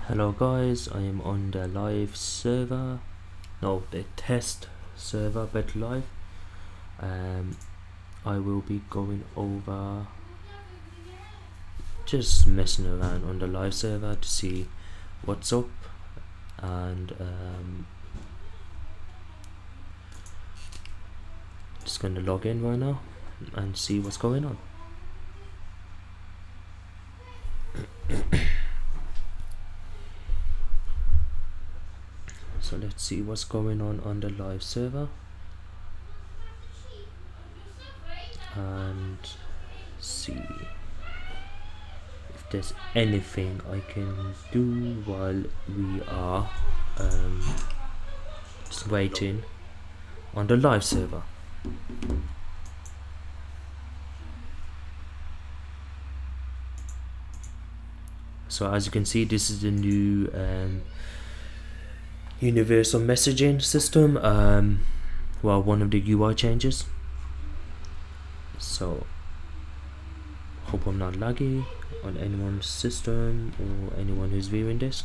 Hello guys, I am on the live server, no, the test server, but live. I will be going over, just messing around on the live server to see what's up, and just gonna log in right now and see what's going on. So let's see what's going on the live server and see if there's anything I can do while we are just waiting on the live server. So as you can see, this is the new universal messaging system, well, one of the UI changes. So hope I'm not laggy on anyone's system or anyone who's viewing this.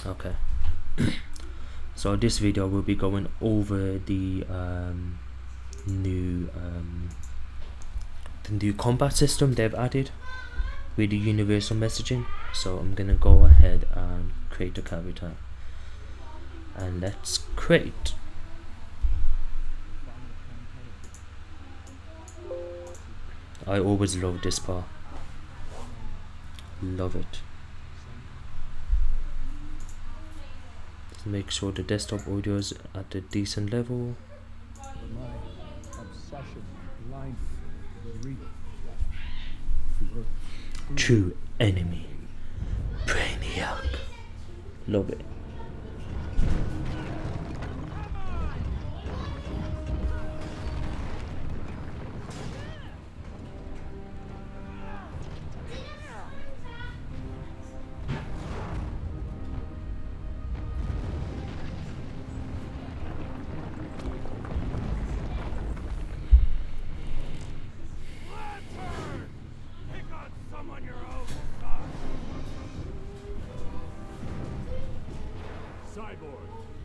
Okay. So this video will be going over the new combat system they've added with the universal messaging. So I'm gonna go ahead and create a character, and let's create. I always love this part. Love it. Just make sure the desktop audio is at a decent level. True enemy, Brainiac. Love it.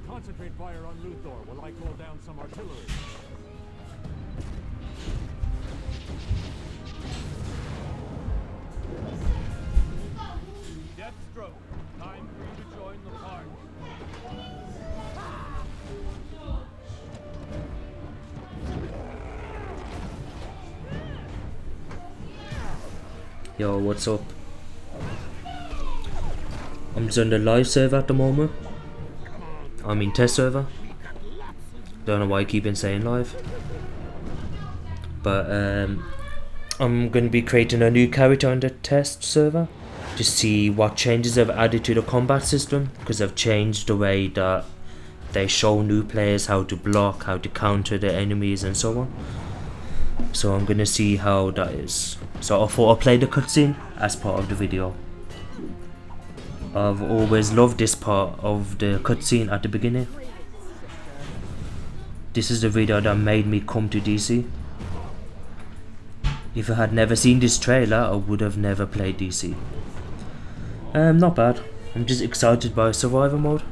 Concentrate fire on Luthor while I call down some artillery. Deathstroke, time for you to join the party. Yo, what's up? I'm just on the live server at the moment. I mean test server. Don't know why I keep on saying live. But I'm going to be creating a new character on the test server to see what changes I've added to the combat system, because I've changed the way that they show new players how to block, how to counter the enemies and so on. So I'm going to see how that is. So I thought I'd play the cutscene as part of the video. I've always loved this part of the cutscene at the beginning. This is the video that made me come to DC. If I had never seen this trailer, I would have never played DC. Not bad. I'm just excited by survival mode.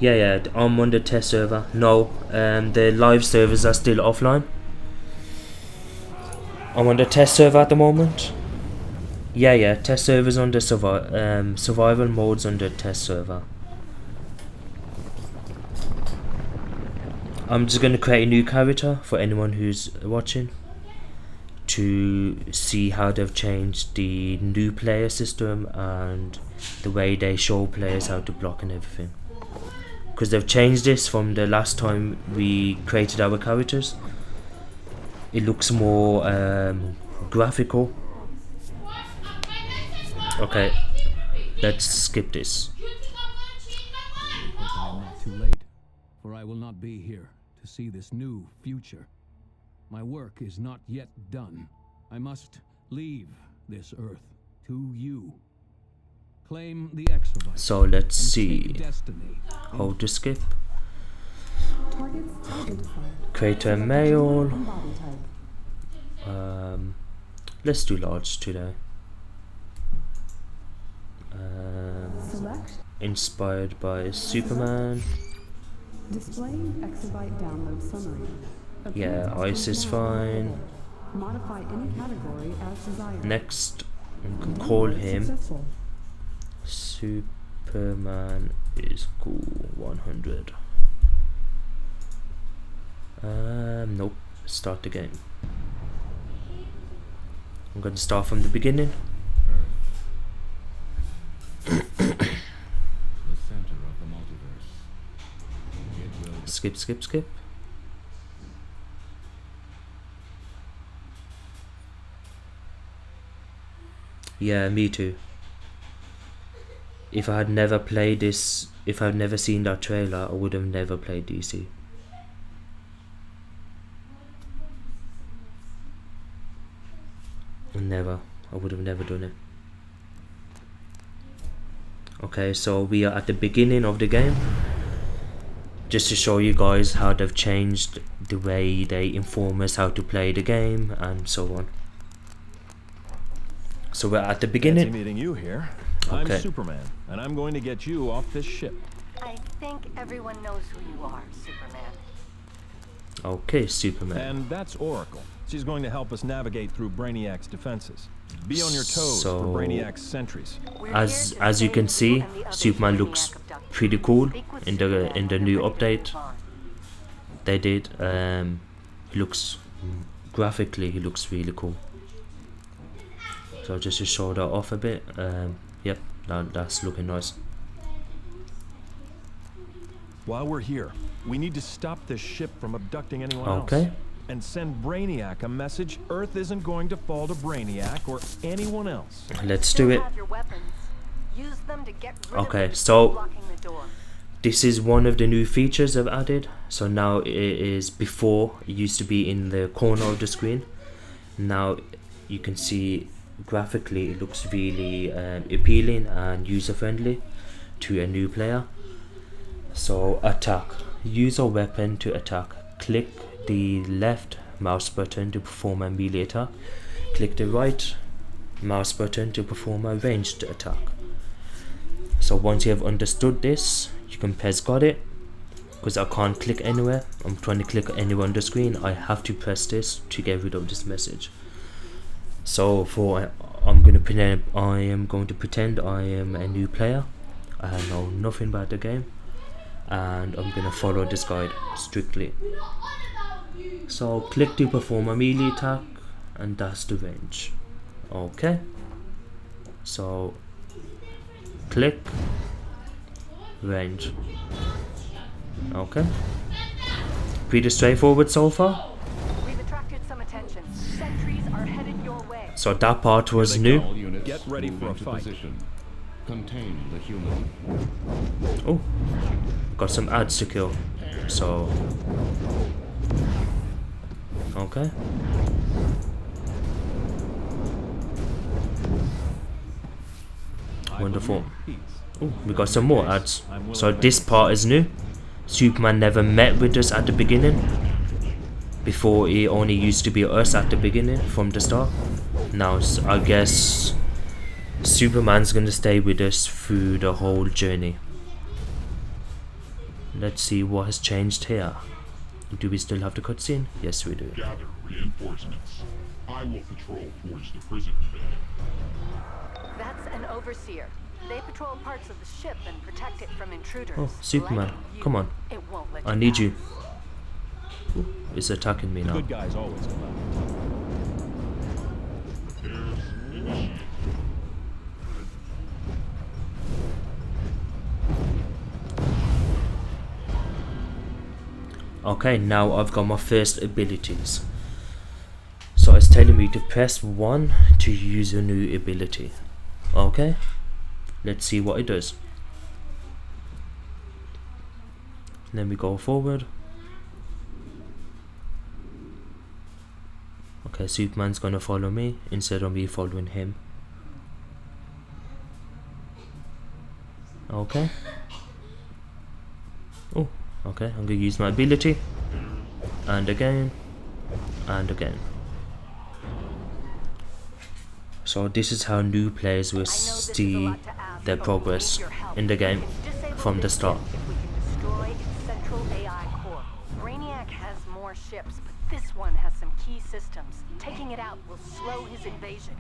Yeah, I'm on the test server. No, the live servers are still offline. I'm on the test server at the moment. Yeah, test servers on the survival modes on the test server. I'm just going to create a new character for anyone who's watching to see how they've changed the new player system and the way they show players how to block and everything. Because they've changed this from the last time we created our characters. It looks more graphical. Okay, let's skip this. I am not too late, for I will not be here to see this new future. My work is not yet done. I must leave this Earth to you. Claim the exobyte. So let's and see take destiny. how to skip. Targets identified. Create a Select mail. gender and body type. Let's do large today. Select. Inspired by Superman. Display exabyte download summary. Yeah, Appearance ice is now fine. available. Modify any category as desired. Next, we can call Download him successful. Superman is cool 100. Nope. Start the game. I'm gonna start from the beginning. The center of the multiverse. It will Skip, skip, skip. Yeah, me too. If I had never played this, if I had never seen that trailer, I would have never played DC. Never. I would have never done it. Okay, so we are at the beginning of the game. Just to show you guys how they've changed the way they inform us how to play the game and so on. So we're at the Fancy beginning. meeting you here. Okay. I'm Superman, and I'm going to get you off this ship. I think everyone knows who you are, Superman. Okay, Superman. And that's Oracle. She's going to help us navigate through Brainiac's defenses. Be on your toes So- for Brainiac's sentries. We're As here to you save can see, and the other Superman Brainiac looks abductees. pretty cool Speak with in the Superman new when you're ready to update. move on. They did. He looks graphically, he looks really cool. So just to show that off a bit. Yep, that's looking nice. While we're here, we need to stop this ship from abducting anyone Okay. else. And send Brainiac a message Earth isn't going to fall to Brainiac or anyone else. Let's Still do it. have your weapons. Use them to get rid Okay, of them so- blocking the door. This is one of the new features I've added. So now it is, before it used to be in the corner of the screen. Now you can see graphically it looks really appealing and user friendly to a new player. So attack. Use a weapon to attack. Click the left mouse button to perform a melee attack. Click the right mouse button to perform a ranged attack. So once you have understood this, you can press got it. Because I can't click anywhere. I'm trying to click anywhere on the screen. I have to press this to get rid of this message. So I'm going to pretend I am a new player. I know nothing about the game, and I'm going to follow this guide strictly. So click to perform a melee attack, and that's the range. Okay. So click range. Okay. Pretty straightforward so far. We've attracted some attention. Sentries are headed your way. So that part was new. all units Get ready move for a into fight. position. Contain the human. Oh, got some ads to kill. So, okay. Wonderful. Oh, we got some more ads. So this part is new. Superman never met with us at the beginning. Before, it only used to be us at the beginning from the start. Now I guess Superman's gonna stay with us through the whole journey. Let's see what has changed here. Do we still have the cutscene? Yes, we do. Gather reinforcements. I will patrol towards the prison bed. That's an overseer. They patrol parts of the ship and protect it from intruders. Oh, Superman, Like you. come on. It won't let I need pass. you. Ooh, it's attacking me The now. good guys always come out. Repairs initiated. Okay, now I've got my first abilities. So it's telling me to press 1 to use a new ability. Okay, let's see what it does. Then we go forward. Okay, Superman's gonna follow me instead of me following him. Okay. Oh, okay. I'm gonna use my ability. And again. And again. So this is how new players will I know this is a see lot to ask, their but we progress need your help. in the game We can disable from the this start. ship if we can destroy its central AI core. Brainiac has more ships, but this one has some key systems. Taking it out will slow his invasion.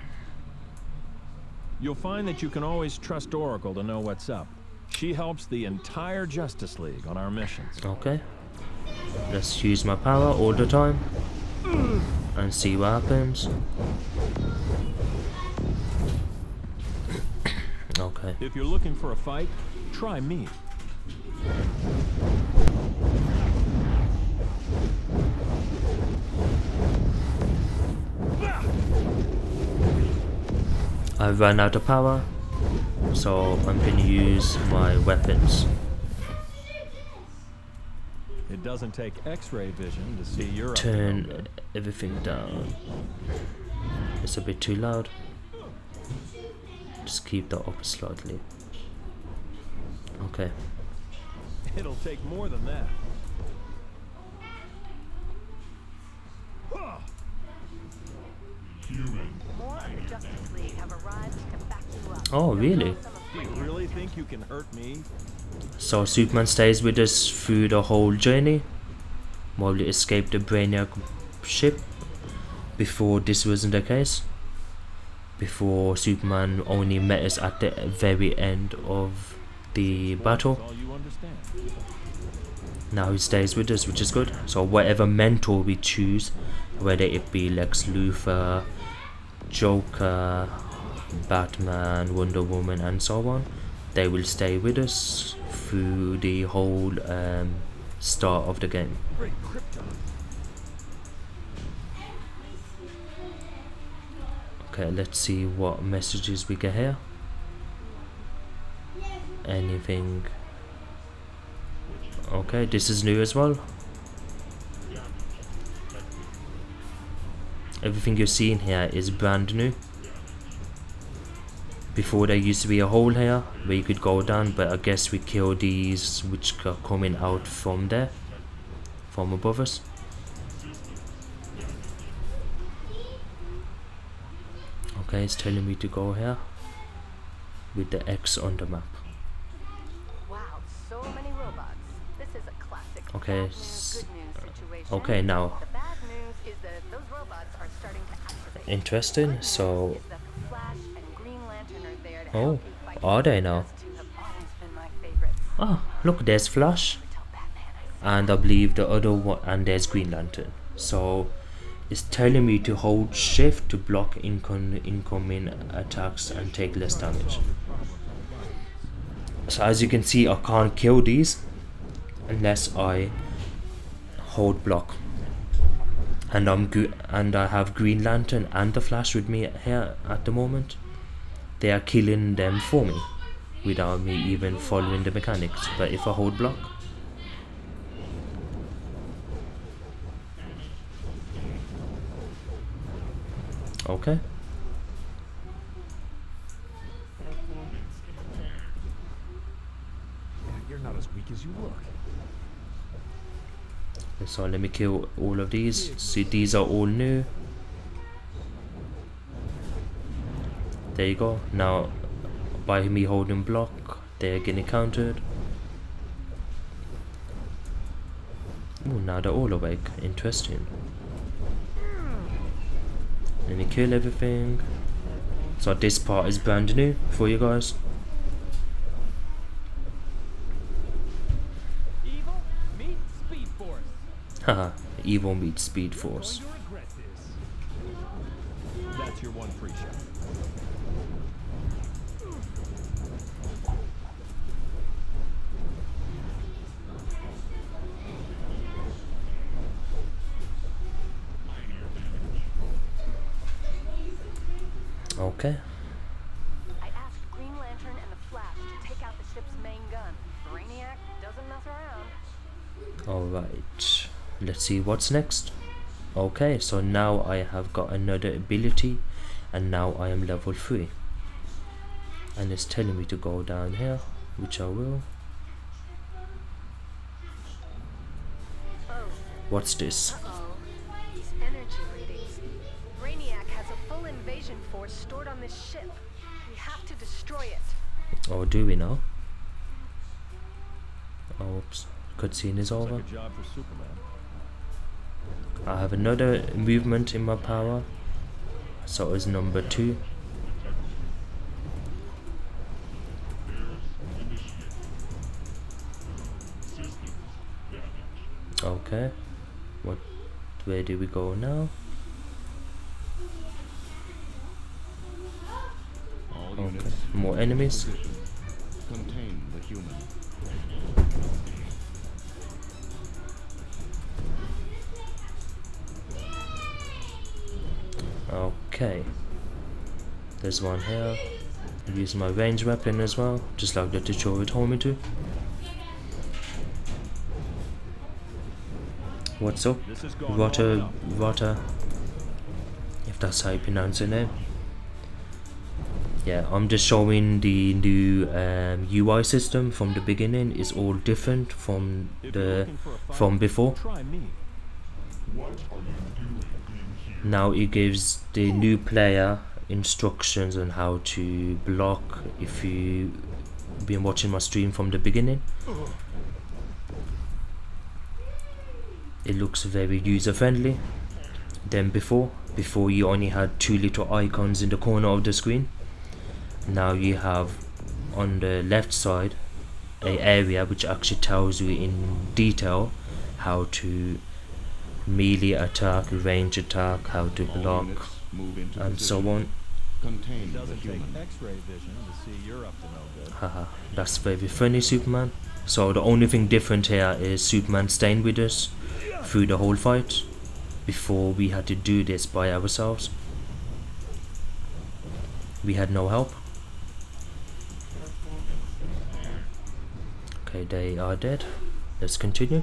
You'll find that you can always trust Oracle to know what's up. She helps the entire Justice League on our missions. Okay. Let's use my power all the time. And see what happens. Okay. If you're looking for a fight, try me. I ran out of power, so I'm gonna use my weapons. It doesn't take X-ray vision to see you're up to no Turn good. everything down. It's a bit too loud. Just keep that up slightly. Okay. It'll take more than that. Human. More of the Justice League have arrived to back you up. Oh, really? Do you really think you can hurt me? So Superman stays with us through the whole journey while we escape the Brainiac ship. Before this wasn't the case. Before Superman only met us at the very end of the battle. That's all you understand. Now he stays with us, which is good. So whatever mentor we choose, whether it be Lex Luthor, Joker, Batman, Wonder Woman and so on, they will stay with us through the whole start of the game. Great Krypton. Okay, let's see what messages we get here. Anything? Okay, this is new as well. Everything you're seeing here is brand new. Before there used to be a hole here where you could go down, but I guess we killed these which are coming out from there, from above us. Okay, it's telling me to go here with the X on the map. Wow, so many robots. This is a classic Okay, bad news, good news situation. okay, now The bad news is that those robots are starting to activate. interesting. Good So news is that the Flash and Green Lantern are there to oh, help you fight. are they now? Those two have always been my favorites. ah, look, there's Flash, Tell Batman I and I believe the other one, and there's Green Lantern. So it's telling me to hold shift to block incoming attacks and take less damage. So as you can see, I can't kill these unless I hold block. And I have Green Lantern and the Flash with me here at the moment. They are killing them for me without me even following the mechanics. But if I hold block, okay. You're not as weak as you look. So let me kill all of these. See, these are all new. There you go. Now, by me holding block, they're getting countered. Oh, now they're all awake. Interesting. Let me kill everything. So this part is brand new for you guys. Evil meets Speed Force. Haha, evil meets Speed Force. Going to regret this. That's your one free shot. Okay. I asked Green Lantern and the Flash to take out the ship's main gun. Brainiac doesn't mess around. Alright. Let's see what's next. Okay, so now I have got another ability and now I am level 3. And it's telling me to go down here which I will. Oh, What's this? uh-oh. These energy readings. Brainiac has a full invasion force stored on this ship. We have to destroy it. Or do we now? Oh, oops. Cutscene is Looks over. like a job for Superman. I have another movement in my power. So it's number 2. Okay. Where do we go now? All Okay. units, More enemies. position. Contain the human. Okay. There's one here. I'll use my range weapon as well, just like the tutorial told me to. What's up? This has gone Rotter, if that's how you pronounce your name. Yeah, I'm just showing the new UI system from the beginning. It's all different from If you're the looking for a fight, from before. try me. What are you doing in here? Now it gives the new player instructions on how to block if you been watching my stream from the beginning. It looks very user friendly than before. Before you only had 2 little icons in the corner of the screen. Now you have on the left side a area which actually tells you in detail how to melee attack, range attack, how to All block, units, move into and so position. on. Contain the Doesn't take human. X-ray vision to see you're up to no good. Haha, that's very funny, Superman. So the only thing different here is Superman staying with us through the whole fight. Before we had to do this by ourselves. We had no help. Okay, they are dead. Let's continue.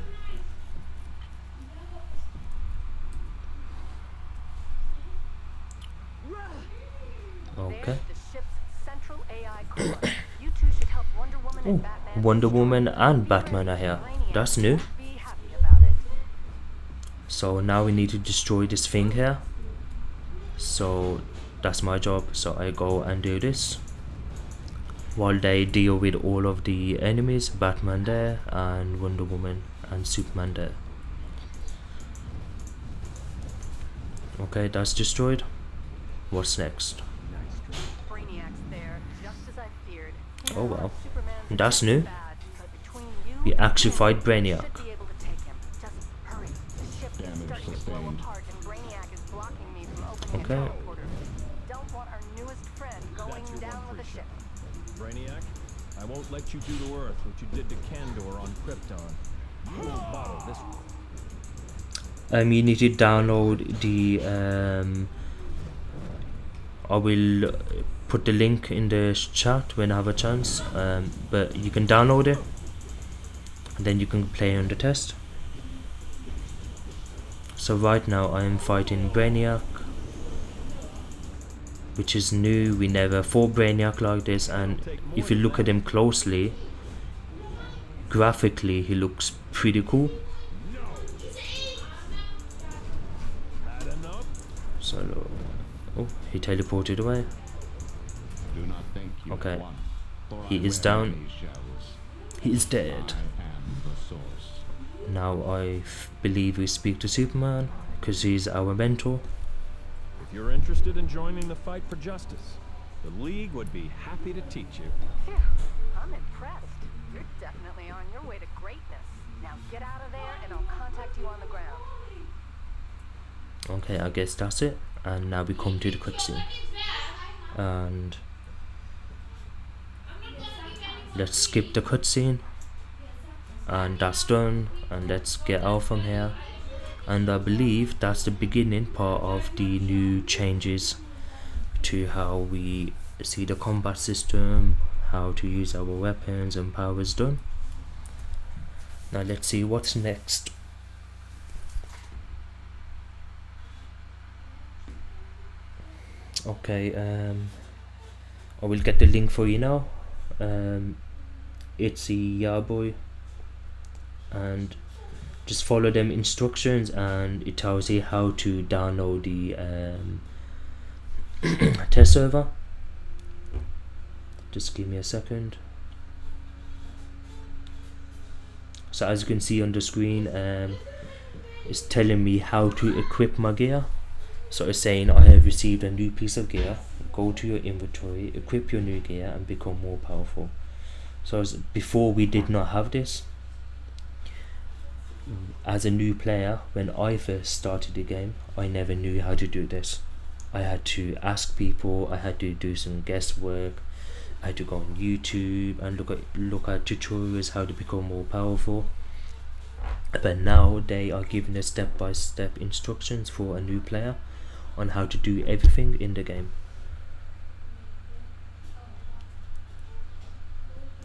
Okay. There's the ship's central AI core. You two should help Wonder Woman and Batman. Wonder destroy Woman it. and Batman are here. Brainiac That's new. won't be happy about it. So now we need to destroy this thing here. So that's my job. So I go and do this. While they deal with all of the enemies, Batman there and Wonder Woman and Superman there. Okay, that's destroyed. What's next? Brainiac's there, just as I feared. You Oh, know, wow. Superman's That's just new. bad, but between you We and actually him, fight you Brainiac. should be able to take him. Just hurry. The ship is Damage starting to blow sustained. apart, and Brainiac is blocking me from opening Okay. a teleporter. Don't want our newest friend going That's your down one with the free ship. Brainiac, I won't let you do to Earth what you did to Kandor on Krypton. You won't bottle this one. You need to download the I will put the link in the chat when I have a chance, but you can download it and then you can play on the test. So right now I am fighting Brainiac, which is new. We never fought Brainiac like this, and if you look at him closely, graphically he looks pretty cool. Had enough? So, oh, he teleported away. Do not think you Okay. won, for He I is wear down. many shells. He is dead. I am the source. Now I believe we speak to Superman, because he's our mentor. If you're interested in joining the fight for justice, the League would be happy to teach you. Phew, I'm impressed. You're definitely on your way to greatness. Now get out of there, and I'll contact you on the ground. Okay, I guess that's it. And now we come to the cutscene. And let's skip the cutscene. And that's done. And let's get out from here. And I believe that's the beginning part of the new changes to how we see the combat system, how to use our weapons and powers done. Now let's see what's next. Okay, I will get the link for you now. it's a yeah boy, and just follow them instructions and it tells you how to download the test server. Just give me a second. So as you can see on the screen, it's telling me how to equip my gear. So it's saying I have received a new piece of gear. Go to your inventory, equip your new gear and become more powerful. So before we did not have this. As a new player, when I first started the game, I never knew how to do this. I had to ask people, I had to do some guesswork, I had to go on YouTube and look at tutorials how to become more powerful. But now they are giving us step-by-step instructions for a new player on how to do everything in the game.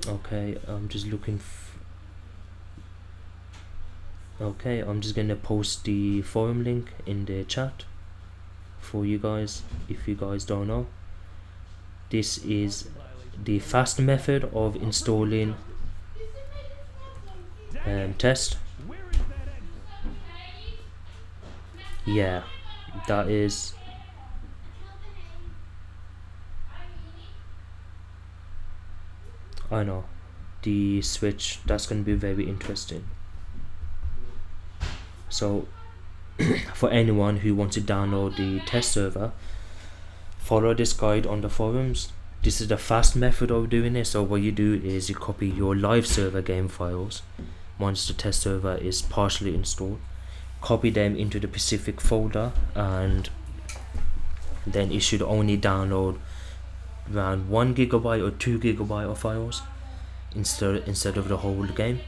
Okay, I'm just looking okay, I'm just gonna post the forum link in the chat for you guys if you guys don't know. This is the fast method of installing test. Yeah, that is I know the switch. That's gonna be very interesting. So for anyone who wants to download the test server, follow this guide on the forums. This is the fast method of doing it. So what you do is you copy your live server game files once the test server is partially installed, copy them into the specific folder, and then it should only download around 1 GB or 2 GB of files instead of the whole game.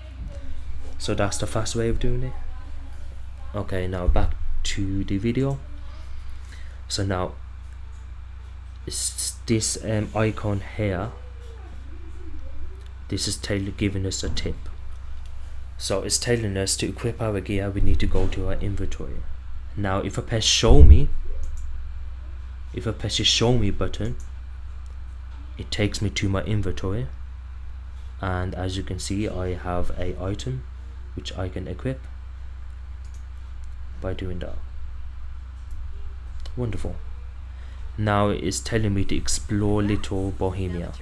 So that's the fast way of doing it. Okay, now back to the video. So now it's this icon here. This is giving us a tip. So it's telling us to equip our gear, we need to go to our inventory. Now if I press show me, if I press the show me button, it takes me to my inventory, and as you can see I have a item which I can equip by doing that. Wonderful. Now it's telling me to explore Little Bohemia.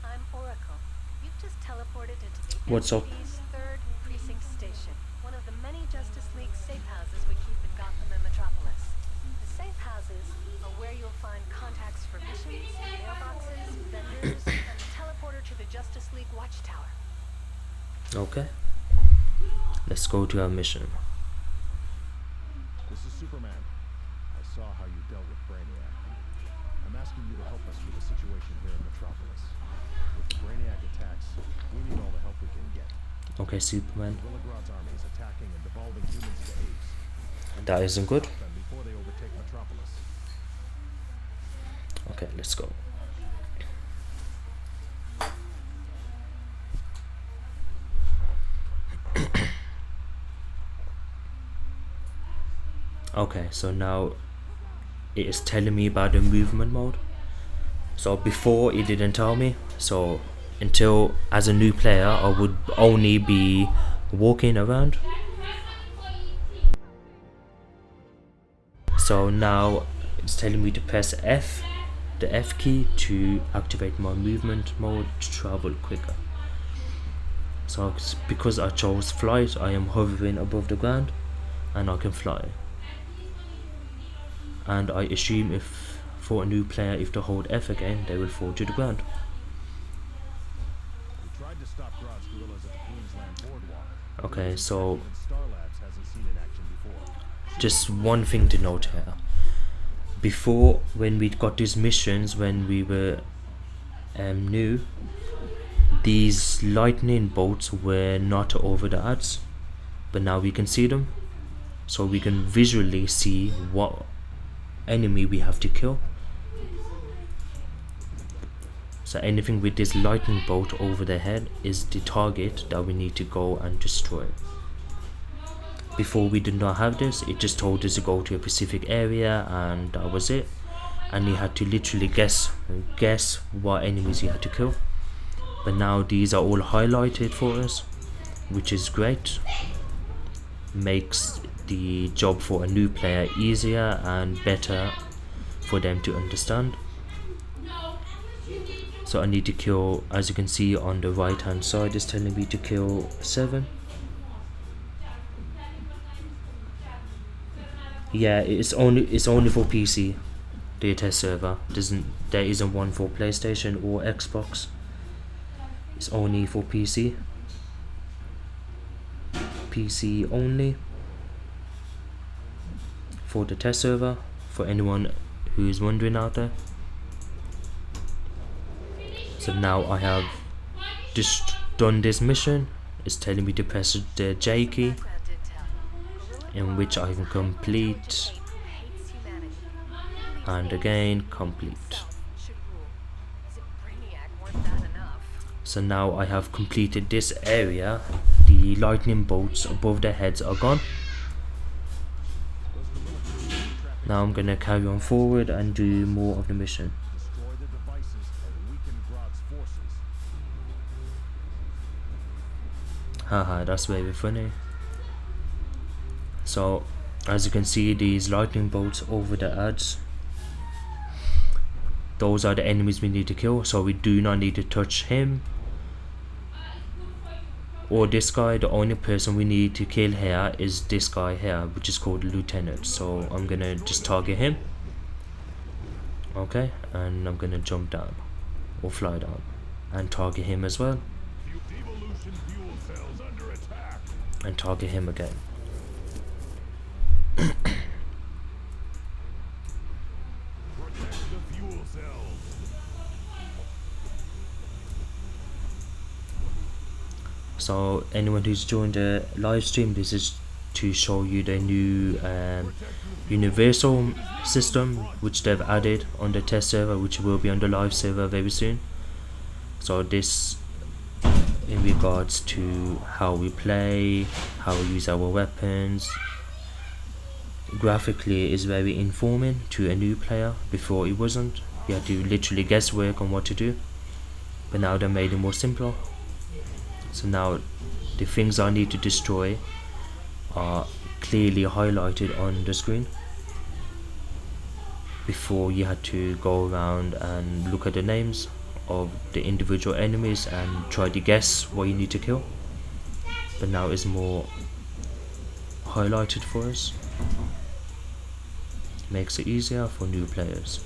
I'm Oracle. You've just teleported into the What's up? NCPD's 3rd Precinct Station, one of the many Justice League safe houses we keep in Gotham and Metropolis. The safe houses are where you'll find contacts for missions, mailboxes, vendors, and the teleporter to the Justice League Watchtower. Okay. Let's go to our mission. This is Superman. I saw how you dealt with Brainiac. I'm asking you to help us with the situation here in Metropolis. If Brainiac attacks, we need all the help we can get. Okay, Superman. Willigrod's army is attacking and devolving humans to apes. That isn't good. Stop them before they overtake Metropolis. Okay, let's go. Okay, so now it is telling me about the movement mode. So before it didn't tell me. So until as a new player I would only be walking around. So now it's telling me to press F, the F key, to activate my movement mode to travel quicker. So because I chose flight, I am hovering above the ground and I can fly. And I assume if for a new player, if they hold F again, they will fall to the ground. We tried to stop Grodd's guerrillas at the Queensland Boardwalk. Okay, so Even Star Labs hasn't seen in action before. just one thing to note here. Before, when we got these missions, when we were new, these lightning bolts were not over the ads, but now we can see them, so we can visually see what enemy we have to kill. So anything with this lightning bolt over their head is the target that we need to go and destroy. Before we did not have this, it just told us to go to a specific area and that was it. And you had to literally guess what enemies you had to kill. but now these are all highlighted for us, which is great. Makes the job for a new player easier and better for them to understand. So I need to kill, as you can see on the right hand side, it's telling me to kill 7. Yeah, it's only for PC, the test server. There isn't one for PlayStation or Xbox. It's only for PC. PC only for the test server, for anyone who is wondering out there. So now I have just done this mission. It's telling me to press the J key, in which I can complete, and again complete. So now I have completed this area. The lightning bolts above their heads are gone. Now I'm gonna carry on forward and do more of the mission. Destroy the devices and weaken Grodd's forces. Haha, that's very funny. So, as you can see, these lightning bolts over the ads, those are the enemies we need to kill, so we do not need to touch him or this guy. The only person we need to kill here is this guy here, which is called Lieutenant. So I'm gonna just target him. Okay, and I'm gonna jump down or fly down and target him as well, Devolution fuel cells under attack. and target him again. Protect the fuel cells. So anyone who's joined the live stream, this is to show you the new universal system which they've added on the test server, which will be on the live server very soon. So this in regards to how we play, how we use our weapons. Graphically is very informing to a new player. Before it wasn't. You had to literally guesswork on what to do, but now they made it more simpler. So now the things I need to destroy are clearly highlighted on the screen. Before you had to go around and look at the names of the individual enemies and try to guess what you need to kill, but now it's more highlighted for us. Makes it easier for new players.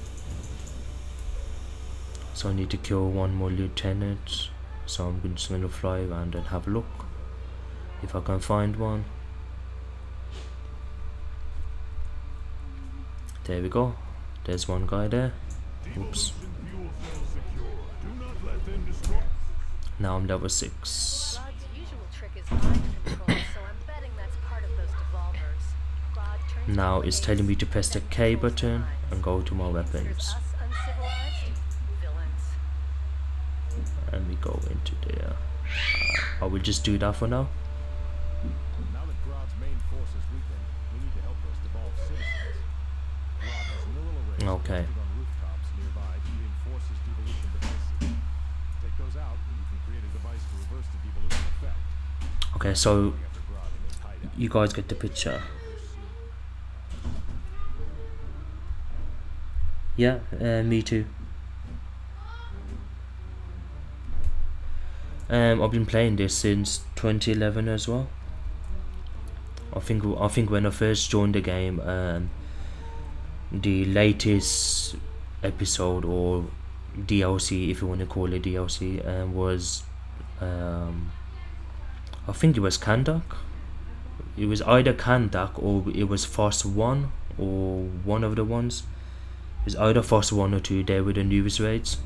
So I need to kill one more lieutenant, so I'm just going to fly around and have a look if I can find one. There we go, there's one guy there. Oops. Fuel cells secure. Do not let them destroy. Now I'm level 6. Grodd's usual trick is mind control, so I'm betting that's part of those devolvers. Grodd turns Now people it's into telling me to press the K controls button minds. and go to my Considers weapons, us uncivilized villains. and we go into there. I will just do that for now. Now that Grodd's main force is weakened, we need to help those devolved citizens. Grodd has neural arrays Okay. mounted on rooftops nearby to reinforce his devolution devices. Take those out, and you can create a device to reverse the devolution effect. Okay, so After Grodd in his hideout. you guys get the picture. Yeah, me too. I've been playing this since 2011 as well. I think when I first joined the game, the latest episode or DLC, if you want to call it DLC, was I think it was Kandak. It was either Kandak or it was Force 1 or one of the ones. It was either Force 1 or 2. They were the newest raids.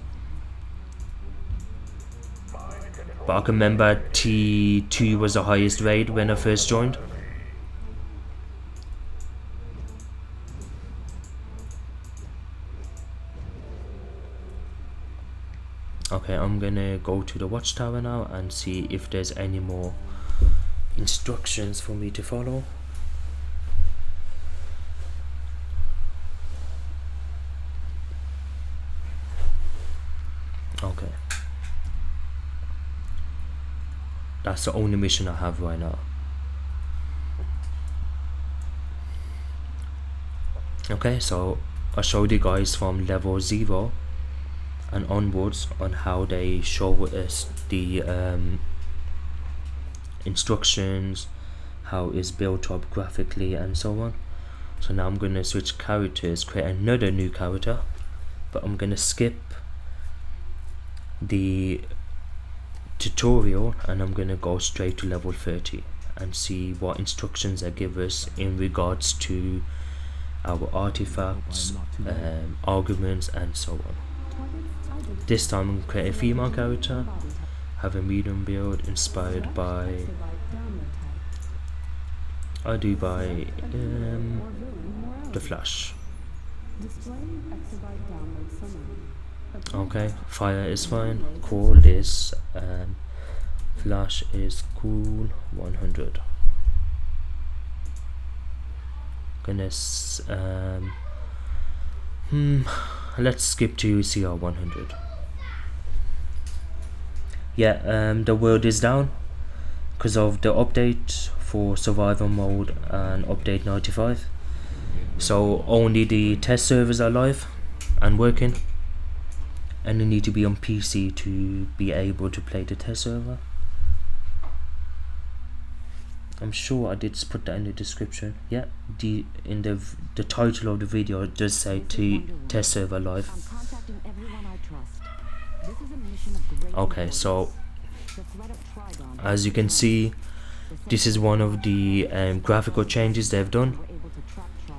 But I can remember T2 was the highest raid when I first joined. Okay, I'm gonna go to the watchtower now and see if there's any more instructions for me to follow. Okay. That's the only mission I have right now. Okay, so I showed you guys from level 0 and onwards on how they show us the instructions, how it's built up graphically and so on. So now I'm gonna switch characters, create another new character, but I'm gonna skip the tutorial and I'm gonna go straight to level 30 and see what instructions they give us in regards to our artifacts, arguments and so on. This time I'm gonna create a female character, have a medium build inspired by the Flash. Okay, fire is fine, cool, this Flash is cool, 100. Goodness, let's skip to CR 100. Yeah, the world is down because of the update for survival mode and update 95. So only the test servers are live and working, and you need to be on PC to be able to play the test server. I'm sure I did put that in the description. Yeah, the title of the video does say to test server live. Okay, so as you can see, this is one of the graphical changes they've done.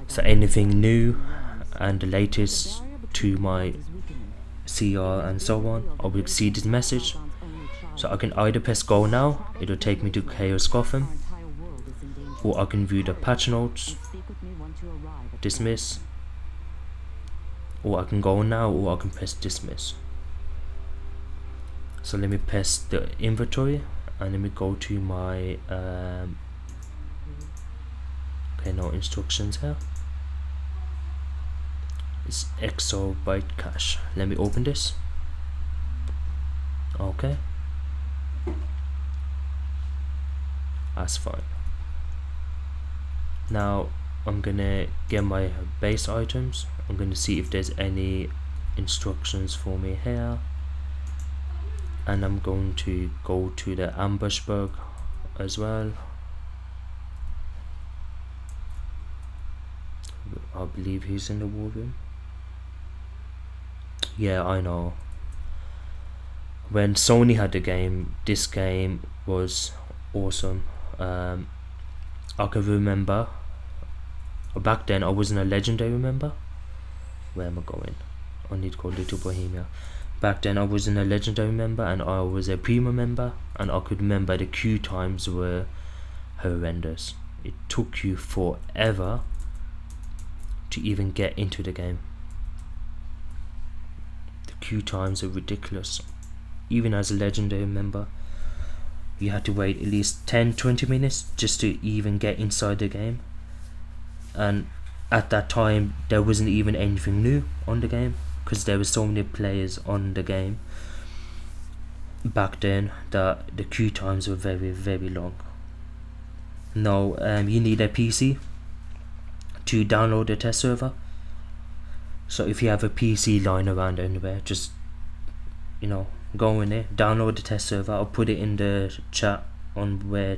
So anything new and the latest to my CR and so on, I will see this message. So I can either press go now, it will take me to Chaos Gotham, or I can view the patch notes, dismiss, or I can go now, or I can press dismiss. So let me press the inventory and let me go to my okay, no instructions here. It's exobyte cache. Let me open this. Okay, that's fine. Now I'm gonna get my base items. I'm gonna see if there's any instructions for me here, and I'm going to go to the ambush bug as well. I believe he's in the war room. Yeah, I know. When Sony had the game, this game was awesome. I can remember back then I wasn't a legendary member. Where am I going? I need to go Little Bohemia. Back then I wasn't a legendary member and I was a primo member, and I could remember the queue times were horrendous. It took you forever to even get into the game. The queue times are ridiculous. Even as a legendary member, you had to wait at least 10-20 minutes just to even get inside the game. And at that time there wasn't even anything new on the game, because there were so many players on the game back then that the queue times were very, very long. Now you need a PC to download the test server. So if you have a PC lying around anywhere, just, you know, go in there, download the test server. I'll put it in the chat on where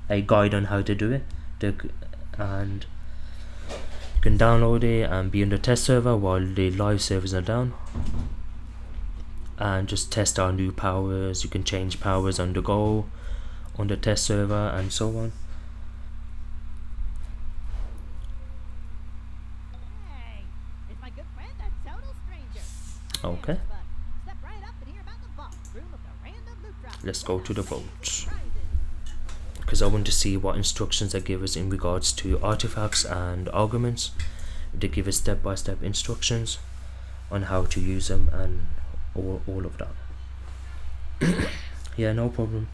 a guide on how to do it, and you can download it and be on the test server while the live servers are down, and just test our new powers. You can change powers on the go on the test server and so on. Okay, let's go to the vault, because I want to see what instructions they give us in regards to artifacts and arguments. They give us step-by-step instructions on how to use them and all of that. Yeah, no problem.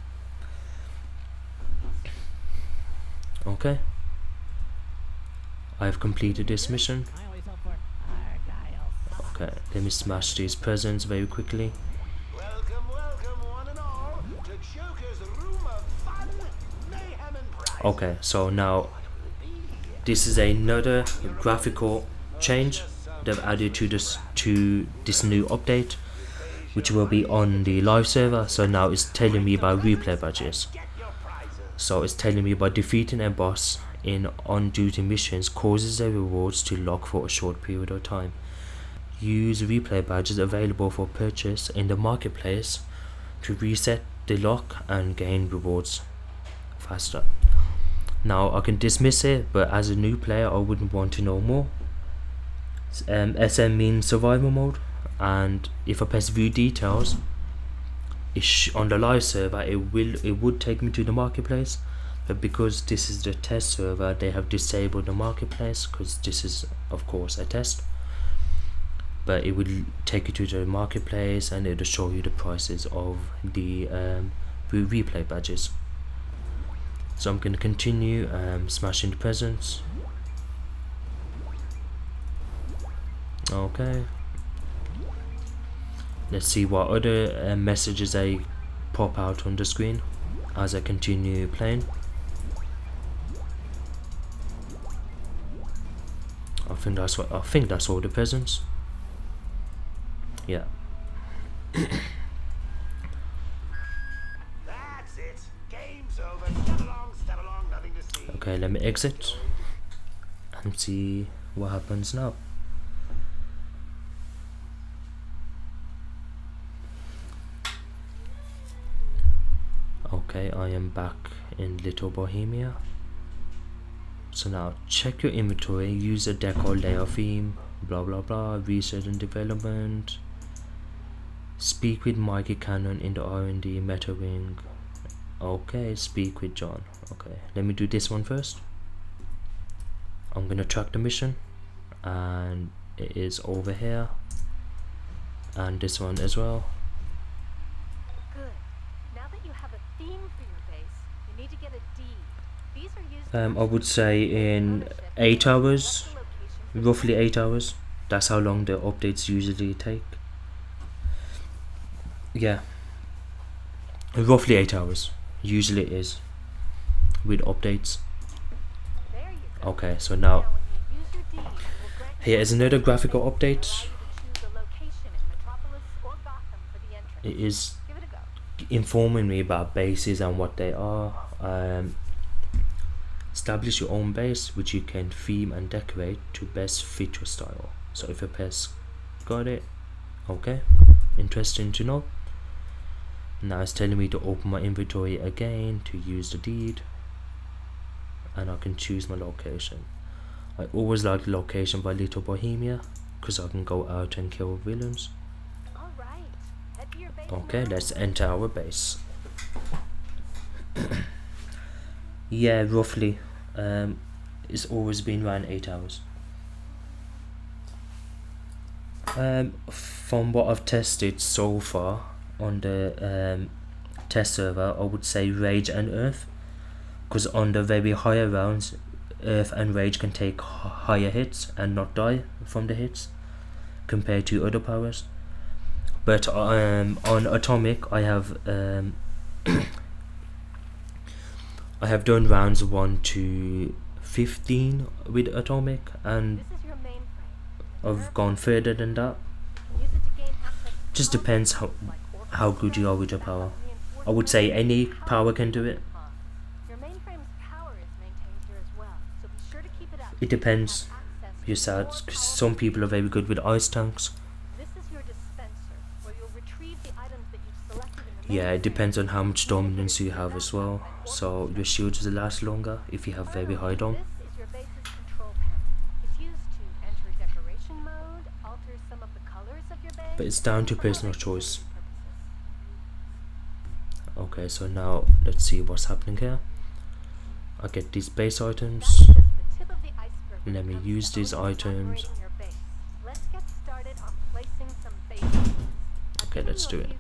Okay, I've completed this mission. Okay, let me smash these presents very quickly. Welcome, welcome, one and all, to Joker's Room of Okay, so now this is another graphical change they've added to this new update, which will be on the live server. So now it's telling me about replay badges. So it's telling me about defeating a boss in on-duty missions causes the rewards to lock for a short period of time. Use replay badges available for purchase in the marketplace to reset the lock and gain rewards faster. Now I can dismiss it, but as a new player I wouldn't want to know more. SM means survival mode, and if I press view details on the live server, it would take me to the marketplace, but because this is the test server, they have disabled the marketplace because this is of course a test. But it will take you to the marketplace and it'll show you the prices of the replay badges. So I'm going to continue smashing the presents. Okay. Let's see what other messages they pop out on the screen as I continue playing. I think that's all the presents. Yeah. That's it. Game's over. Step along, nothing to see. Okay, let me exit and see what happens now. Okay, I am back in Little Bohemia. So now check your inventory, use a decor layer theme, blah blah blah, research and development. Speak with Mikey Cannon in the R&D meta wing. Okay, speak with John. Okay, let me do this one first. I'm gonna track the mission, and it is over here, and this one as well. Good. Now that you have a theme for your base, you need to get a deed. These are used I would say in 8 hours, roughly 8 hours. That's how long the updates usually take. Yeah, roughly 8 hours usually it is with updates. Okay, so now here is another graphical update. It is informing me about bases and what they are. Establish your own base which you can theme and decorate to best fit your style. So if I press got it, okay, interesting to know. Now it's telling me to open my inventory again to use the deed, and I can choose my location. I always like the location by Little Bohemia because I can go out and kill villains. Okay, let's enter our base. Yeah, roughly it's always been around 8 hours. From what I've tested so far on the test server, I would say Rage and Earth, because on the very higher rounds Earth and Rage can take higher hits and not die from the hits compared to other powers. But on Atomic I have I have done rounds 1 to 15 with Atomic, and I've gone further than that. Just depends how good you are with your power. I would say any power can do it. It depends your stats, because some people are very good with ice tanks. Yeah, it depends on how much dominance you have as well. So your shields will last longer if you have very high dom. But it's down to personal choice. Okay, so now let's see what's happening here. I get these base items. Let me use these items. Okay, let's do it.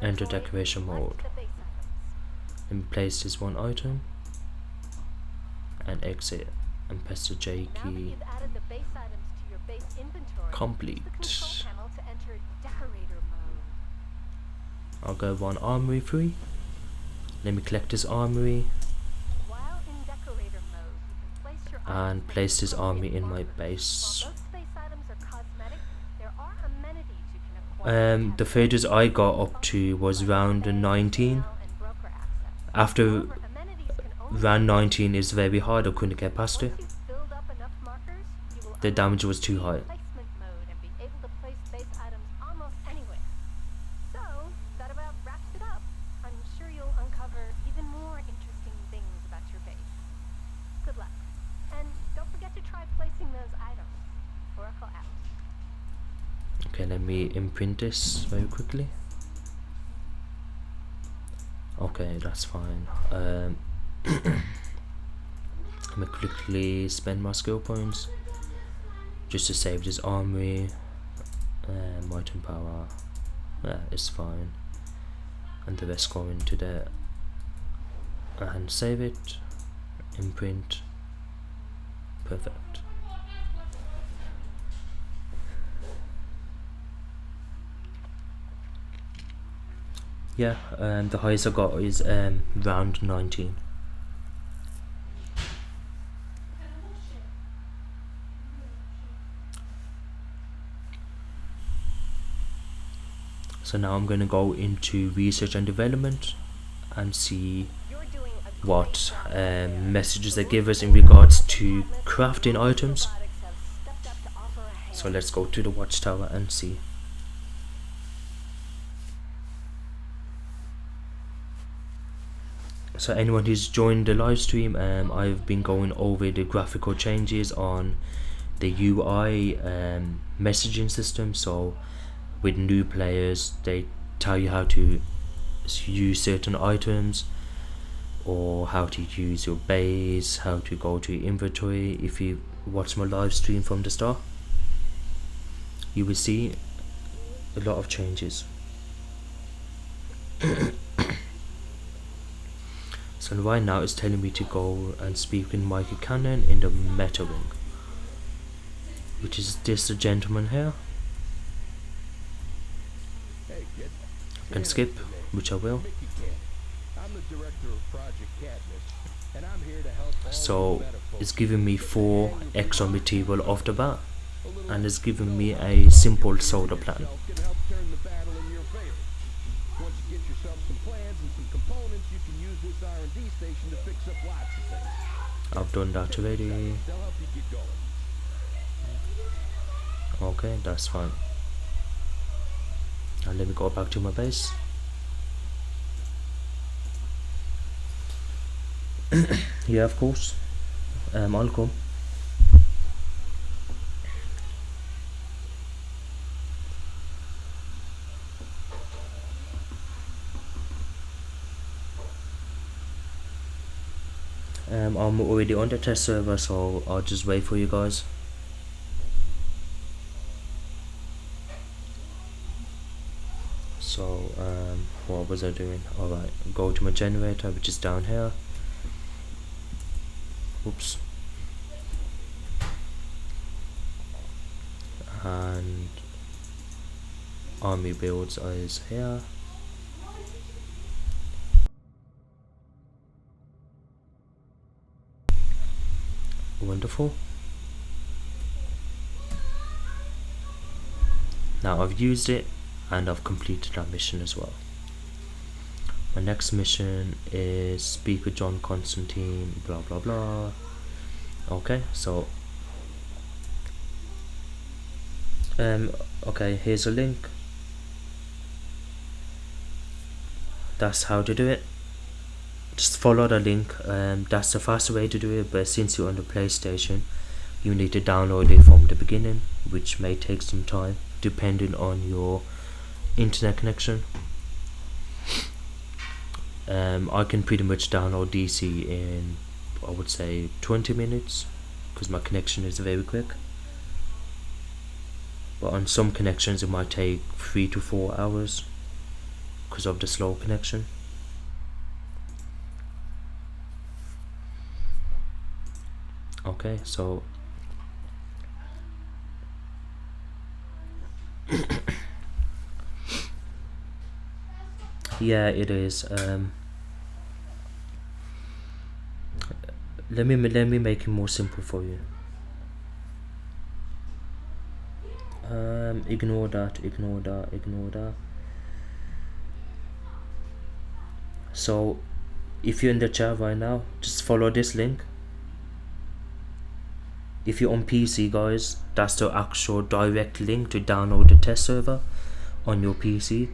Enter decoration mode. Let me place this one item and exit and press the J key. Complete. I'll go one armory free. Let me collect this armory. and place this army in my While base. most space items are cosmetic, there are amenities you can acquire. The fighters I got up to was round 19. And broker access. After However, amenities can only round 19 is very hard, I couldn't get past it. once you've filled up enough markers, you will The unlock damage was too high. placement mode and be able to place space items almost anywhere. So, that about wraps it up. I'm sure you'll uncover even more interesting things about your base. Good luck. And don't forget to try placing those items. Oracle out. Okay, let me imprint this very quickly. Okay, that's fine. Let me quickly spend my skill points just to save this armory. Might and power, yeah, it's fine. And the rest go into there. And save it. Imprint. Perfect. Yeah, the highest I got is round 19. So now I'm going to go into research and development and see You're doing a what messages they give us in regards to crafting items. products have stepped up to offer a hand. So let's go to the watchtower and see. So anyone who's joined the live stream, I've been going over the graphical changes on the UI messaging system. So with new players, they tell you how to use certain items, or how to use your base, how to go to your inventory. If you watch my live stream from the start, you will see a lot of changes. So right now it's telling me to go and speak with Michael Cannon in the meta ring, which is this gentleman here. Hey, kid. I can skip, which I will. Mickey Kent. I'm the director of Project Katniss, and I'm here to help all So you meta it's folks giving me 4 understand extra material off the bat, a little and it's giving me a simple soda plan. yourself can help turn the battle in your favor. Once you get yourself some plans and some components, you can use this R&D station to fix up lots of things. I've done that already. They'll help you get going. Okay, that's fine. And let me go back to my base. Yeah, of course. I'll come. I'm already on the test server, so I'll just wait for you guys. So what was I doing? Alright, go to my generator, which is down here. Oops. And army builds is here. Wonderful. Now I've used it and I've completed that mission as well. My next mission is speak with John Constantine, blah blah blah. Okay, so okay, here's a link. That's how to do it. Just follow the link. That's the fast way to do it, but since you're on the PlayStation, you need to download it from the beginning, which may take some time depending on your internet connection. I can pretty much download DC in, I would say, 20 minutes because my connection is very quick, but on some connections it might take 3 to 4 hours because of the slow connection. Okay, so let me make it more simple for you. Ignore that. So if you're in the chat right now, just follow this link. If you're on PC, guys, that's the actual direct link to download the test server on your PC.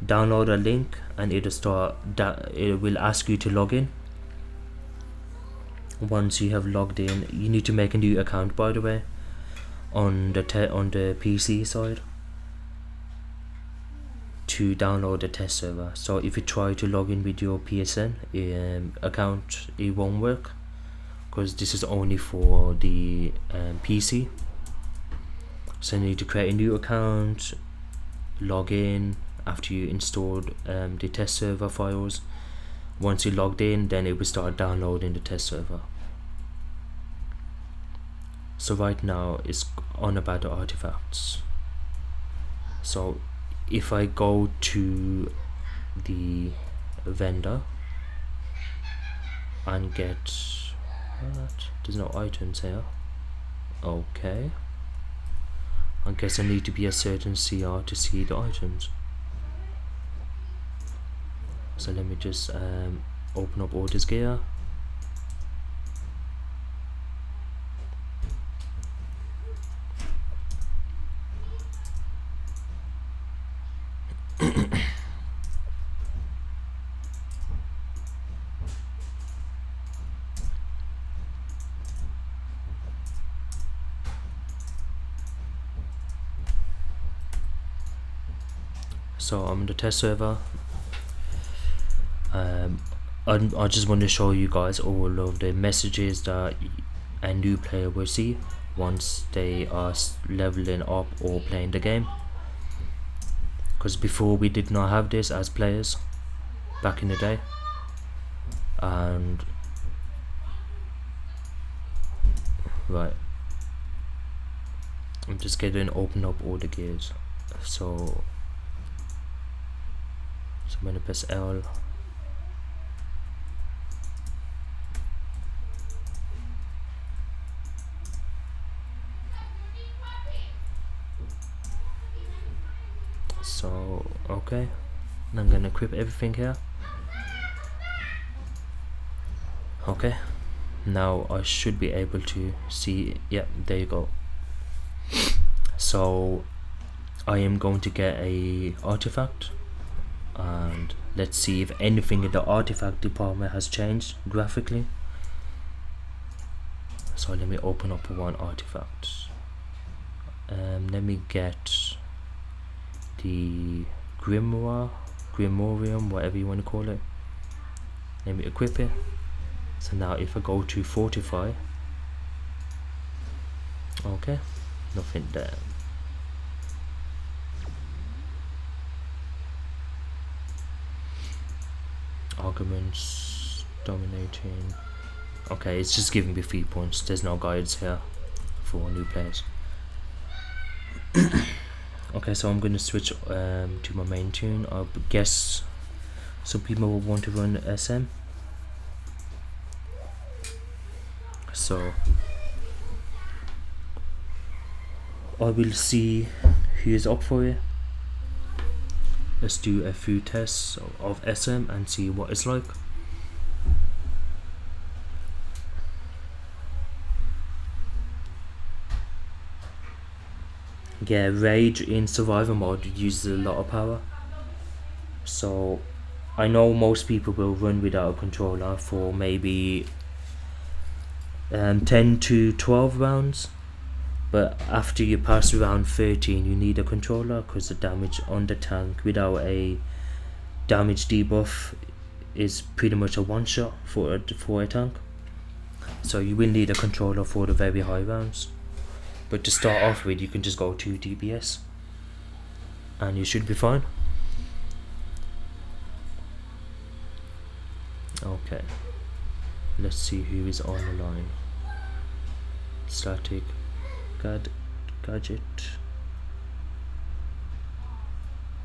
Download a link and it will ask you to log in. Once you have logged in, you need to make a new account, by the way, on the PC side to download the test server. So if you try to log in with your PSN account, it won't work, because this is only for the PC. So you need to create a new account, log in after you installed the test server files. Once you logged in, then it will start downloading the test server. So right now it's on about the artifacts. So if I go to the vendor and get what? There's no items here. Okay, I guess I need to be a certain CR to see the items. So let me just open up all this gear. So I'm on the test server. I just want to show you guys all of the messages that a new player will see once they are leveling up or playing the game, because before we did not have this as players back in the day. And right, I'm just going to open up all the gears. So I'm going to press L. So okay, and I'm gonna equip everything here. Okay, now I should be able to see. Yeah, there you go. So I am going to get a artifact, and let's see if anything in the artifact department has changed graphically. So let me open up one artifact. Let me get the Grimorium, whatever you want to call it. Let me equip it. So now if I go to fortify, okay, nothing there. Arguments, dominating. Okay, it's just giving me 3 points. There's no guides here for new players. Okay, so I'm going to switch to my main tune. I guess some people will want to run SM. So I will see who is up for it. Let's do a few tests of SM and see what it's like. Yeah, Rage in survivor mode uses a lot of power. So I know most people will run without a controller for maybe 10 to 12 rounds, but after you pass round 13 you need a controller, because the damage on the tank without a damage debuff is pretty much a one shot for a tank. So you will need a controller for the very high rounds, but to start off with you can just go to DPS and you should be fine. Okay, let's see who is on the line. Static gadget.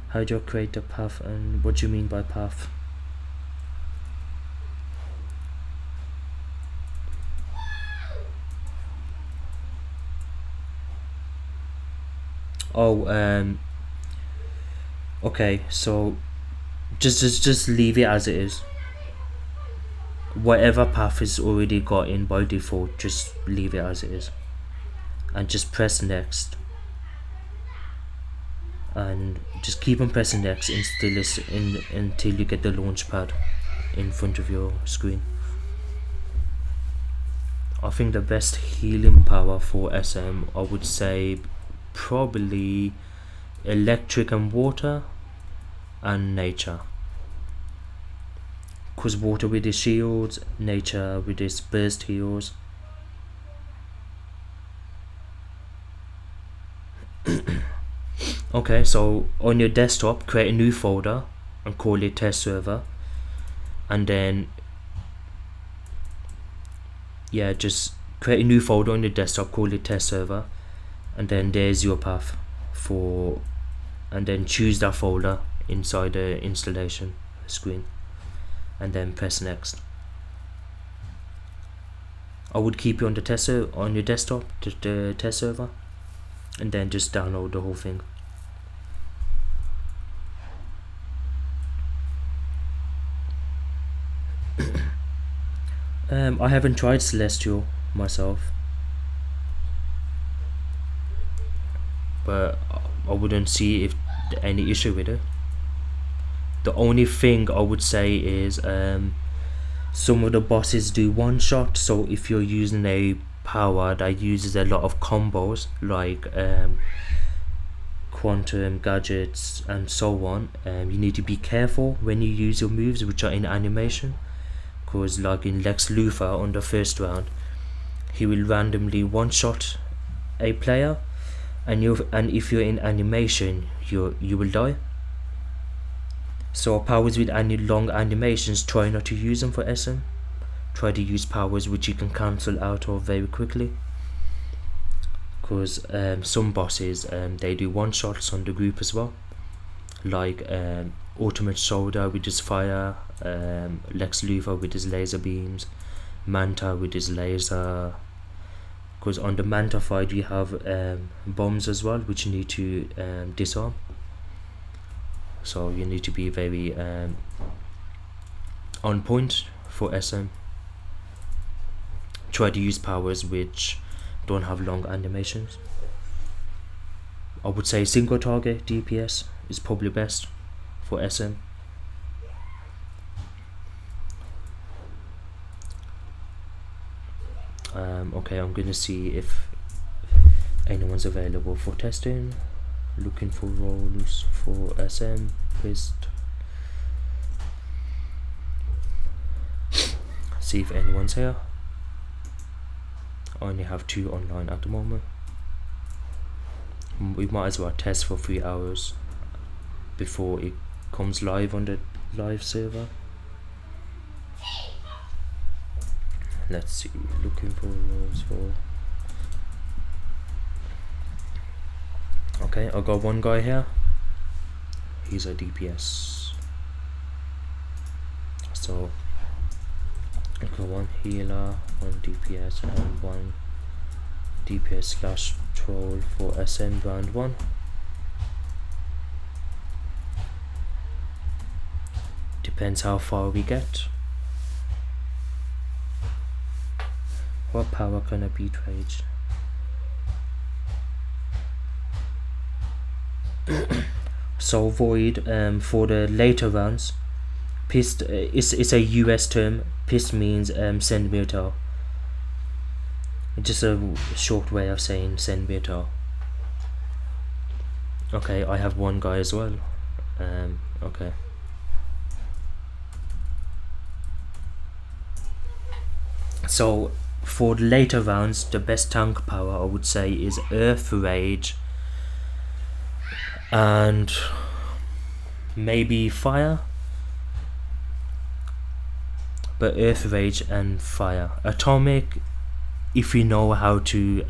How do you create a path, and what do you mean by path? Oh, okay, so just leave it as it is. Whatever path is already got in by default, just leave it as it is, and just press next, and just keep on pressing next until you get the launch pad in front of your screen. I think the best healing power for SM, I would say probably electric and water and nature, because water with his shields, nature with his burst heals. Okay, so on your desktop, create a new folder and call it test server, and then yeah, just create a new folder on your desktop, call it test server, and then there's your path for, and then choose that folder inside the installation screen, and then press next. I would keep it on the test on your desktop, the test server, and then just download the whole thing. I haven't tried Celestial myself, but I wouldn't see if any issue with it. The only thing I would say is some of the bosses do one shot, so if you're using a power that uses a lot of combos like quantum gadgets and so on, you need to be careful when you use your moves which are in animation, because like in Lex Luthor on the first round, he will randomly one shot a player, and if you're in animation, you will die. So powers with any long animations, try not to use them for SM. Try to use powers which you can cancel out of very quickly, because some bosses they do one shots on the group as well, like Ultimate Soldier with his fire, Lex Luthor with his laser beams, Manta with his laser, because on the Manta fight you have bombs as well which you need to disarm, so you need to be very on point for SM. Try to use powers which don't have long animations. I would say single target DPS is probably best for SM. Okay, I'm gonna see if anyone's available for testing. Looking for roles for SM list. See if anyone's here. I only have 2 online at the moment. We might as well test for 3 hours before it comes live on the live server. Let's see, looking for roles for. Okay, I got one guy here. He's a DPS. So I got 1 healer, 1 DPS, and 1 DPS / troll for SM round 1. Depends how far we get. What power can I beat Rage? So Void, for the later rounds, pissed it's a US term. Pissed means send me a tower. Just a short way of saying send me a tower. Okay, I have 1 guy as well. Okay. So for the later rounds, the best tank power I would say is Earth Rage and maybe Fire, but Earth Rage and Fire. Atomic, if you know how to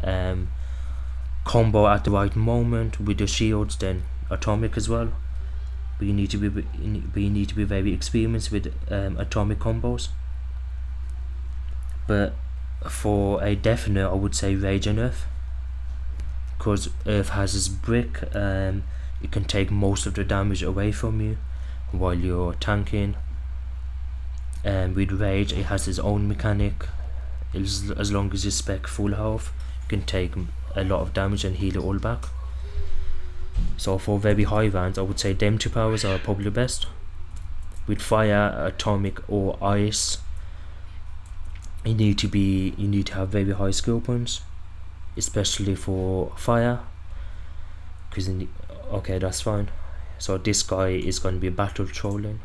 combo at the right moment with the shields, then Atomic as well. But you need to be very experienced with atomic combos. But for a definite, I would say Rage and Earth, because Earth has this brick, it can take most of the damage away from you while you're tanking. And with Rage, it has its own mechanic. As long as you spec full health, you can take a lot of damage and heal it all back. So for very high rounds, I would say them two powers are probably the best. With fire, atomic or ice, you need to have very high skill points, especially for fire. Okay, that's fine. So this guy is going to be battle trolling.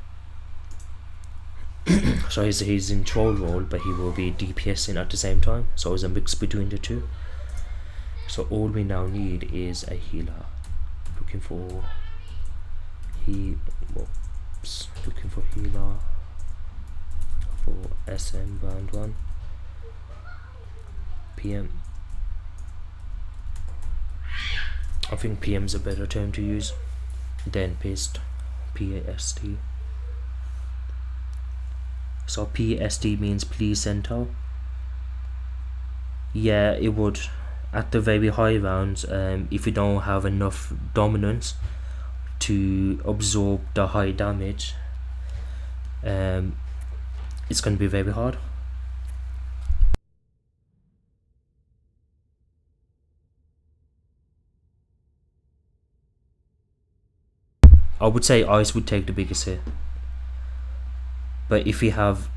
So he's in troll role, but he will be DPSing at the same time. So it's a mix between the two. So all we now need is a healer. Looking for healer for SM round 1. PM. I think PM's a better term to use than PAST. PAST. So PAST means please centaur. Yeah, it would. At the very high rounds, if you don't have enough dominance to absorb the high damage, it's going to be very hard. I would say ice would take the biggest hit, but if you have,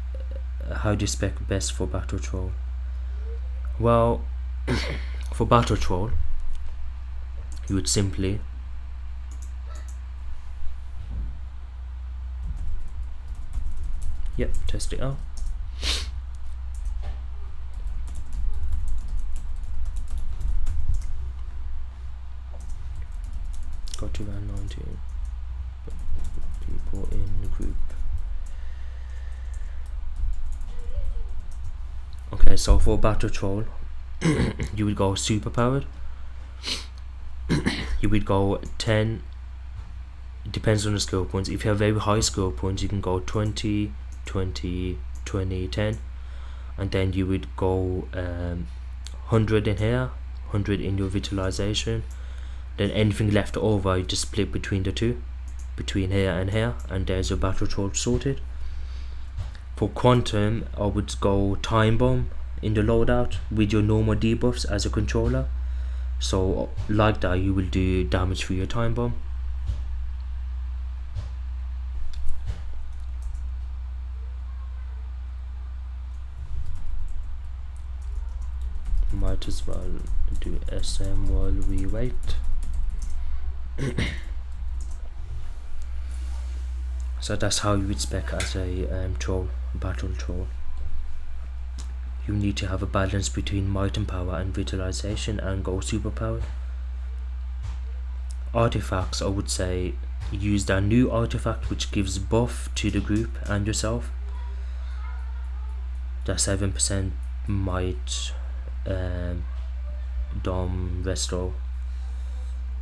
how do you spec best for battle troll? Well, for battle troll, you would simply test it out. Got to round 19. People in the group. Okay, so for battle troll, you would go super powered. You would go 10. It depends on the skill points. If you have very high skill points, you can go 20, 20, 20, 10, and then you would go 100 in here, 100 in your vitalization. Then anything left over, you just split between the two, between here and here, and there's your battle troll sorted. For quantum, I would go time bomb in the loadout with your normal debuffs as a controller. So like that, you will do damage for your time bomb. Might as well do SM while we wait. So that's how you would spec as a battle troll. You need to have a balance between might and power and vitalization and go super powered. Artifacts, I would say use that new artifact which gives buff to the group and yourself. That 7% might dom resto,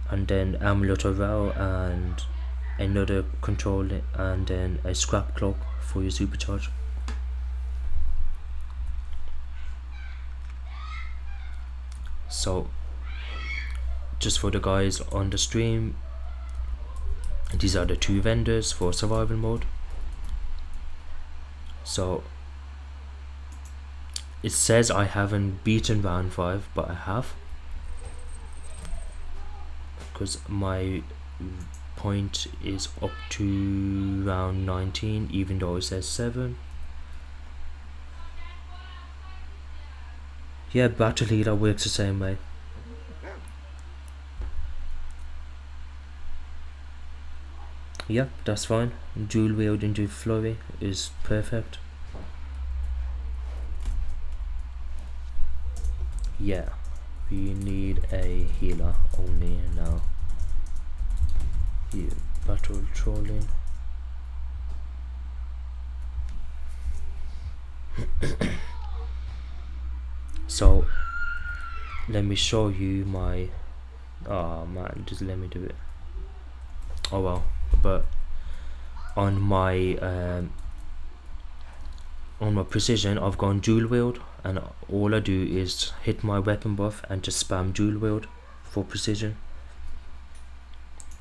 and then amulet of Rao and another control, and then a scrap cloak for your supercharge. So just for the guys on the stream, these are the two vendors for survival mode. So it says I haven't beaten round 5, but I have, because my point is up to round 19, even though it says 7. Yeah, battle healer works the same way. Yep, that's fine. Dual wield into flurry is perfect. Yeah, we need a healer only now. You battle trolling. So let me show you my, oh man, just let me do it. Oh well, but on my precision, I've gone dual wield, and all I do is hit my weapon buff and just spam dual wield for precision.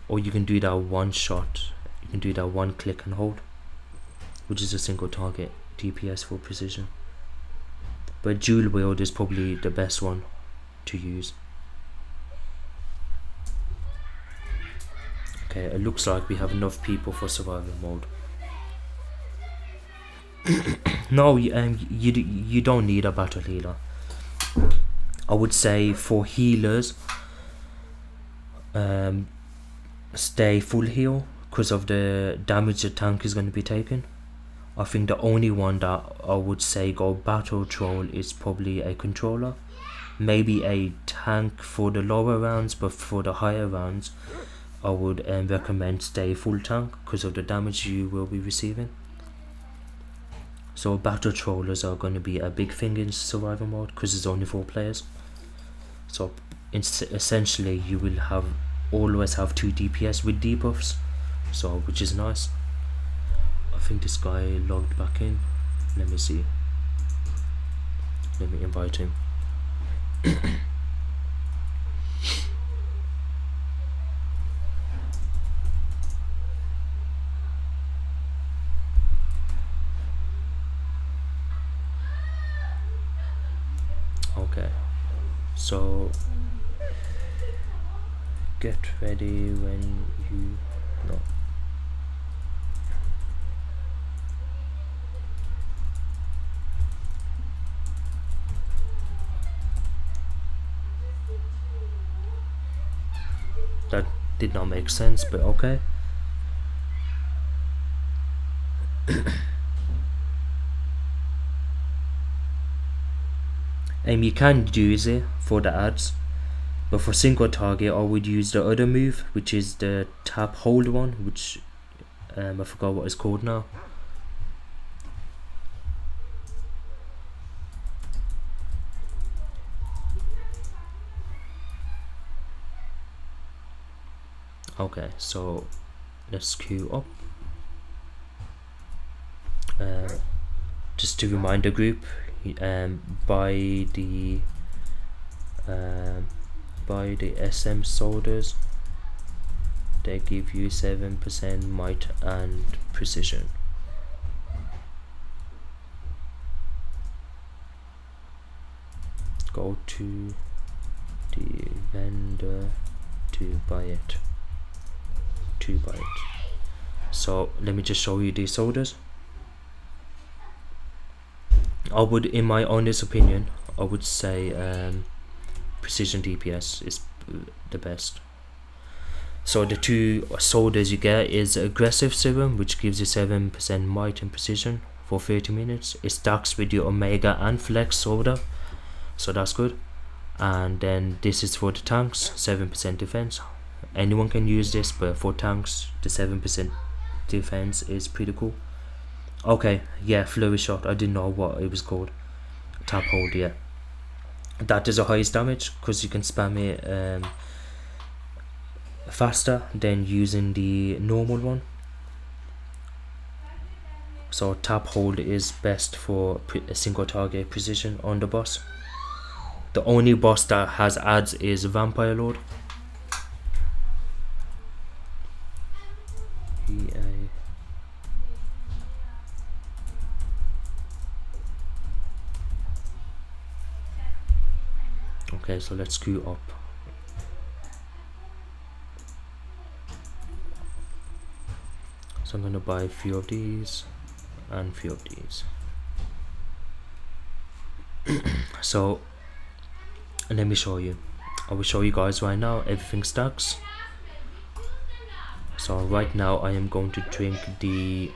Or you can do that one shot, you can do that one click and hold, which is a single target DPS for precision. But dual wield is probably the best one to use. Okay, it looks like we have enough people for survival mode. No, you don't need a battle healer. I would say for healers, stay full heal because of the damage the tank is going to be taking. I think the only one that I would say go battle troll is probably a controller, maybe a tank for the lower rounds, but for the higher rounds I would recommend stay full tank because of the damage you will be receiving. So battle trollers are going to be a big thing in survival mode because there's only 4 players. So essentially you will always have 2 DPS with debuffs, so which is nice. I think this guy logged back in. Let me see. Let me invite him. Okay, so get ready when you know. That did not make sense, but okay. You can use it for the ads, but for single target I would use the other move, which is the tap hold one, which I forgot what it's called now. Okay, so let's queue up. Just to remind the group, buy the SM soldiers. They give you 7% might and precision. Go to the vendor to buy it. So let me just show you these soldiers. I would, in my honest opinion, I would say precision DPS is the best. So the 2 soldiers you get is aggressive serum, which gives you 7% might and precision for 30 minutes. It stacks with your omega and flex soldier, so that's good. And then this is for the tanks, 7% defense. Anyone can use this, but for tanks the 7% defense is pretty cool. Okay, yeah, flurry shot, I didn't know what it was called. Tap hold, yeah. That is the highest damage because you can spam it faster than using the normal one. So tap hold is best for a single target precision on the boss. The only boss that has ads is Vampire Lord. Okay, so let's queue up. So I'm gonna buy a few of these and a few of these. So let me show you. I will show you guys right now. Everything stacks. So right now I am going to drink the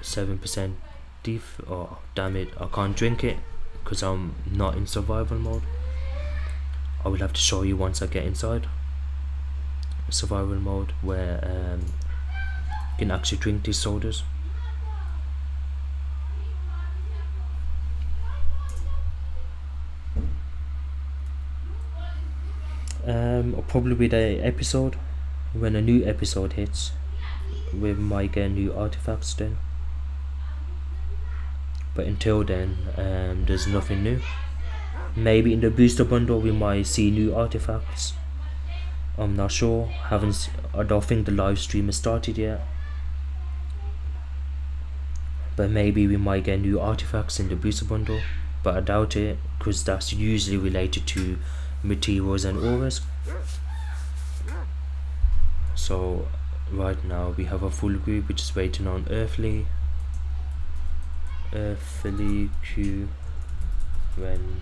7% def. Oh damn it, I can't drink it because I'm not in survival mode. I will have to show you once I get inside survival mode where you can actually drink these sodas. Probably with a episode, when a new episode hits, we might get new artifacts then. But until then, there's nothing new. Maybe in the booster bundle we might see new artifacts, I'm not sure. I don't think the live stream has started yet. But maybe we might get new artifacts in the booster bundle. But I doubt it, because that's usually related to materials and auras. So right now we have a full group which is waiting on Earthly Q when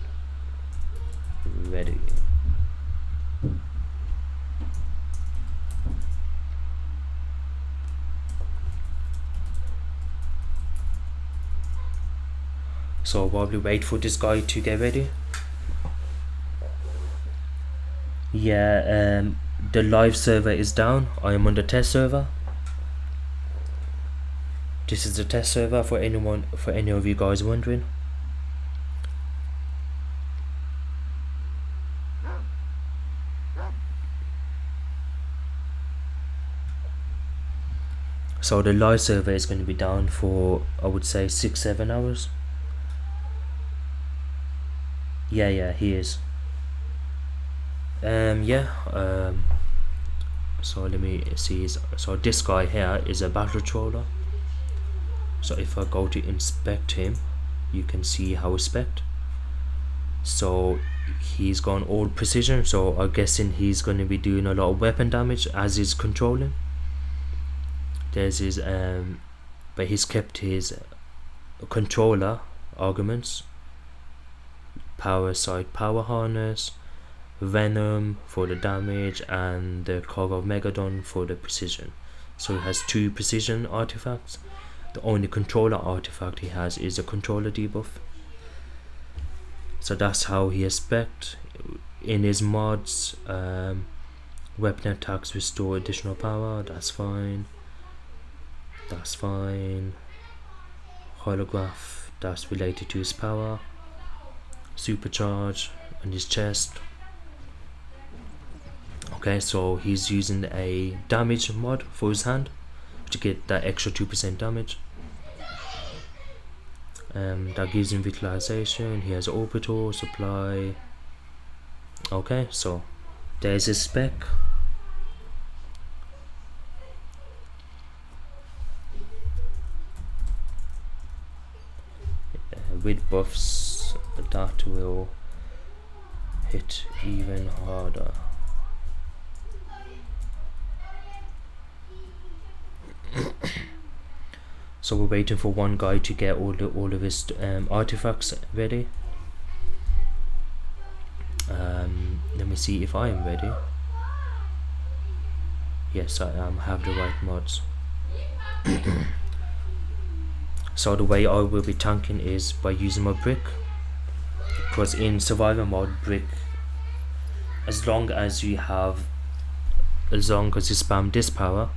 ready. So while we wait for this guy to get ready, yeah, the live server is down. I am on the test server. This is the test server for any of you guys wondering. So the live server is going to be down for, I would say, 6-7 hours. Yeah, he is. So let me see. So this guy here is a battle troller. So if I go to inspect him, you can see how it's spec'd. So he's gone all precision, so I'm guessing he's going to be doing a lot of weapon damage as he's controlling. There's his but he's kept his controller arguments, power side power harness, venom for the damage, and the cog of Megadon for the precision. So he has 2 precision artifacts. The only controller artifact he has is a controller debuff. So that's how he is spec'd. In his mods, weapon attacks restore additional power, that's fine. That's fine. Holograph, that's related to his power. Supercharge on his chest. Okay, so he's using a damage mod for his hand to get that extra 2% damage. That gives him vitalization. He has orbital supply. Okay, so there's his spec. With buffs, that will hit even harder. So we're waiting for one guy to get all of his artifacts ready. Let me see if I am ready. Yes, I am. Have the right mods. So the way I will be tanking is by using my brick, because in survivor mode, brick, as long as you spam this power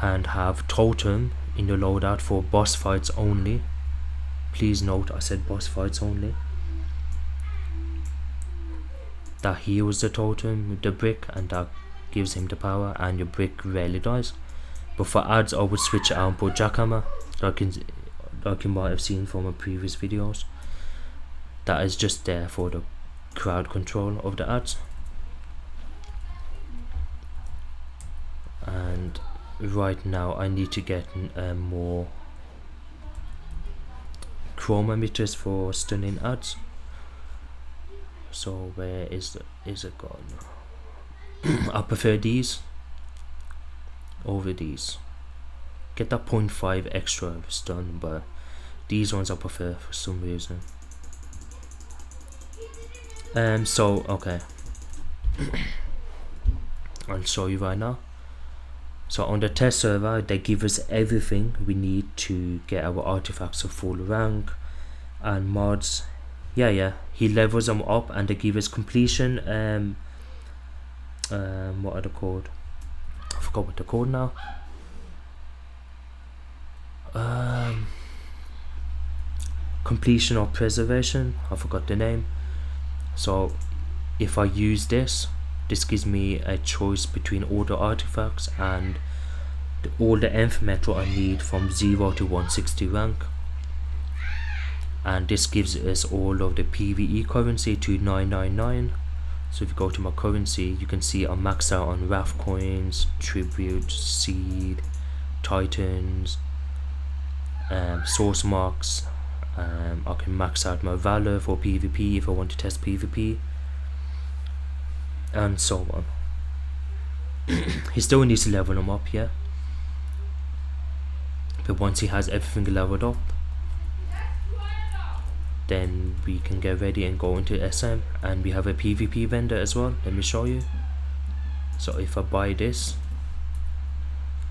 and have totem in your loadout for boss fights only. Please note I said boss fights only. That heals the totem with the brick, and that gives him the power, and your brick rarely dies. But for ads, I would switch it out and put jackhammer, like you might have seen from my previous videos. That is just there for the crowd control of the ads. And right now I need to get more chroma meters for stunning ads. So where is it gone? I prefer these over these. Get that 0.5 extra stun, but these ones I prefer for some reason. So okay, I'll show you right now. So on the test server, they give us everything we need to get our artifacts of full rank and mods. Yeah, he levels them up, and they give us completion. What are they called? I forgot what they're called now. Completion or preservation, I forgot the name. So if I use this gives me a choice between all the artifacts and all the nth metal I need from 0 to 160 rank, and this gives us all of the PvE currency to 999 So if you go to my currency, you can see I'm maxed out on Wrath coins, Tribute, Seed, Titans, Source Marks. I can max out my Valor for PvP if I want to test PvP, and so on. He still needs to level him up, yeah. But once he has everything leveled up, then we can get ready and go into SM, and we have a PvP vendor as well. Let me show you. So if I buy this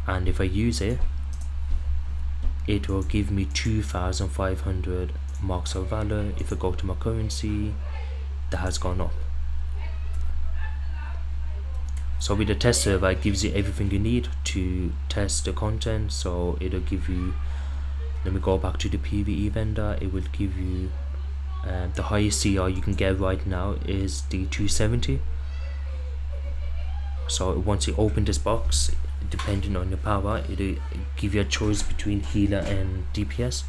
and if I use it, it will give me 2,500 marks of valor. If I go to my currency, that has gone up. So with the test server, it gives you everything you need to test the content. So it'll give you, let me go back to the PvE vendor, it will give you the highest CR you can get right now is the 270. So once you open this box, depending on your power, it'll give you a choice between healer and DPS.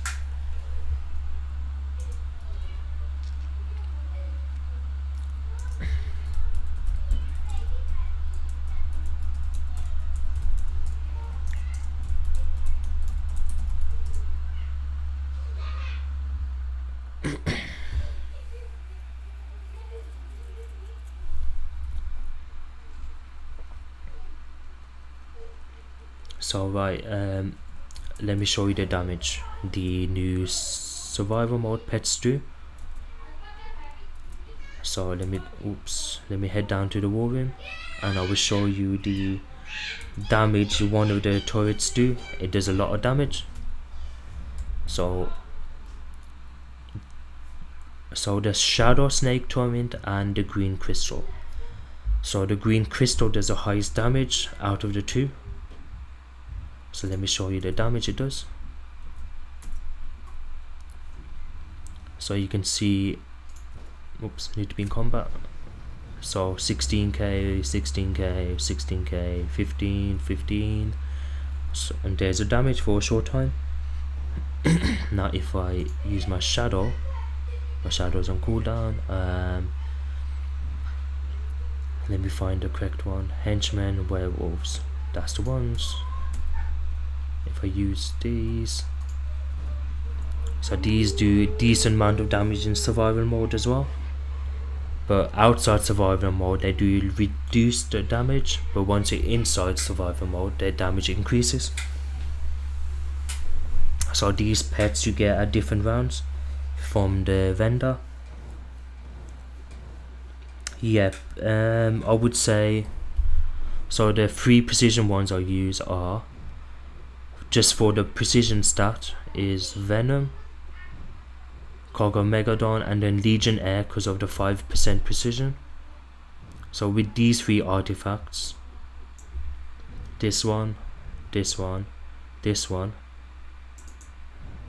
So right, let me show you the damage the new survival mode pets do. So let me head down to the war room, and I will show you the damage one of the turrets do. It does a lot of damage. So the Shadow Snake Torment and the Green Crystal. So the Green Crystal does the highest damage out of the two. So let me show you the damage it does. So you can see, need to be in combat. So 16k, 16k, 16k, 15, 15. So, and there's a damage for a short time. Now if I use my shadow's on cooldown. Let me find the correct one. Henchmen, werewolves, that's the ones. If I use these, so these do a decent amount of damage in survival mode as well, but outside survival mode they do reduce the damage, but once you're inside survival mode their damage increases. So these pets you get at different rounds from the vendor. Yeah, I would say, so the 3 precision ones I use are, just for the precision stat, is Venom, Cargo Megadon, and then Legion Air because of the 5% precision. So with these 3 artifacts, this one, this one, this one,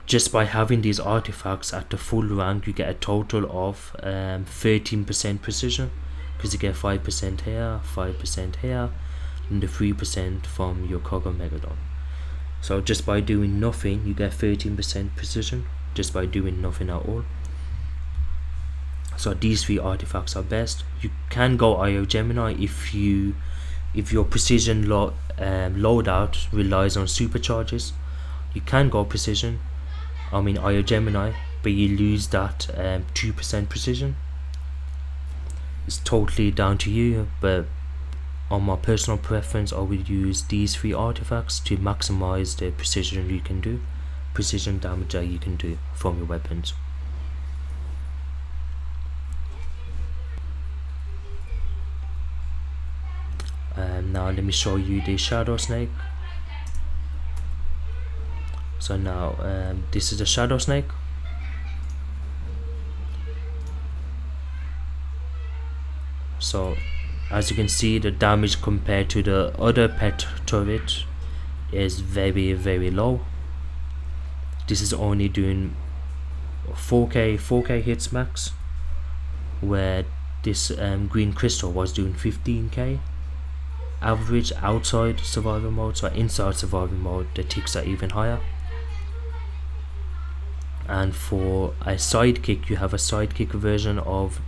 just by having these artifacts at the full rank you get a total of 13% precision, because you get 5% here, 5% here, and the 3% from your Cargo Megadon. So just by doing nothing you get 13% precision, just by doing nothing at all. So these 3 artifacts are best. You can go IO Gemini if your precision loadout relies on supercharges. You can go precision, IO Gemini, but you lose that 2% precision. It's totally down to you, but on my personal preference I would use these 3 artifacts to maximize the precision you can do, precision damage that you can do from your weapons. Now let me show you the Shadow Snake. So now this is the Shadow Snake. So as you can see, the damage compared to the other pet turret is very, very low. This is only doing 4k hits max, where this Green Crystal was doing 15k average outside survival mode. So inside survival mode the ticks are even higher. And for a sidekick, you have a sidekick version of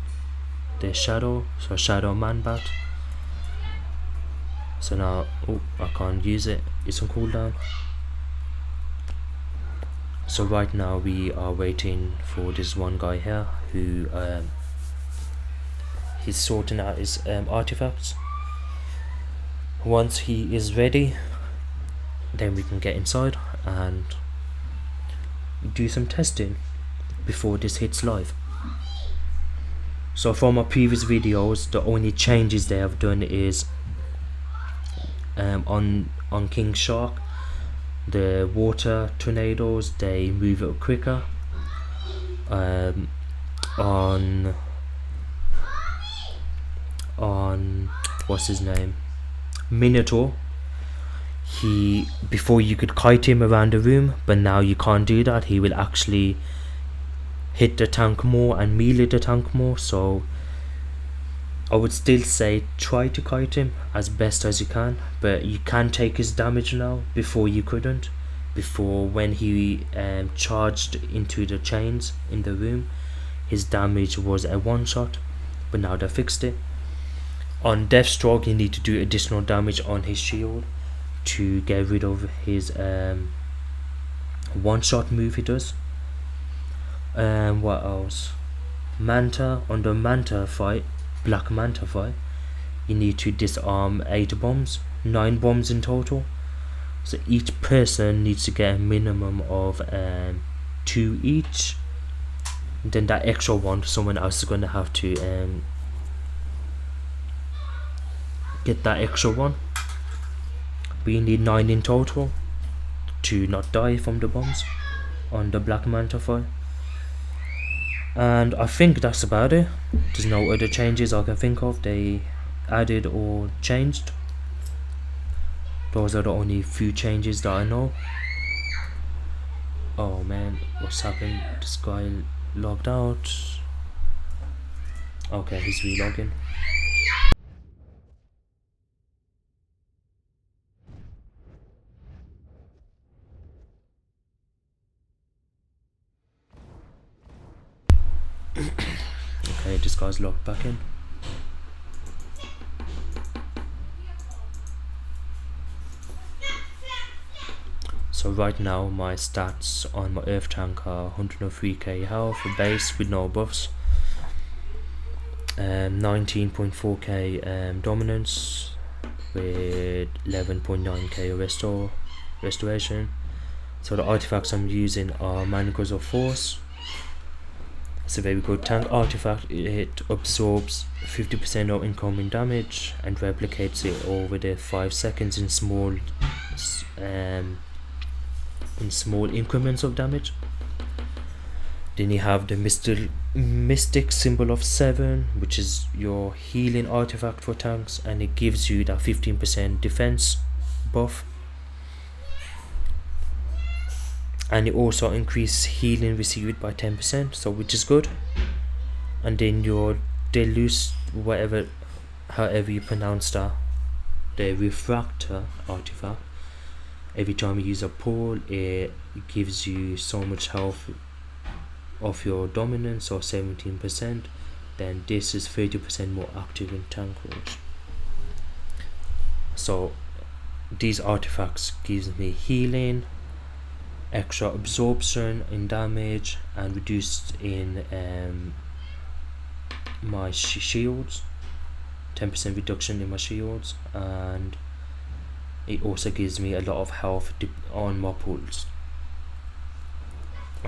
the shadow, so shadow man bat. So now, oh, I can't use it, it's on cooldown. So right now we are waiting for this one guy here who he's sorting out his artifacts. Once he is ready, then we can get inside and do some testing before this hits live. So from my previous videos, the only changes they have done is on King Shark, the water tornadoes, they move it quicker. On what's his name, Minotaur, he, before you could kite him around the room, but now you can't do that. He will actually hit the tank more and melee the tank more. So I would still say try to kite him as best as you can, but you can take his damage now. Before you couldn't. Before, when he charged into the chains in the room, his damage was a one shot, but now they fixed it. On Deathstroke, you need to do additional damage on his shield to get rid of his one shot move he does. What else? Manta, on the Manta fight, Black Manta fight, you need to disarm 8 bombs, 9 bombs in total. So each person needs to get a minimum of 2 each. Then that extra one, someone else is going to have to get that extra one. But you need 9 in total to not die from the bombs on the Black Manta fight. And I think that's about it. There's no other changes I can think of they added or changed. Those are the only few changes that I know. Oh man, what's happened? This guy logged out. Okay, he's relogging. Okay, this guy's logged back in. So right now my stats on my Earth tank are 103k health base with no buffs, 19.4k dominance with 11.9k restoration. So the artifacts I'm using are Manacles of Force. It's a very good tank artifact. It absorbs 50% of incoming damage and replicates it over the 5 seconds in small increments of damage. Then you have the mystic symbol of 7, which is your healing artifact for tanks, and it gives you that 15% defense buff, and it also increases healing received by 10%, so which is good. And then your Deluxe, however you pronounce that, the refractor artifact, every time you use a pull, it gives you so much health of your dominance, or 17%. Then this is 30% more active in tank wars. So these artifacts gives me healing, extra absorption in damage, and reduced in my shields, 10% reduction in my shields, and it also gives me a lot of health on my pulls.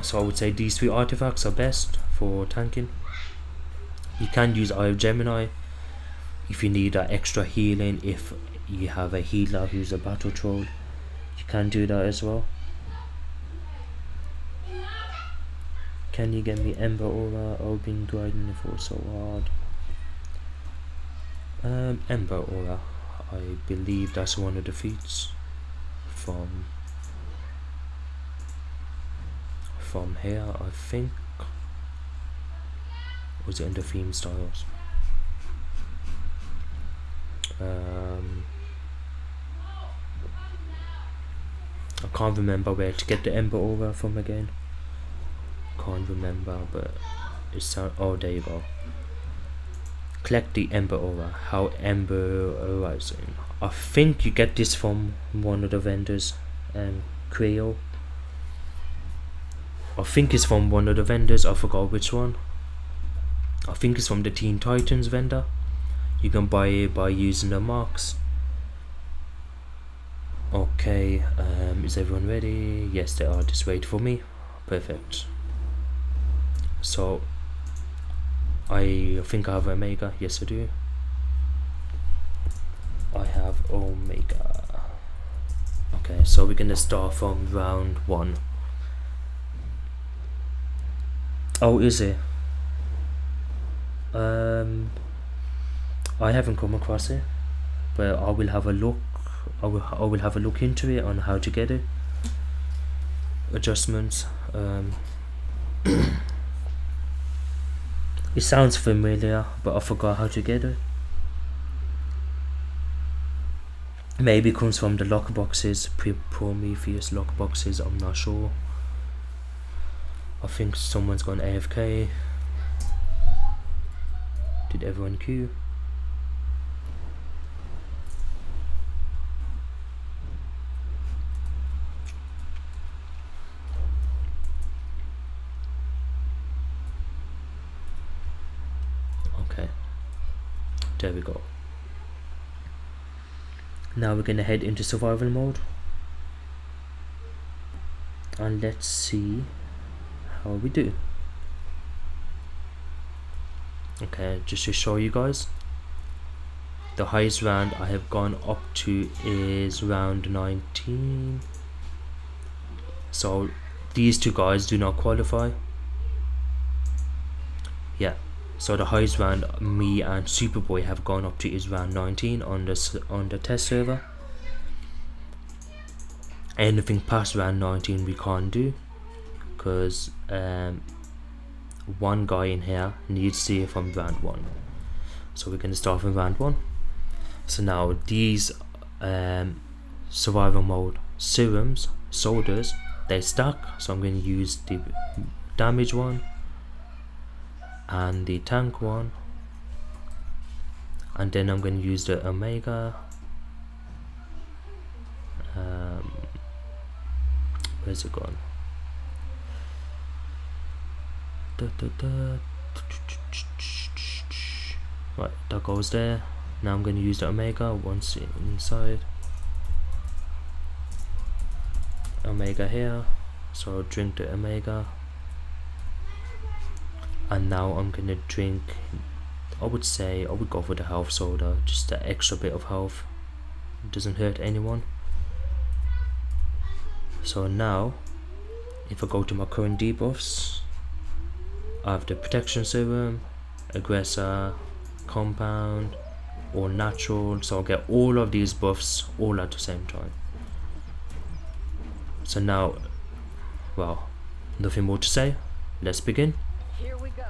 So I would say these 3 artifacts are best for tanking. You can use Eye of Gemini if you need that extra healing. If you have a healer who's a battle troll, you can do that as well. Can you get me Ember Aura? I've been grinding it for so hard. Ember Aura, I believe that's one of the feats from here, I think. Was it in the theme styles? I can't remember where to get the Ember Aura from again. Can't remember, but it's oh, there you go. collect the Ember Aura. How Ember Rising. I think you get this from one of the vendors, Creo. I think it's from one of the vendors, I forgot which one. I think it's from the Teen Titans vendor. You can buy it by using the marks. Okay, is everyone ready? Yes, they are. Just wait for me. Perfect. So, I think I have Omega. Yes, I do. I have Omega. Okay, so we're gonna start from round 1. Oh, is it? I haven't come across it, but I will have a look. I will have a look into it on how to get it. Adjustments. It sounds familiar, but I forgot how to get it. Maybe it comes from the lock boxes, Prometheus lock boxes. I'm not sure. I think someone's gone AFK. Did everyone queue? Okay, there we go. Now we're gonna head into survival mode, and let's see how we do. Okay, just to show you guys, the highest round I have gone up to is round 19. So these two guys do not qualify. Yeah, so the highest round me and Superboy have gone up to is round 19 on the test server. Anything past round 19 we can't do, because one guy in here needs to see it from round 1. So we're going to start from round 1. So now these survival mode serums, sodas, they stack. So I'm going to use the damage one and the tank one, and then I'm going to use the Omega. Where's it gone? Right, that goes there. Now I'm going to use the Omega once inside. Omega here, so I'll drink the Omega, and now I'm going to drink, I would say I would go for the health soda, just the extra bit of health. It doesn't hurt anyone. So now if I go to my current debuffs, I have the protection serum, aggressor, compound, or natural, so I'll get all of these buffs all at the same time. So now, well, nothing more to say, let's begin. Here we go.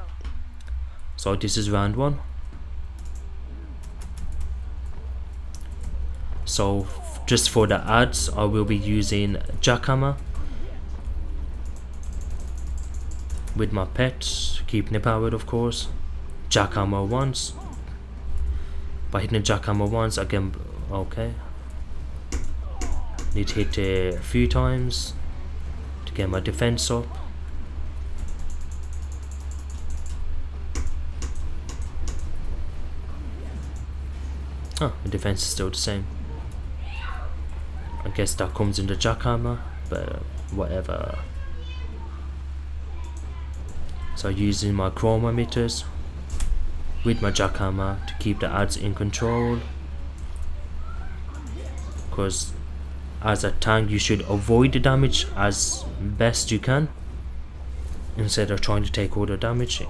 So this is round 1. So just for the ads, I will be using Jackhammer with my pet, keeping it powered of course. Jackhammer once. By hitting the Jackhammer once, again, okay. Need to hit it a few times to get my defense up. Oh, the defense is still the same. I guess that comes in the Jackhammer, but whatever. So using my chroma meters with my Jackhammer to keep the ads in control, because as a tank you should avoid the damage as best you can instead of trying to take all the damage.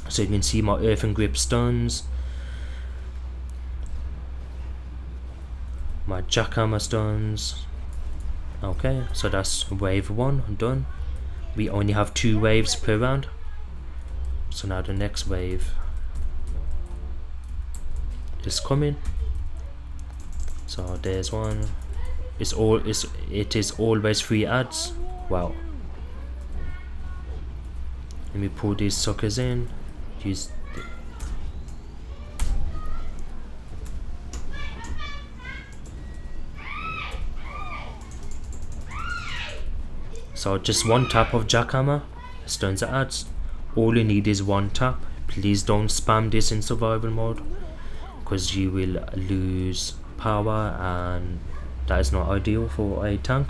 So you can see my earthen grip stuns, my Jackhammer stuns. Okay, so that's wave 1 done. We only have 2 waves per round. So now the next wave is coming. So there's one. It is always 3 ads. Wow. Let me pull these suckers in. Use so just one tap of jackhammer stuns the ads. All you need is one tap. Please don't spam this in survival mode, because you will lose power and that is not ideal for a tank.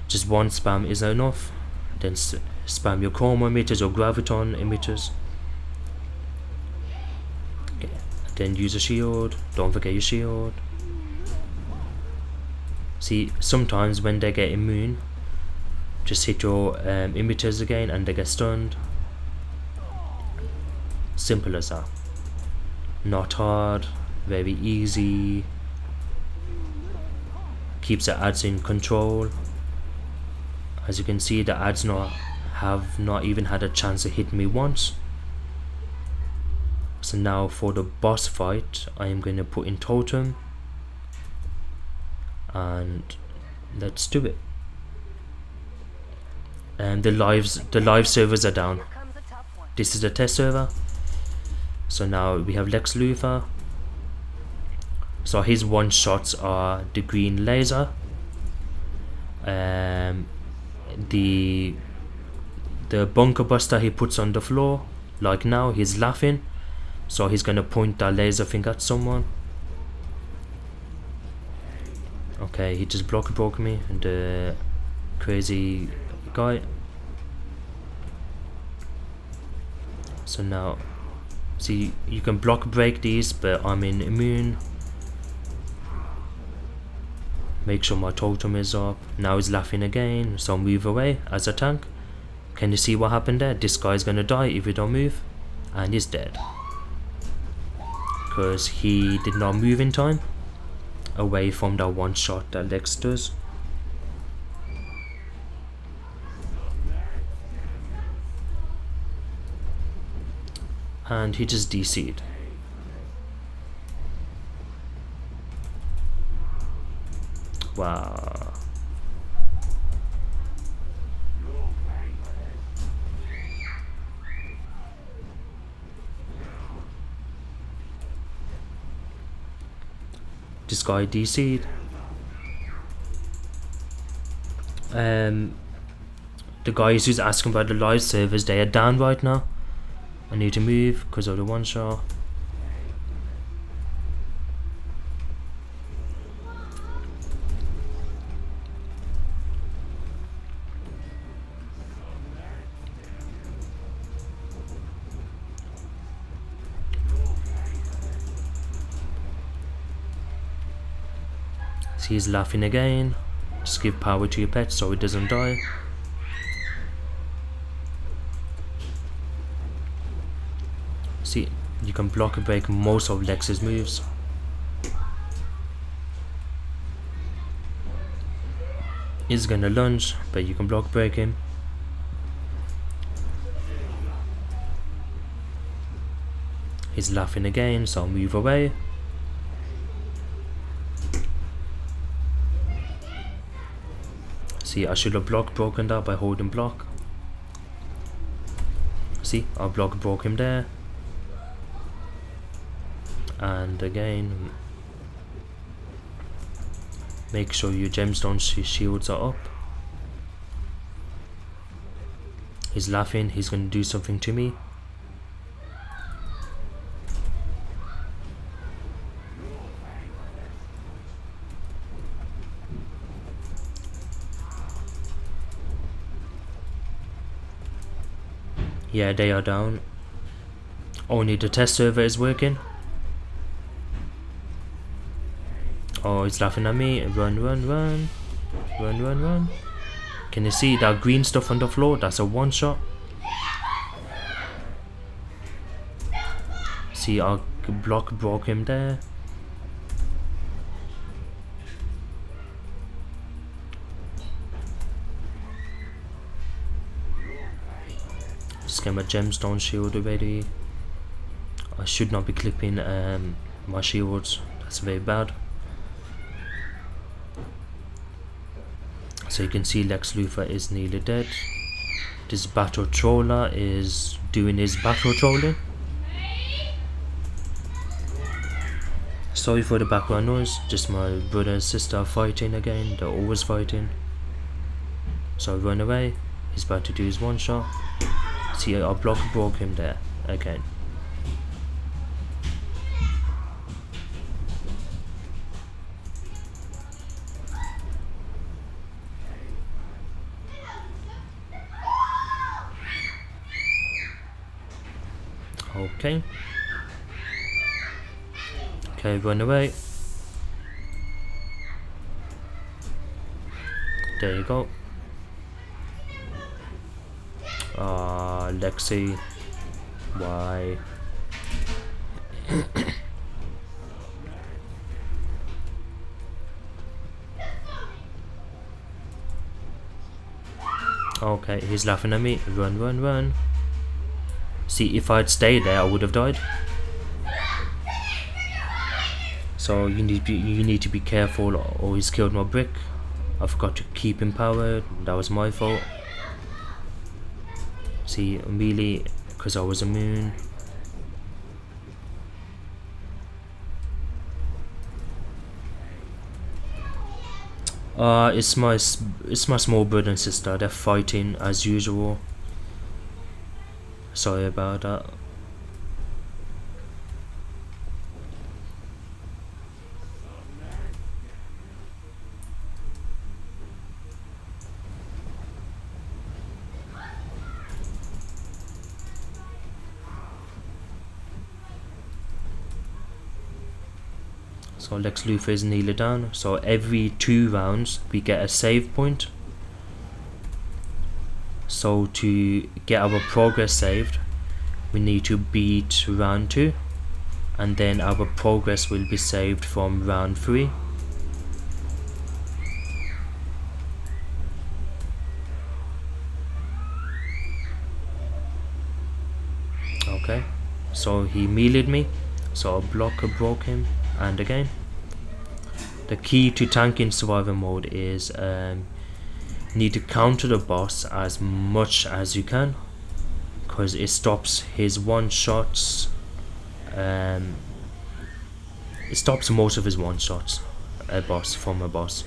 Just one spam is enough. Then spam your chroma emitters or graviton emitters. Okay. Then use a shield. Don't forget your shield. See, sometimes when they get immune, just hit your emitters again and they get stunned. Simple as that. Not hard, very easy. Keeps the ads in control. As you can see, the ads have not even had a chance to hit me once. So now for the boss fight, I am going to put in totem, and let's do it. And the live servers are down. This is the test server. So now we have Lex Luthor. So his one shots are the green laser. The bunker buster he puts on the floor. Like now he's laughing. So he's gonna point that laser thing at someone. Okay, he just broke me, and the crazy guy. So now, see, you can block break these, but I'm in immune. Make sure my totem is up. Now he's laughing again, so move away as a tank. Can you see what happened there? This guy's gonna die if you don't move, and he's dead. Because he did not move in time away from that one shot that Lex does. And he just DC'd. Wow. This guy DC'd. The guys who's asking about the live servers, they are down right now. I need to move because of the one shot. See, he's laughing again. Just give power to your pet so it doesn't die. See, you can block and break most of Lex's moves. He's gonna lunge, but you can block break him. He's laughing again, so I'll move away. See, I should have broken that by holding block. See, our block broke him there. And again, make sure your gemstone shields are up. He's laughing, he's gonna do something to me. Yeah, they are down. Only the test server is working. Oh, he's laughing at me. Run, run, run. Run, run, run. Can you see that green stuff on the floor? That's a one shot. See, our block broke him there. Just get my gemstone shield already. I should not be clipping my shields. That's very bad. So you can see Lex Luthor is nearly dead. This battle troller is doing his battle trolling. Sorry for the background noise, just my brother and sister are fighting again. They're always fighting. So I run away. He's about to do his one shot. See, I broke him there again. Okay. Okay, run away. There you go. Lexi. Why? Okay, he's laughing at me. Run, run, run. See, if I'd stayed there, I would have died. So you need to be careful, or he's killed my brick. I forgot to keep him powered. That was my fault. See, melee, because I was immune. It's my small brother and sister. They're fighting as usual. Sorry about that. So Lex Luthor is nearly down. So every 2 rounds we get a save point. So to get our progress saved, we need to beat round 2, and then our progress will be saved from round 3. Okay, so he meleeed me, so a blocker broke him. And again, the key to tanking survival mode is you need to counter the boss as much as you can, because it stops his one shots. It stops most of his one shots from a boss.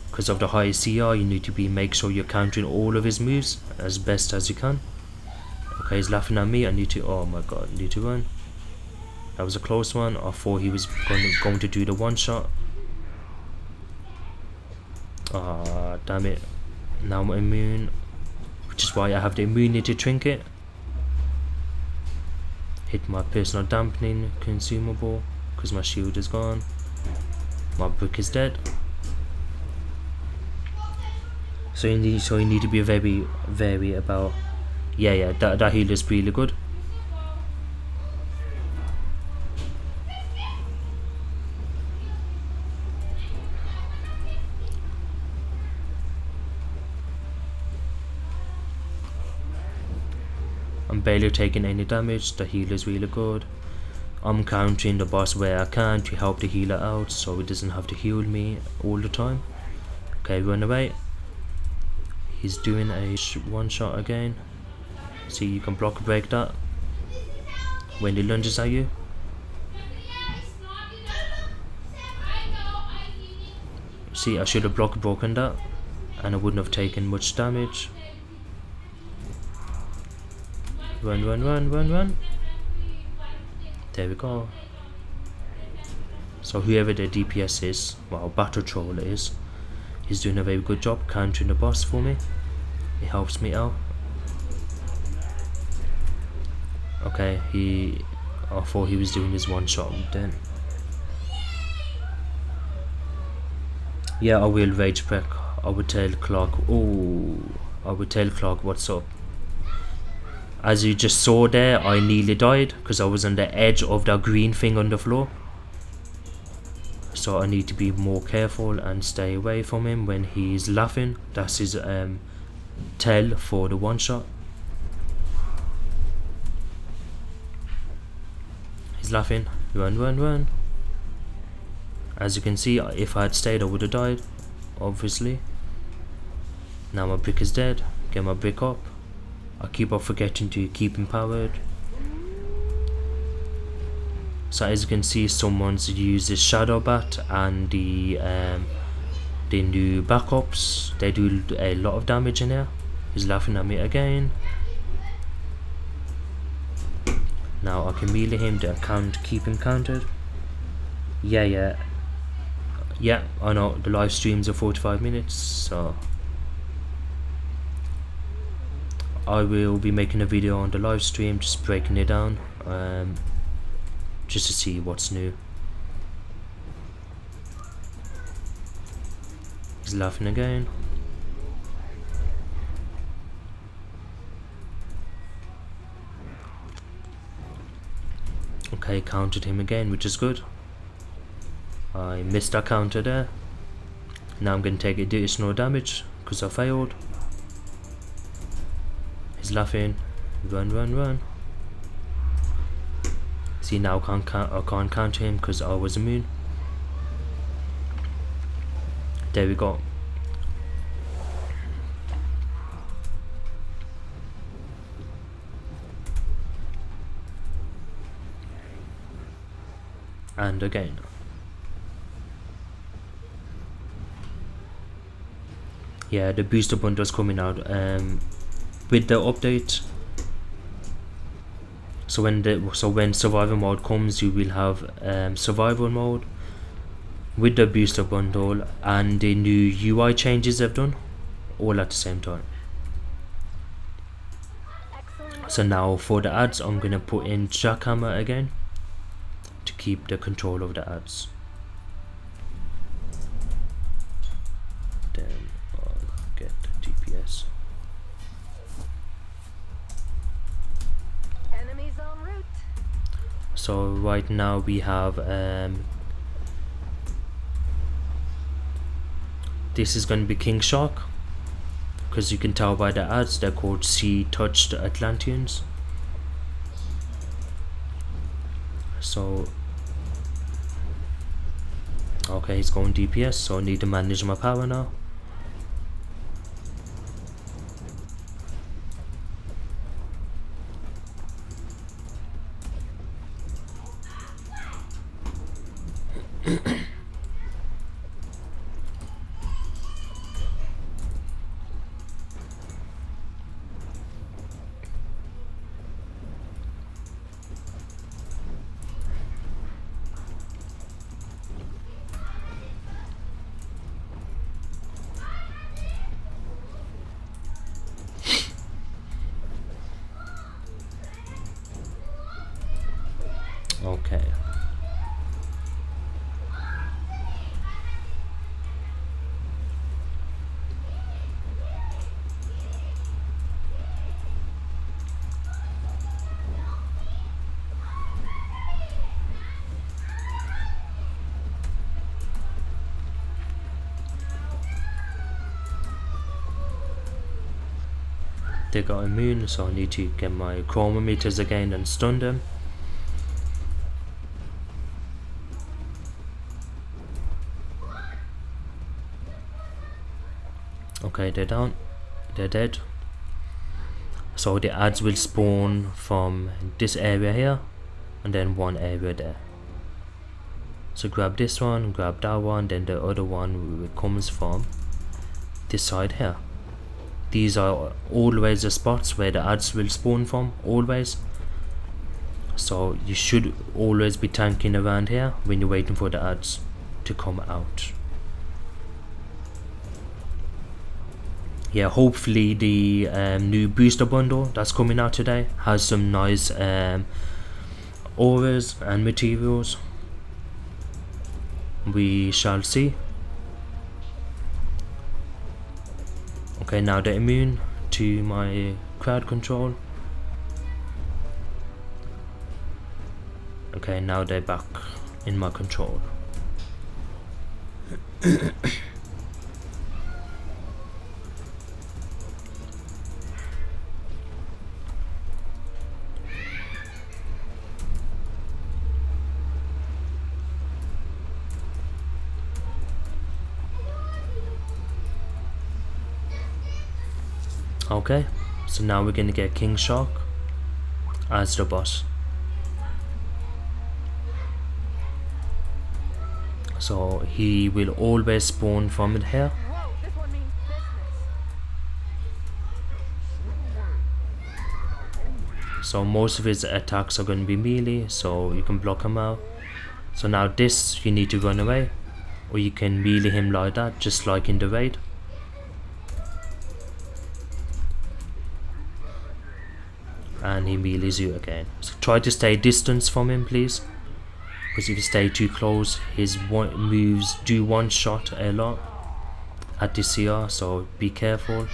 Because of the high CR, you need to make sure you're countering all of his moves as best as you can. Okay, he's laughing at me. I need to, oh my god, I need to run. That was a close one. I thought he was going to do the one shot. Ah, damn it. Now I'm immune, which is why I have the immunity trinket. Hit my personal dampening consumable because my shield is gone. My brick is dead. So you need to be very about. Yeah, that heal is really good. I'm barely taking any damage. The heal is really good. I'm countering the boss where I can to help the healer out, so he doesn't have to heal me all the time. Okay, run away. He's doing a one shot again. See, you can block break that when he lunges at you. See, I should have broken that, and I wouldn't have taken much damage. Run, run, run, run, run. There we go. So whoever the DPS is, well, battle troller is, he's doing a very good job countering the boss for me. It helps me out. Okay, I thought he was doing his one shot then. Yeah, I will rage break. I would tell Clark, what's up. As you just saw there, I nearly died because I was on the edge of that green thing on the floor. So I need to be more careful and stay away from him when he's laughing. That's his tell for the one shot. He's laughing. Run, run, run. As you can see, if I had stayed, I would have died, obviously. Now my brick is dead. Get my brick up. I keep on forgetting to keep him powered. So as you can see, someone's used the Shadow Bat and the new backups. They do a lot of damage in here. He's laughing at me again. Now I can melee him to keep him counted. Yeah, I know the live streams are 45 minutes, so I will be making a video on the live stream, just breaking it down, just to see what's new. He's laughing again. Okay, counted him again, which is good. I missed that counter there. Now I'm going to take additional damage because I failed. He's laughing. Run. See, now I can't counter him because I was immune. There we go. And again. Yeah, the booster bundle's coming out with the update. So when survival mode comes, you will have survival mode with the booster bundle and the new UI changes they've done all at the same time. So now for the ads, I'm gonna put in Jackhammer again to keep the control of the ads. Then I'll get the DPS. Enemies en route. So right now we have this is going to be King Shark, because you can tell by the ads they're called Sea Touched Atlanteans. So okay, he's going DPS, so I need to manage my power now. Okay. They got immune, so I need to get my chronometers again and stun them. Okay, they're down. They're dead. So the ads will spawn from this area here and then one area there. So grab this one, grab that one, then the other one comes from this side here. These are always the spots where the ads will spawn from, always. So you should always be tanking around here when you're waiting for the ads to come out. Yeah, hopefully the new booster bundle that's coming out today has some nice auras and materials. We shall see. Okay, now they're immune to my crowd control. Okay, now they're back in my control. Okay, So now we're gonna get King Shark as the boss. So he will always spawn from it here. Whoa, this one means business. So most of his attacks are going to be melee, so you can block him out. So now this, you need to run away, or you can melee him like that, just like in the raid. And he melees you again. So try to stay distance from him, please, because if you stay too close, his moves do one shot a lot at the CR, so be careful.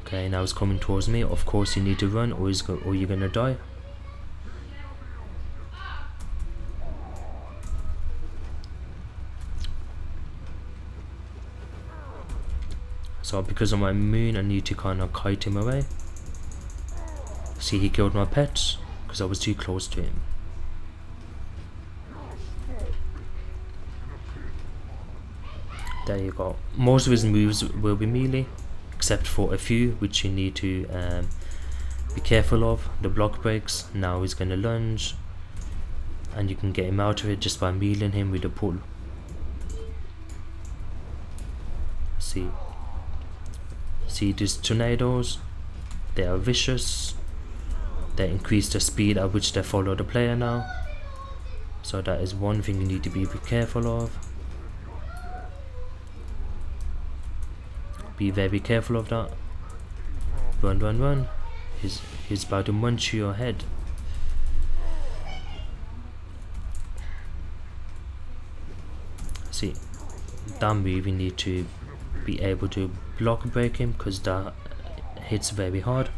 Okay, now he's coming towards me. Of course you need to run, or you're gonna die. So because of my moon, I need to kind of kite him away. See, he killed my pet because I was too close to him. There you go. Most of his moves will be melee, except for a few which you need to be careful of. The block breaks. Now he's gonna lunge, and you can get him out of it just by meleeing him with a pull. See these tornadoes? They are vicious. They increase the speed at which they follow the player now. So that is one thing you need to be careful of. Be very careful of that. Run, run, run. He's about to munch your head. See, that move you need to be able to block break him, because that hits very hard.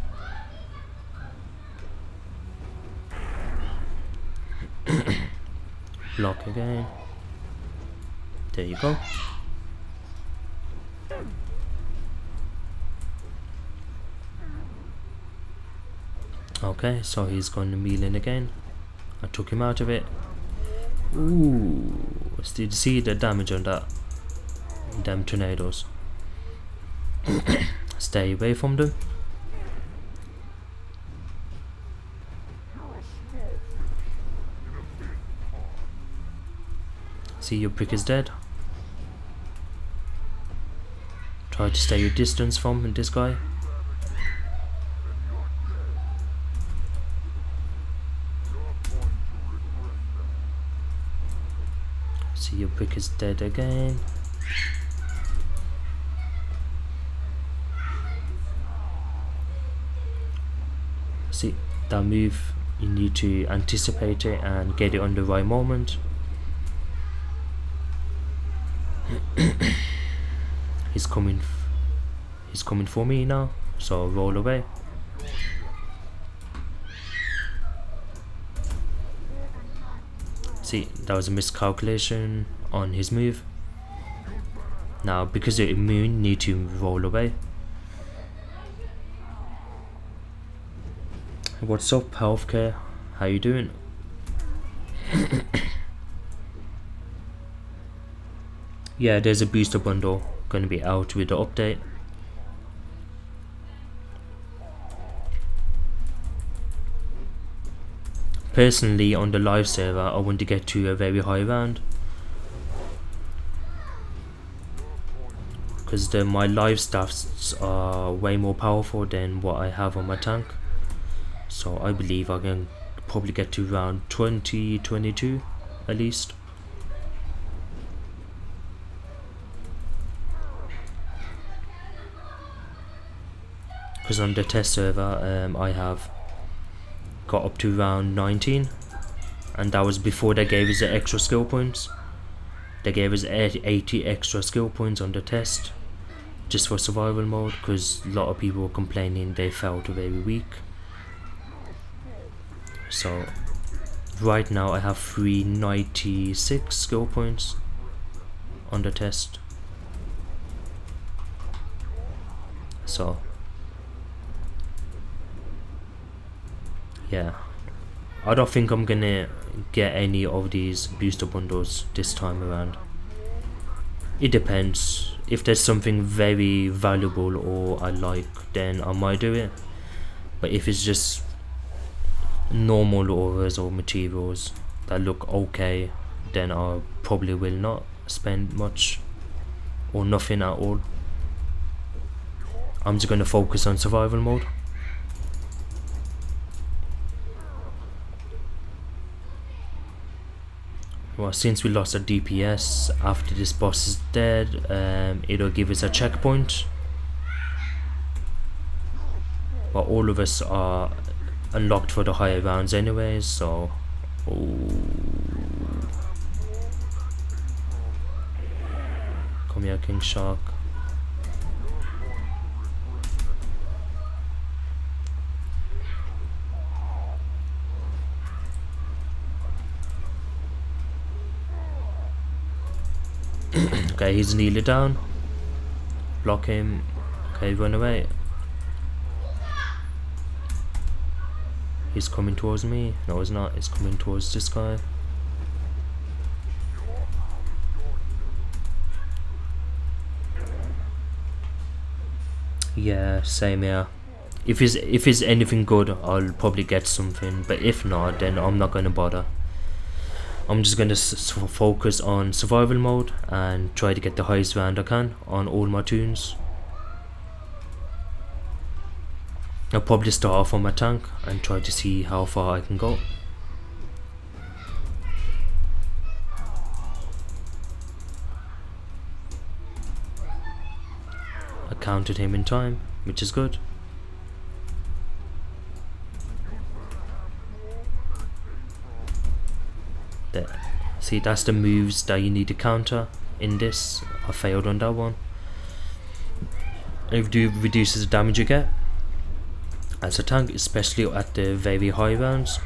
Block again. There you go. Okay, so he's going to melee in again. I took him out of it. Ooh, did you see the damage on that? Damn tornadoes. Stay away from them. See, your prick is dead. Try to stay your distance from this guy. See, your prick is dead again. See, that move, you need to anticipate it and get it on the right moment. He's coming for me now, so roll away. See, that was a miscalculation on his move. Now, because you're immune, you need to roll away. What's up, healthcare? How you doing? Yeah, there's a booster bundle going to be out with the update. Personally, on the live server, I want to get to a very high round, because my live stats are way more powerful than what I have on my tank. So I believe I can probably get to round 20, 22 at least. Because on the test server, I have got up to round 19, and that was before they gave us the extra skill points. They gave us 80 extra skill points on the test, just for survival mode, because a lot of people were complaining they felt very weak. So right now I have 396 skill points on the test. So yeah, I don't think I'm gonna get any of these booster bundles this time around. It depends. If there's something very valuable or I like, then I might do it. But if it's just normal auras or materials that look okay, then I probably will not spend much or nothing at all. I'm just gonna focus on survival mode. Well, since we lost our DPS after this boss is dead, it'll give us a checkpoint. But all of us are unlocked for the higher rounds anyways, so... Ooh. Come here, King Shark. Okay, he's nearly down. Block him. Okay, run away. He's coming towards me. No, he's not. He's coming towards this guy. Yeah, same here. If it's anything good, I'll probably get something. But if not, then I'm not gonna bother. I'm just gonna focus on survival mode and try to get the highest round I can on all my tunes. I'll probably start off on my tank and try to see how far I can go. I counted him in time, which is good. There. See, that's the moves that you need to counter in this. I failed on that one. It reduces the damage you get as a tank, especially at the very high rounds.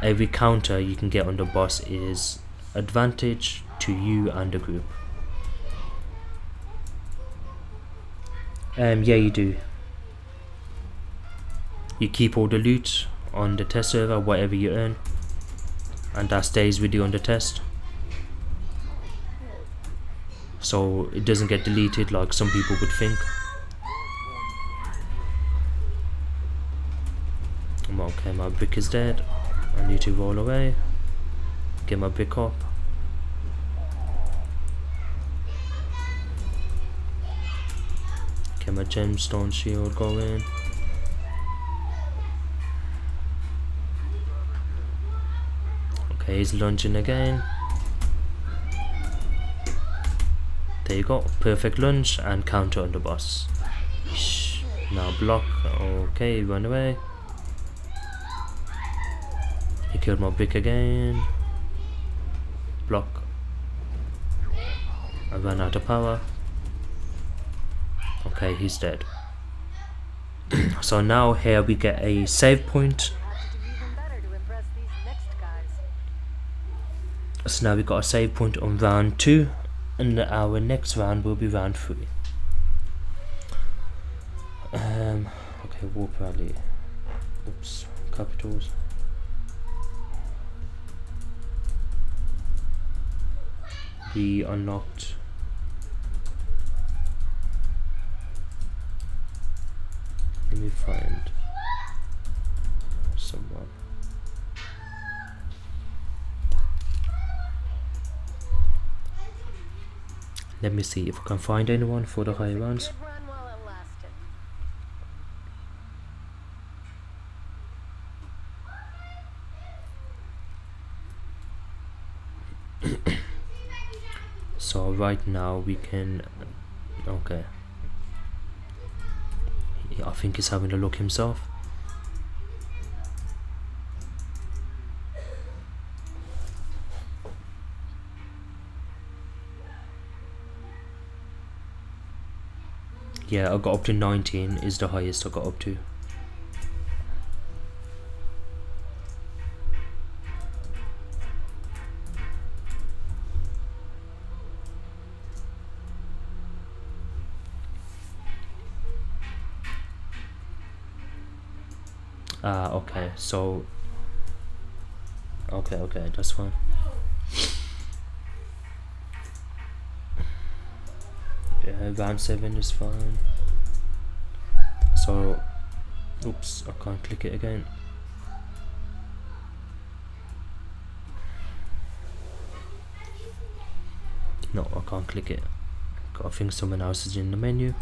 Every counter you can get on the boss is advantage to you and the group. Yeah, you do. You keep all the loot on the test server, whatever you earn, and that stays with you on the test, so it doesn't get deleted like some people would think. Okay, my brick is dead. I need to roll away, get my brick up. Get my gemstone shield going. Okay, he's lunging again. There you go, perfect lunge and counter on the boss. Now block. Okay, run away. He killed my brick again. Block. I ran out of power. Okay, he's dead. So now here we get a save point. So now we got a save point on round 2, and our next round will be round 3. Okay, warp rally. Oops, capitals. We unlocked. Let me find someone. Let me see if I can find anyone for the high rounds. So right now we can. Okay. Yeah, I think he's having a look himself. Yeah, I got up to 19 is the highest I got up to. Okay, so okay, that's fine. round 7 is fine. So, oops, I can't click it again. No, I can't click it. I think someone else is in the menu.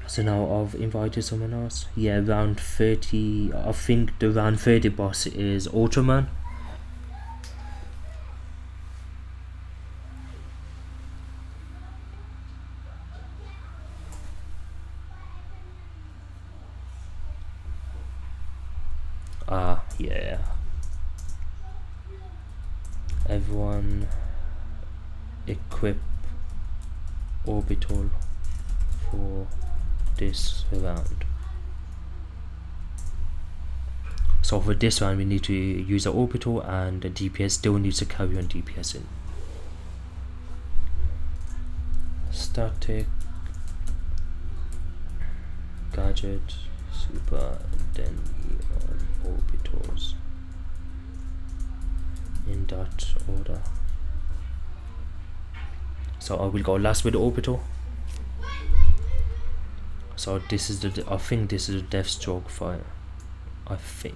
So now I've invited someone else. Yeah, round 30. I think the round 30 boss is Ultraman. Ah, yeah. Everyone equip orbital for this round. So for this round we need to use the orbital, and the DPS still needs to carry on DPS in. Static gadget super, then on orbitals in that order. So I will go last with the orbital. So this is the, I think this is a Deathstroke fire. I think.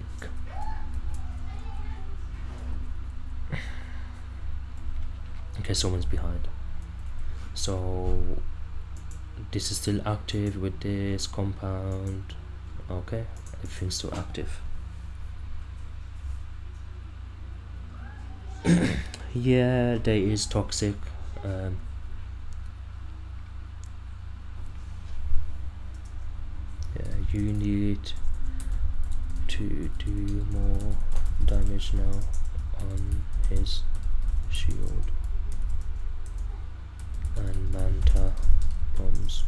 Okay, someone's behind. So this is still active with this compound. Okay, everything's still active. Yeah, there is toxic. Yeah, you need to do more damage now on his shield and manta bombs.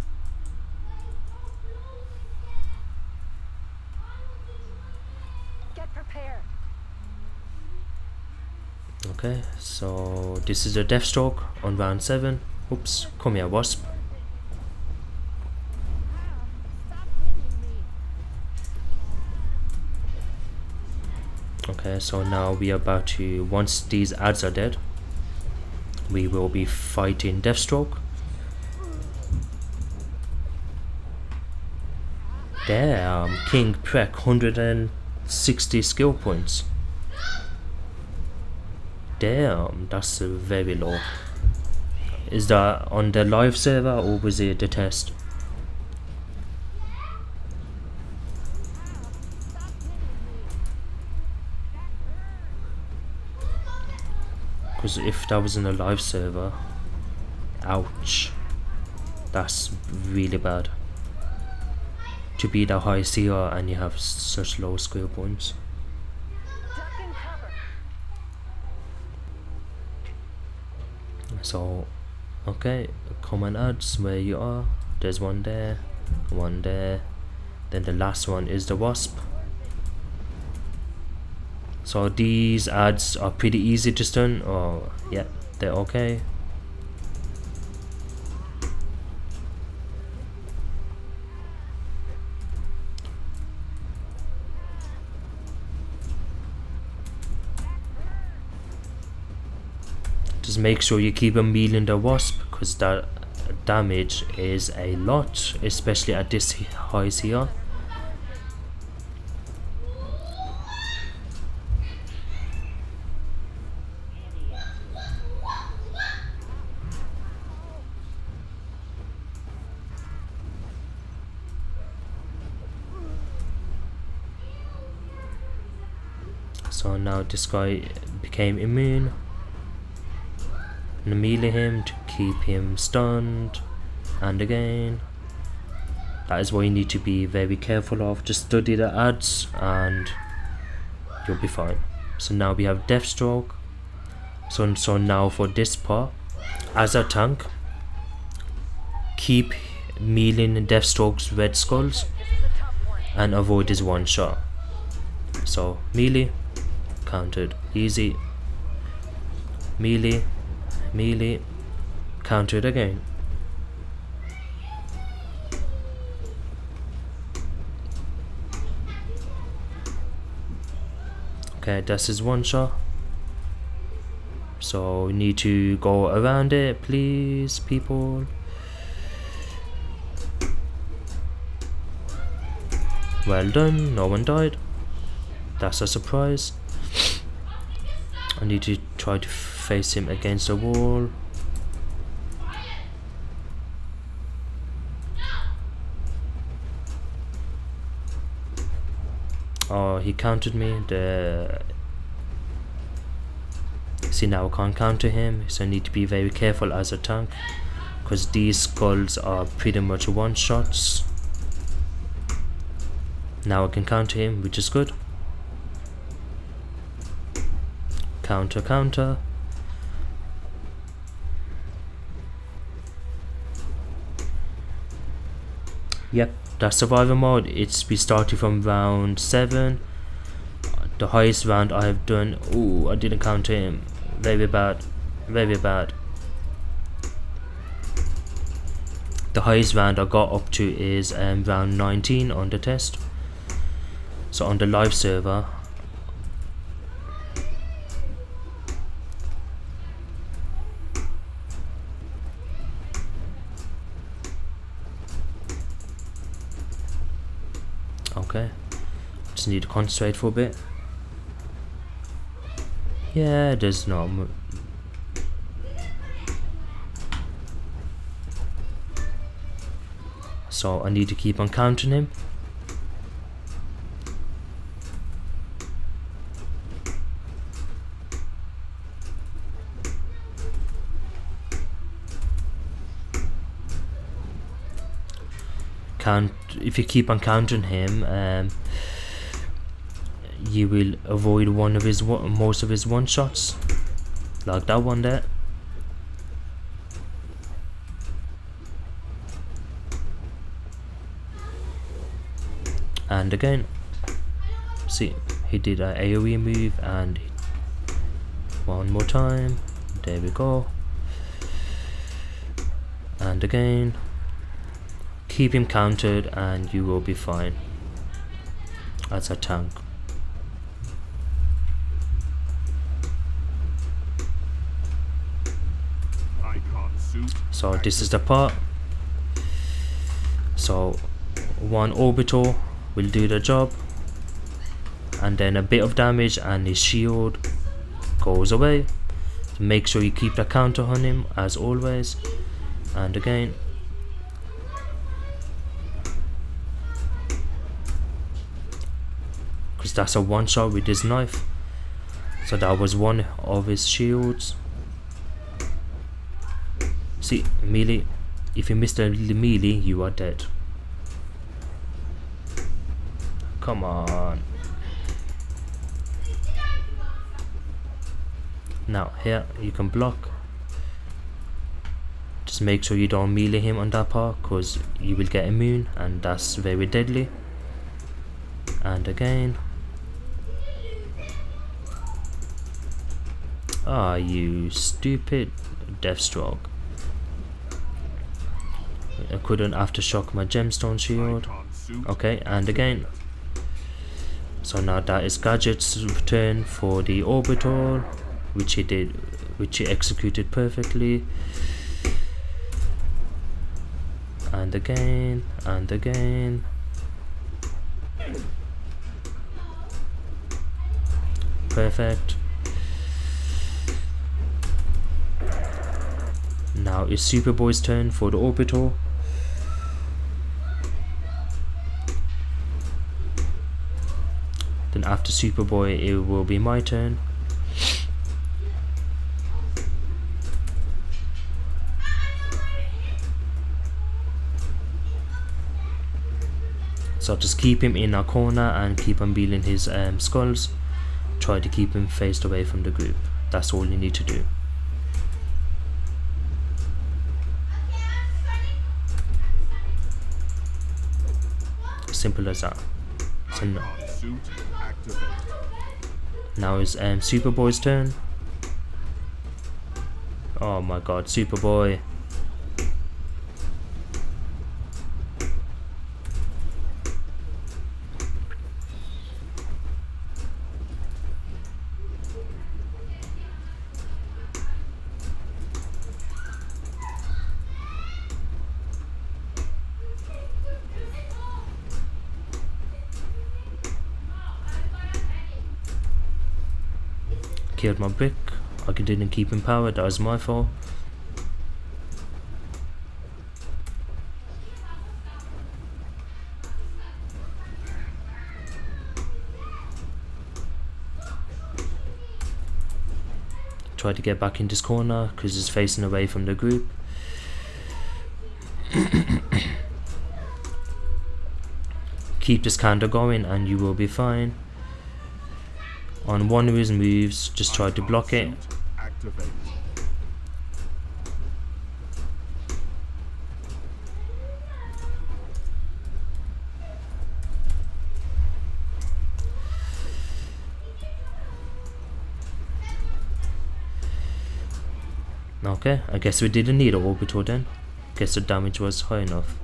Get prepared. Okay, so this is a Deathstroke on round 7. Oops, come here, Wasp. Okay, so now we are about to, once these ads are dead, we will be fighting Deathstroke. Damn, King Prek, 160 skill points. Damn, that's very low. Is that on the live server or was it the test? Because if that was in a live server, ouch, that's really bad. To be that high CR and you have such low skill points. Duck and cover. So, okay, common ads where you are. There's one there, then the last one is the Wasp. So these ads are pretty easy to stun. Oh yeah, they're okay. Just make sure you keep on mealing the Wasp, because that damage is a lot, especially at this high CR. So now this guy became immune. And melee him to keep him stunned. And again. That is what you need to be very careful of. Just study the ads and you'll be fine. So now we have Deathstroke. So now for this part, as a tank, keep meleeing Deathstroke's red skulls and avoid his one shot. So melee, countered, easy, melee, melee, countered again. Okay, that's his one shot. So we need to go around it, please, people. Well done, no one died. That's a surprise. I need to try to face him against the wall. Oh, he countered me. See, now I can't counter him, so I need to be very careful as a tank, because these skulls are pretty much one-shots. Now I can counter him, which is good. Counter, counter. Yep, that's survival mode. We started from round 7. The highest round I have done. Ooh, I didn't counter him. Very bad. Very bad. The highest round I got up to is round 19 on the test. So on the live server. Okay. Just need to concentrate for a bit. Yeah, there's no. So I need to keep on counting him. If you keep on counting him, you will avoid most of his one shots, like that one there. And again, see, he did an AoE move, and one more time. There we go. And again. Keep him countered and you will be fine as a tank. So this is the part. So one orbital will do the job, and then a bit of damage and his shield goes away. So make sure you keep the counter on him as always. And again, because that's a one shot with his knife. So that was one of his shields. See, melee, if you miss the melee, you are dead. Come on. Now here you can block. Just make sure you don't melee him on that part, because you will get immune, and that's very deadly. And again. Ah, you stupid Deathstroke. I couldn't aftershock my gemstone shield. Okay, and again. So now that is Gadget's turn for the orbital, which he did, which he executed perfectly. And again, and again. Perfect. Now it's Superboy's turn for the orbital. Then after Superboy it will be my turn. So just keep him in a corner and keep on beating his skulls. Try to keep him faced away from the group. That's all you need to do. Simple as that. So now it's Superboy's turn. Oh my god, Superboy. killed my brick. I didn't keep him powered, that was my fault. Try to get back in this corner because it's facing away from the group. Keep this candle going and you will be fine. On one of his moves, just try to block it. Activate. Okay, I guess we didn't need an orbital then. Guess the damage was high enough.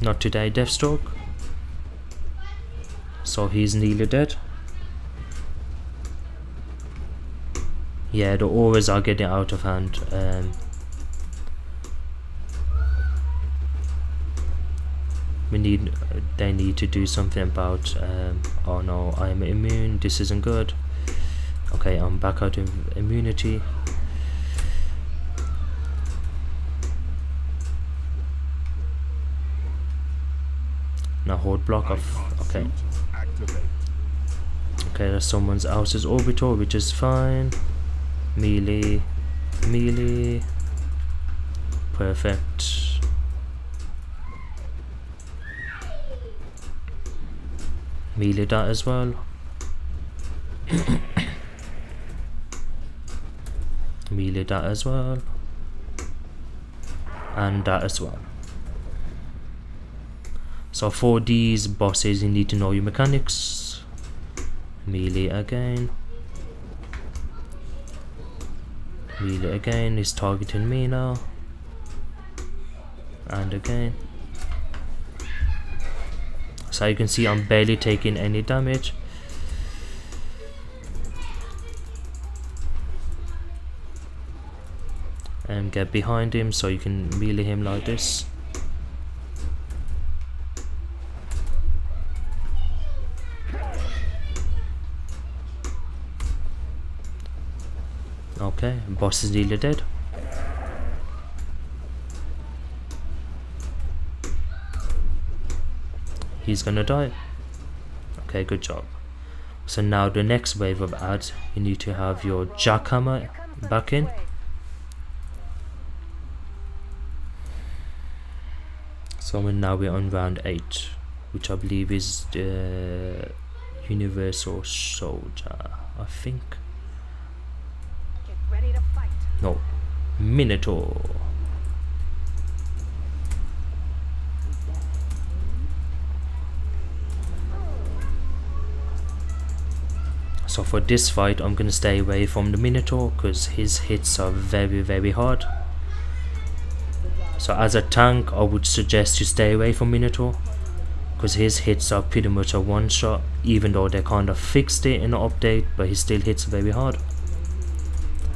Not today, Deathstroke. So he's nearly dead. Yeah, the auras are getting out of hand. They need to do something about oh no, I'm immune, this isn't good. Okay, I'm back out of immunity. Now hold block off. Okay. Okay, that's someone else's orbital, which is fine. Melee. Melee. Perfect. Melee that as well. Melee that as well. And that as well. So for these bosses, you need to know your mechanics. Melee again. Melee again is targeting me now. And again. So you can see I'm barely taking any damage. And get behind him so you can melee him like this. Okay, boss is nearly dead. He's gonna die. Okay, good job. So now the next wave of ads, you need to have your jackhammer back in. So now we're on round 8, which I believe is the Universal Soldier, I think. Get ready to fight. No, Minotaur. So for this fight, I'm gonna stay away from the Minotaur because his hits are very, very hard. So as a tank, I would suggest you stay away from Minotaur because his hits are pretty much a one shot, even though they kind of fixed it in the update, but he still hits very hard.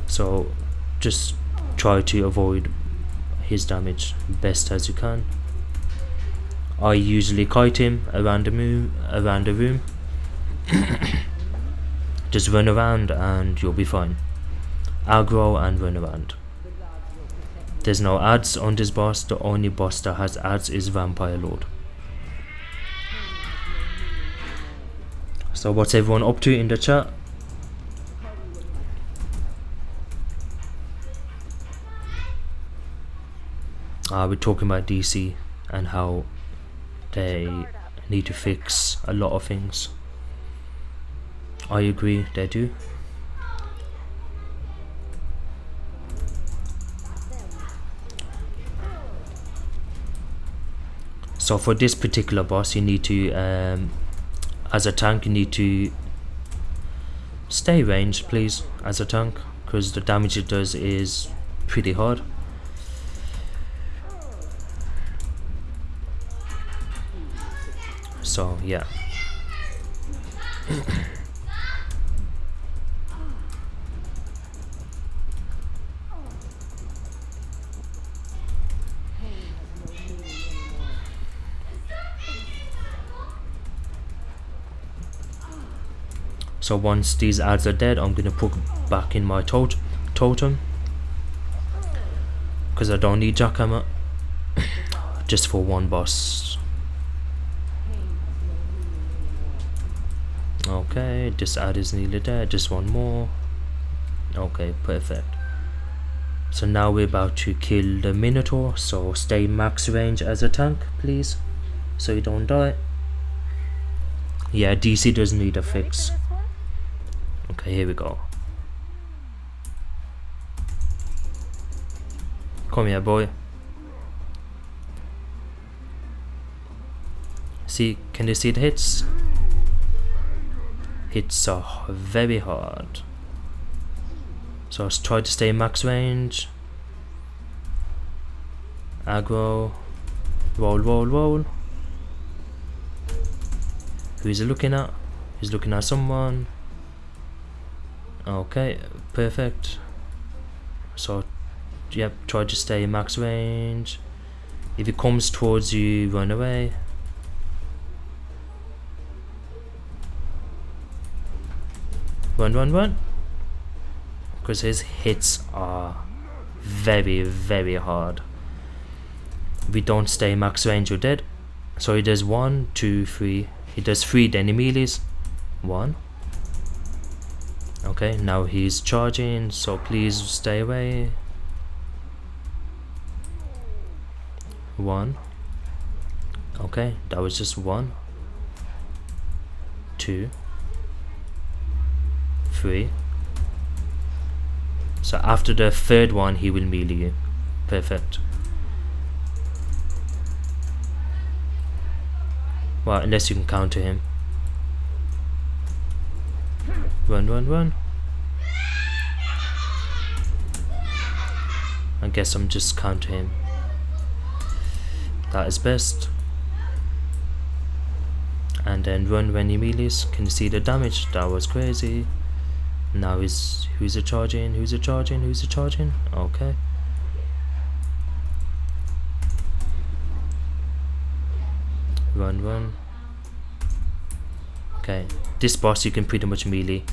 So just try to avoid his damage best as you can. I usually kite him around the room. Just run around and you'll be fine. Aggro and run around. There's no ads on this boss. The only boss that has ads is Vampire Lord. So what's everyone up to in the chat? We're talking about DC and how they need to fix a lot of things. I agree, they do. So for this particular boss, you need to, as a tank, you need to stay ranged, please, as a tank, because the damage it does is pretty hard. So yeah. So once these ads are dead, I'm gonna put back in my totem, because I don't need jackhammer. Just for one boss. Okay, this ad is nearly dead. Just one more. Okay, perfect. So now we're about to kill the Minotaur, so stay max range as a tank, please, so you don't die. Yeah, DC doesn't need a fix. Okay, here we go. Come here, boy. See, can you see the hits? Hits are very hard. So let's try to stay max range. Aggro. Roll, roll, roll. Who is he looking at? He's looking at someone. Okay, perfect. So, yep, try to stay max range. If he comes towards you, run away. Run, run, run. Because his hits are very, very hard. If we don't stay max range, you're dead. So he does 1, 2, 3. He does 3, then he melees. 1. Okay, now he's charging, so please stay away. 1. Okay, that was just 1. 2. 3. So after the third one, he will melee you. Perfect. Well, unless you can counter him. Run, run, run. I guess I'm just counter him. That is best. And then run when he melees. Can you see the damage? That was crazy. Now who's a charging? Who's a charging? Who's a charging? Okay. Run, run. Okay, this boss you can pretty much melee.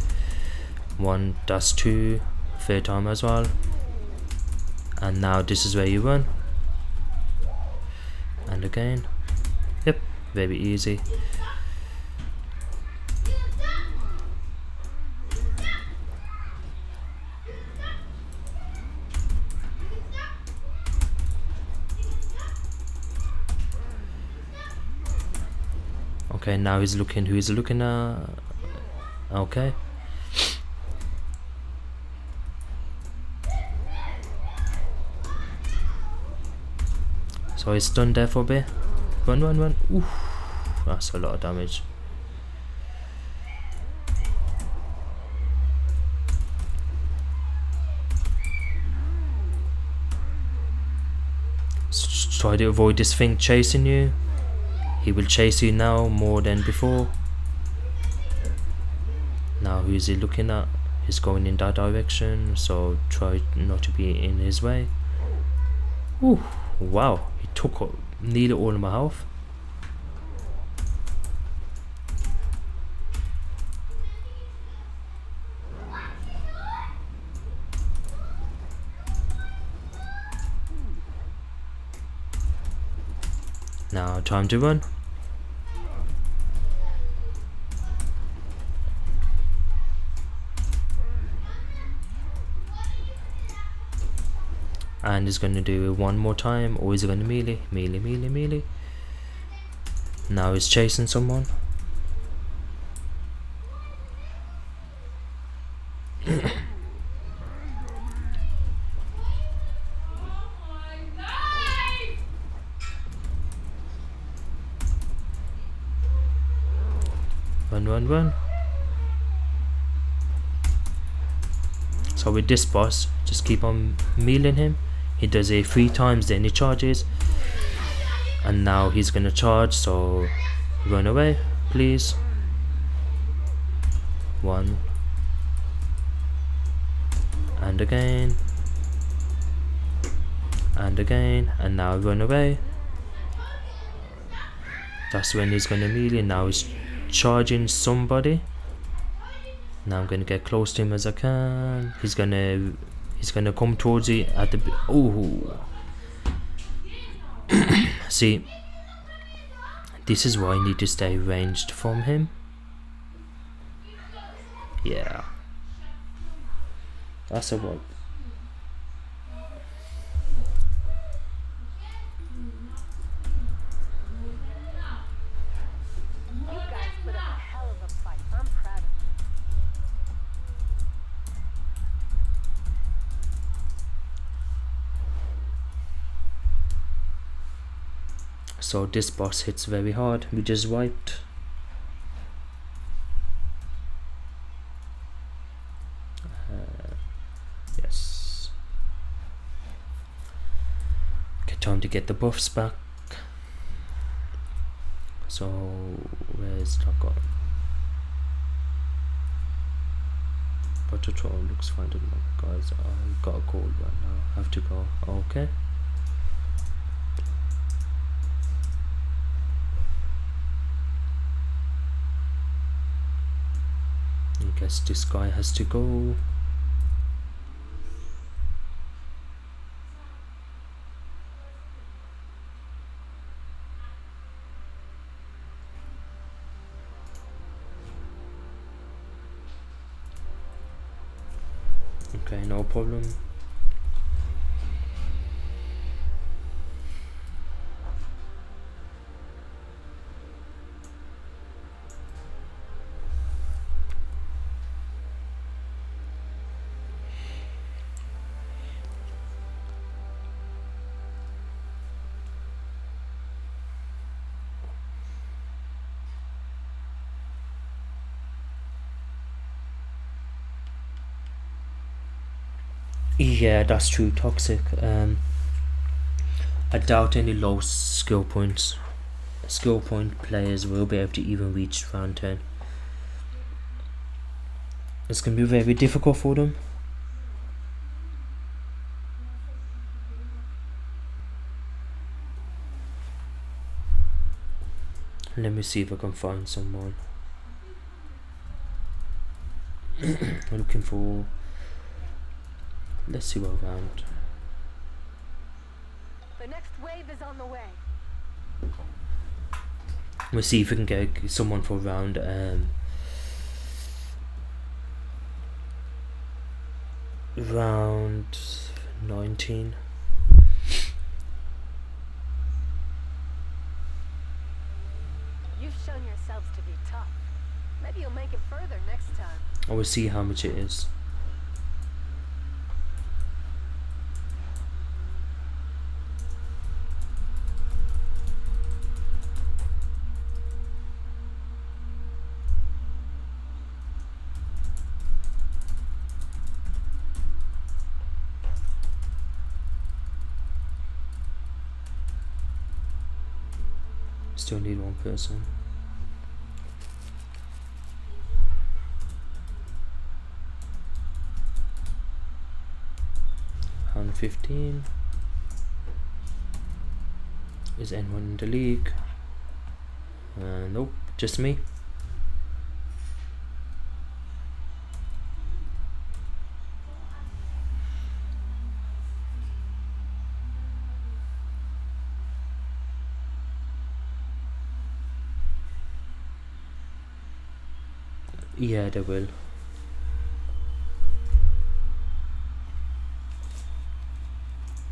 1, that's 2, third time as well. And now this is where you run. And again. Yep, very easy. Okay, now he's looking. Who is he looking at? Okay. So he's stunned there for a bit. Run, run, run. Oof, that's a lot of damage. Try to avoid this thing chasing you. He will chase you now more than before. Now who is he looking at? He's going in that direction, so try not to be in his way. Ooh, wow, he took nearly all of my health. Now time to run. And he's going to do it one more time, or is he going to melee? Melee, melee, melee. Now he's chasing someone. Run, run, run. So with this boss, just keep on meleeing him. He does it 3 times, then he charges. And now he's gonna charge, so run away, please. 1. And again. And again. And now run away. That's when he's gonna melee. Now he's charging somebody. Now I'm gonna get close to him as I can. He's gonna come towards you at the. Oh, see, this is why I need to stay ranged from him. Yeah, that's a what. You guys put up a hell of a fight. I'm proud of you. So this boss hits very hard. We just wiped. Yes. Okay, time to get the buffs back. So where's that gone? But the troll looks fine to me, guys. I got a cold right now. Have to go. Okay. I guess this guy has to go. Okay, no problem. Yeah, that's true. Toxic. I doubt any low skill point players will be able to even reach round 10. It's gonna be very difficult for them. Let me see if I can find someone. I'm looking for. Let's see what round. The next wave is on the way. We'll see if we can get someone for round round 19. You've shown yourselves to be tough. Maybe you'll make it further next time. I will see how much it is. Still need one person. Round 15. Is anyone in the league? Nope, just me. Yeah, they will.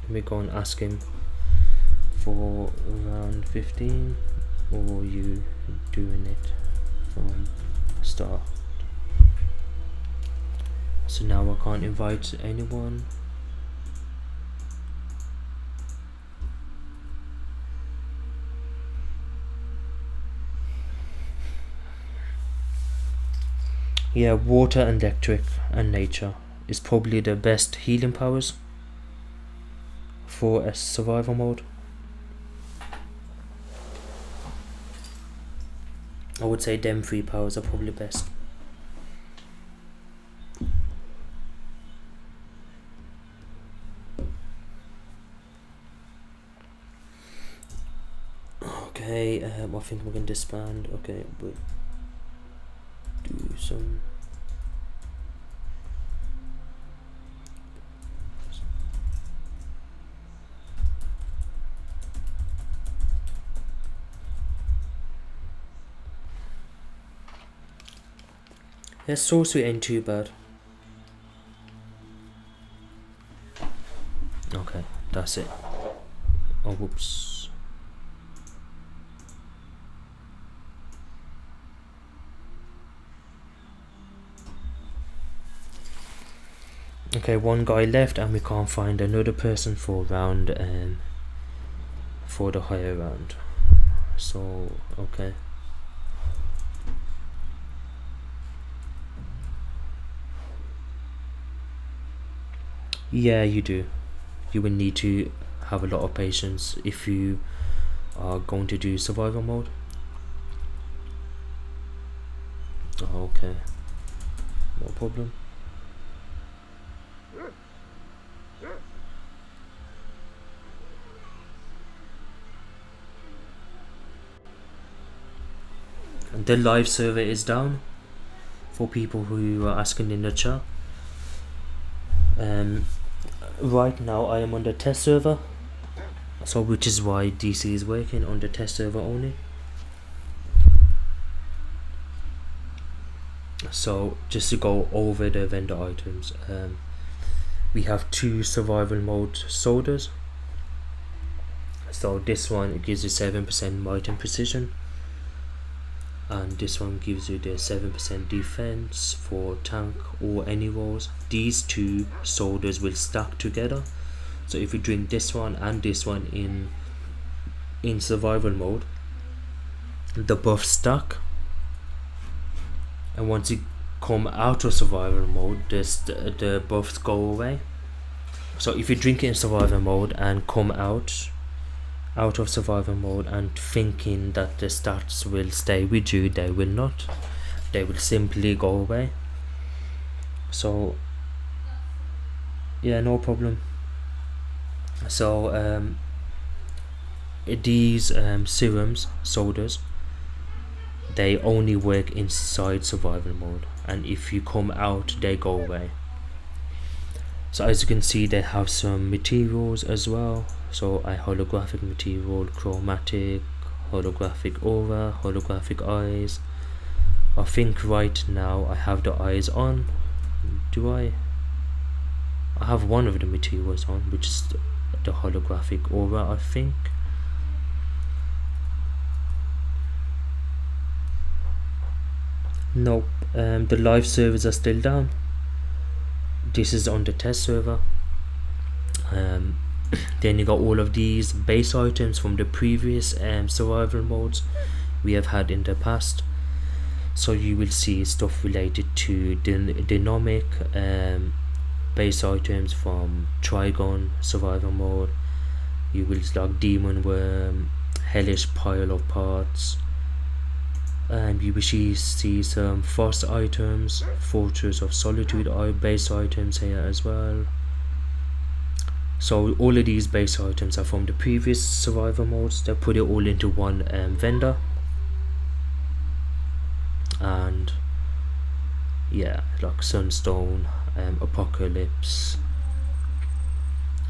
Let me go and ask him for round 15, or you doing it from start. So now I can't invite anyone. Yeah, water, electric and nature is probably the best healing powers for a survival mode. I would say them 3 powers are probably best. Okay, I think we can disband. Okay, but do some Yeah, sorcery ain't too bad. Okay, that's it. Oh, whoops. Okay, one guy left and we can't find another person for round for the higher round. So, okay. Yeah, you do. You will need to have a lot of patience if you are going to do survival mode. Okay, no problem. The live server is down for people who are asking in the chat. Right now I am on the test server, so which is why DC is working on the test server only. So just to go over the vendor items, we have 2 survival mode sodas. So this one gives you 7% might and precision, and this one gives you the 7% defense for tank or any rolls. These 2 sodas will stack together, so if you drink this one and this one in survival mode, the buffs stack, and once you come out of survival mode, the buffs go away. So if you drink it in survival mode and come out of survival mode and thinking that the stats will stay with you, they will not. They will simply go away. So yeah, no problem. So these serums, sodas, they only work inside survival mode, and if you come out, they go away. So as you can see, they have some materials as well. So a holographic material, chromatic, holographic aura, holographic eyes. I think right now I have the eyes on. Do I have one of the materials on, which is the holographic aura, I think. Nope, the live servers are still down. This is on the test server. Then you got all of these base items from the previous survival modes we have had in the past. So you will see stuff related to dynamic base items from Trigon survival mode. You will like demon worm, hellish pile of parts, and you will see some frost items, fortress of solitude base items here as well. So all of these base items are from the previous survival modes. They put it all into one vendor, and yeah, like sunstone, apocalypse.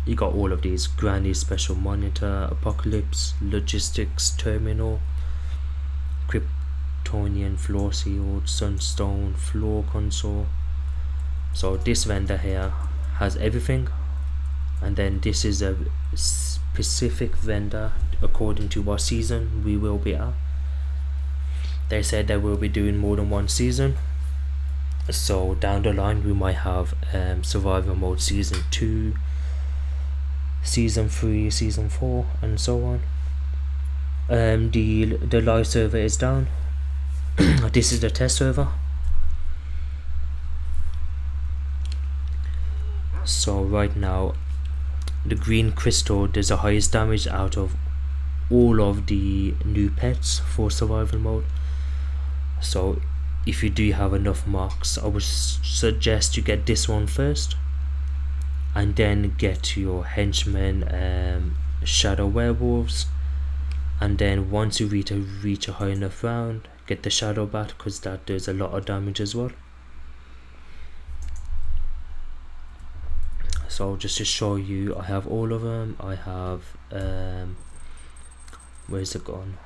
You got all of these: Granny special monitor, apocalypse, logistics terminal, Kryptonian floor sealed, sunstone floor console. So this vendor here has everything. And then this is a specific vendor according to what season we will be at. They said they will be doing more than one season, so down the line we might have survival mode season 2, season 3, season 4, and so on. The live server is down. This is the test server. So right now the green crystal does the highest damage out of all of the new pets for survival mode. So if you do have enough marks, I would suggest you get this one first, and then get your henchmen, shadow werewolves, and then once you reach a high enough round, get the shadow bat, because that does a lot of damage as well. So just to show you, I have all of them. I have where's it gone?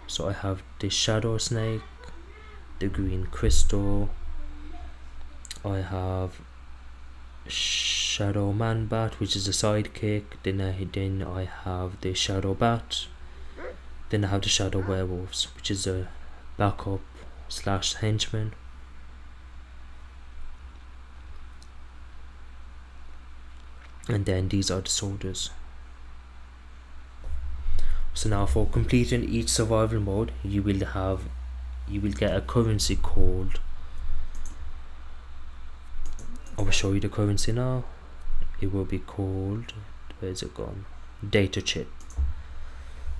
So I have the shadow snake, the green crystal, I have Shadow Man Bat, which is a sidekick. Then I have the Shadow Bat. Then I have the Shadow Werewolves, which is a backup slash henchman. And then these are the soldiers. So now for completing each survival mode, you will get a currency called, I will show you the currency now. It will be called, where's it gone? Data chip.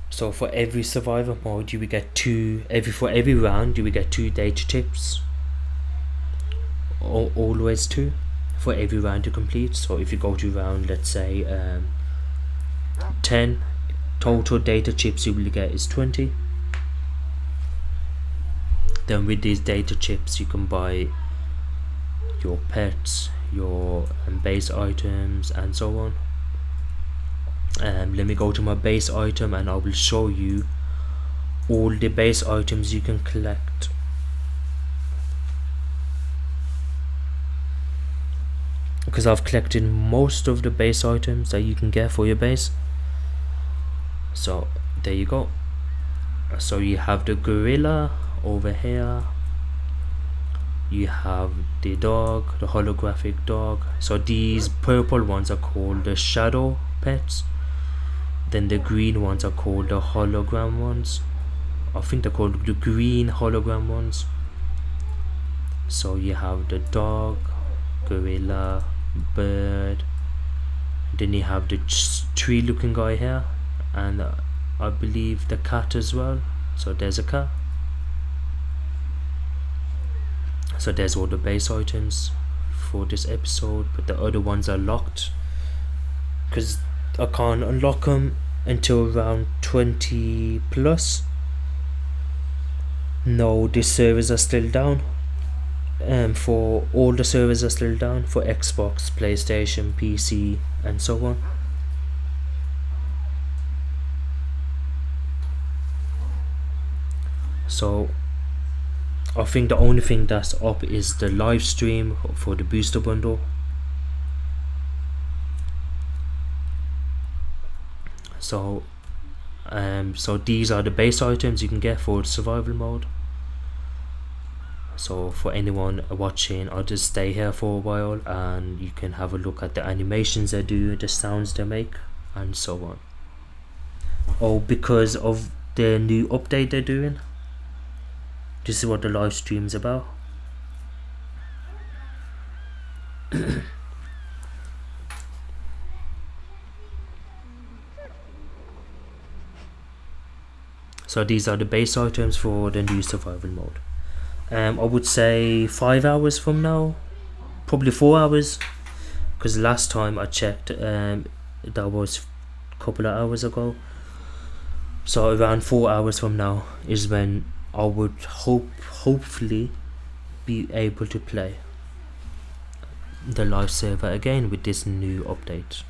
So for every survival mode, you will get for every round you will get 2 data chips. Always 2 for every round to complete. So if you go to round, let's say 10, total data chips you will get is 20. Then with these data chips you can buy your pets, your base items, and so on. Let me go to my base item and I will show you all the base items you can collect. Because I've collected most of the base items that you can get for your base. So there you go. So you have the gorilla over here. You have the dog, the holographic dog. So these purple ones are called the shadow pets. Then the green ones are called the hologram ones. I think they're called the green hologram ones. So you have the dog, gorilla, bird. Then you have the tree looking guy here. And I believe the cat as well. So there's a cat. So there's all the base items for this episode, but the other ones are locked because I can't unlock them until around 20 plus. No, the servers are still down. For all the servers are still down for Xbox, PlayStation, PC, and so on. So I think the only thing that's up is the live stream for the booster bundle. So these are the base items you can get for the survival mode. So for anyone watching, I'll just stay here for a while and you can have a look at the animations they do, the sounds they make, and so on. Oh, because of the new update they're doing. This is what the live stream is about. So these are the base items for the new survival mode. I would say 5 hours from now, probably 4 hours, because last time I checked, that was a couple of hours ago. So around 4 hours from now is when I would hopefully be able to play the live server again with this new update.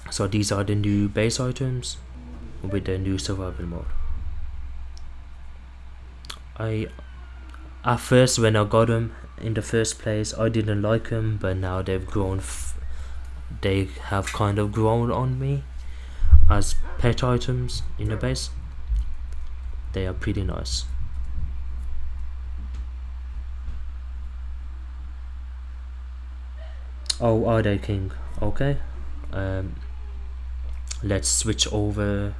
So these are the new base items with the new survival mode. At first when I got them in the first place, I didn't like them, but now they've grown. They have kind of grown on me as pet items in the base. They are pretty nice. Oh, are they, King? Okay. Let's switch over.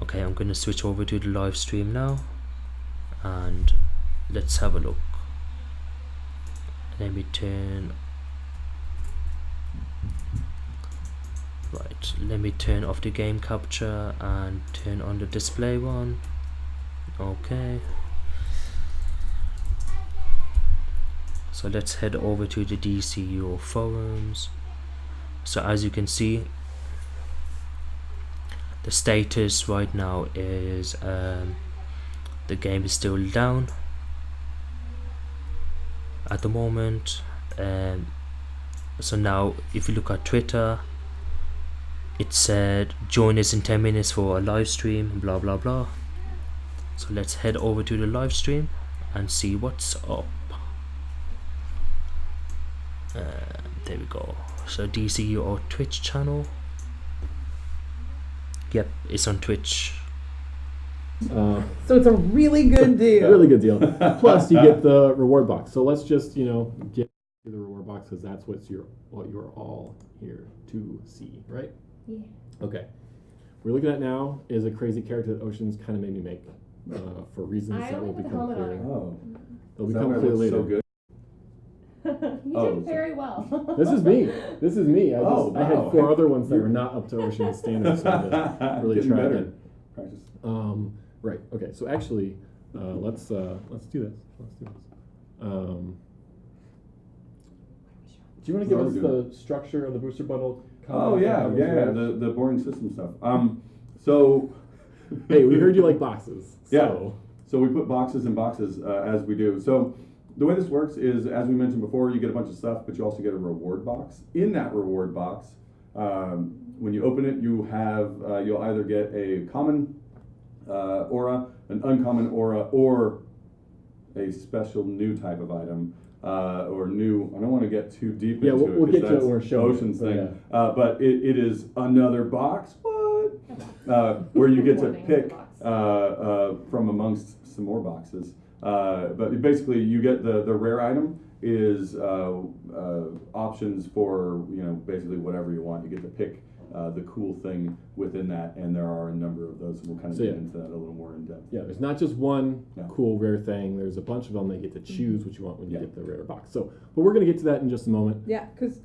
Okay, I'm gonna switch over to the live stream now and let's have a look. Let me turn off the game capture and turn on the display one. Okay, so let's head over to the DCUO forums. So as you can see, the status right now is the game is still down at the moment. So now if you look at Twitter, it said join us in 10 minutes for a live stream, blah blah blah. So let's head over to the live stream and see what's up. There we go. So DCUO Twitch channel. Yep, it's on Twitch. So it's a really good deal. Really good deal. Plus, you get the reward box. So let's just, get the reward box because that's what you're all here to see, right? Yeah. Okay. We're looking at now is a crazy character that Ocean's kind of made me make for reasons that will become clear. Oh. They'll become clear later. So good. You did very well. This is me. I had wow. 4 other ones that were not up to Ocean's standards, so I had to really Getting try better. again. Practice. Right. Okay. So actually, let's do this. Let's do this. Do you want to give us the structure of the booster bundle? Oh yeah. The boring system stuff. So. Hey, we heard you like boxes. So. So we put boxes in boxes as we do. So the way this works is, as we mentioned before, you get a bunch of stuff, but you also get a reward box. In that reward box, when you open it, you have you'll either get a common aura, an uncommon aura, or a special new type of item, or new. I don't want to get too deep into it. Yeah, we'll get to it that's when we're showing Ocean's it, thing. But it is another box. What? Where you get to pick from amongst some more boxes. But basically, you get the rare item is options for basically whatever you want. You get to pick the cool thing within that, and there are a number of those. We'll kind of get into that a little more in depth. Yeah, there's not just one cool rare thing. There's a bunch of them that you get to choose what you want when you get the rare box. So, but we're gonna get to that in just a moment. Yeah, because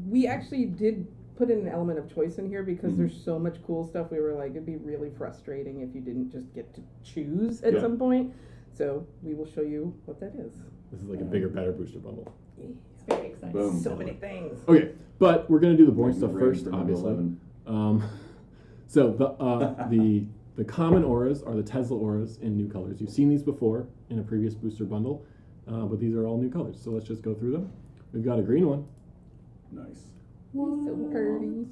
we actually did put in an element of choice in here because there's so much cool stuff. We were like, it'd be really frustrating if you didn't just get to choose at some point. So we will show you what that is. This is like a bigger, better booster bundle. It's very exciting. Boom. So many things. Okay, but we're gonna do the boring stuff first, obviously. So the common auras are the Tesla auras in new colors. You've seen these before in a previous booster bundle, but these are all new colors. So let's just go through them. We've got a green one. Nice. So pretty. And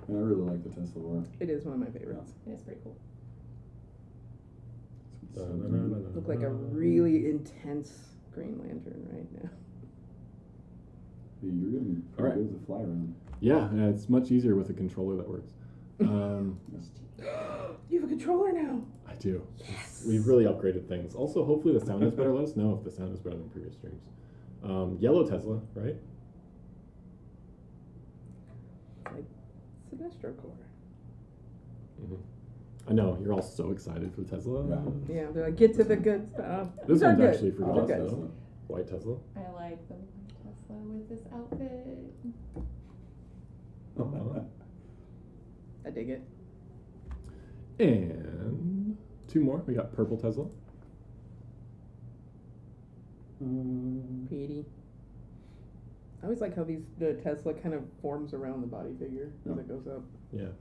I really like the Tesla aura. It is one of my favorites. It is pretty cool. Look like a really intense Green Lantern right now. You're getting pretty good to fly around. Yeah, it's much easier with a controller that works. You have a controller now. I do. Yes. We've really upgraded things. Also, hopefully the sound is better. Let us know if the sound is better than previous streams. Yellow Tesla, right? Like Sinestro Core. I know, you're all so excited for Tesla. Yeah, they're like, get to the good stuff. This These are one's good. actually for They're Josh, good. though. White Tesla. I like the white Tesla with this outfit. I dig it. And 2 more. We got purple Tesla. Pretty. I always like how the Tesla kind of forms around the body figure as it goes up. Yeah.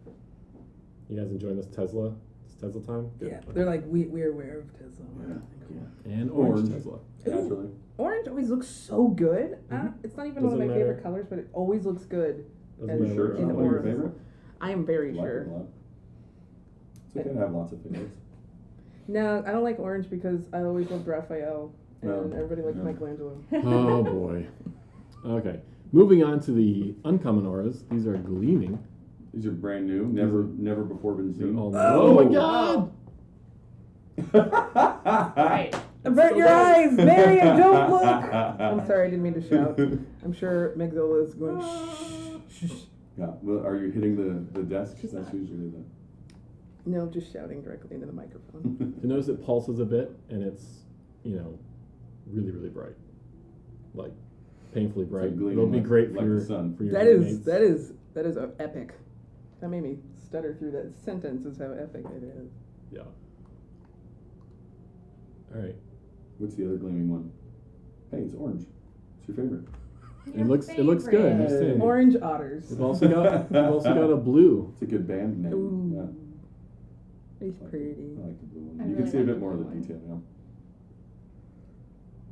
You guys enjoying this Tesla? This Tesla time? Good. Yeah. They're like, we're aware of Tesla. Yeah. Cool. And orange Tesla. Naturally. Orange always looks so good. It's not even one of my favorite colors, but it always looks good. You sure it's not one of your favorite? I am very Like sure. it a lot. It's okay to have lots of favorites. No, I don't like orange because I always loved Raphael, and everybody likes Michelangelo. Oh boy. Okay. Moving on to the uncommon auras. These are gleaming. These are brand new. Never before been seen. Oh my god! Right. Avert your eyes, Marion, don't look! I'm sorry, I didn't mean to shout. I'm sure Megzilla is going, shh. Yeah, well, are you hitting the desk? That's usually the... No, just shouting directly into the microphone. You notice it pulses a bit, and it's, really, really bright. Like, painfully bright. It'll be great for your sun. For your That teammates. is epic. That made me stutter through that sentence, is how epic it is. Yeah. All right. What's the other gleaming one? Hey, it's orange. It's your favorite. It looks good. I'm just saying. Orange otters. We've also got a blue. It's a good band name. Ooh. Yeah. It's pretty. I like the blue one. I You really can see a like bit the more of blue the one. detail now.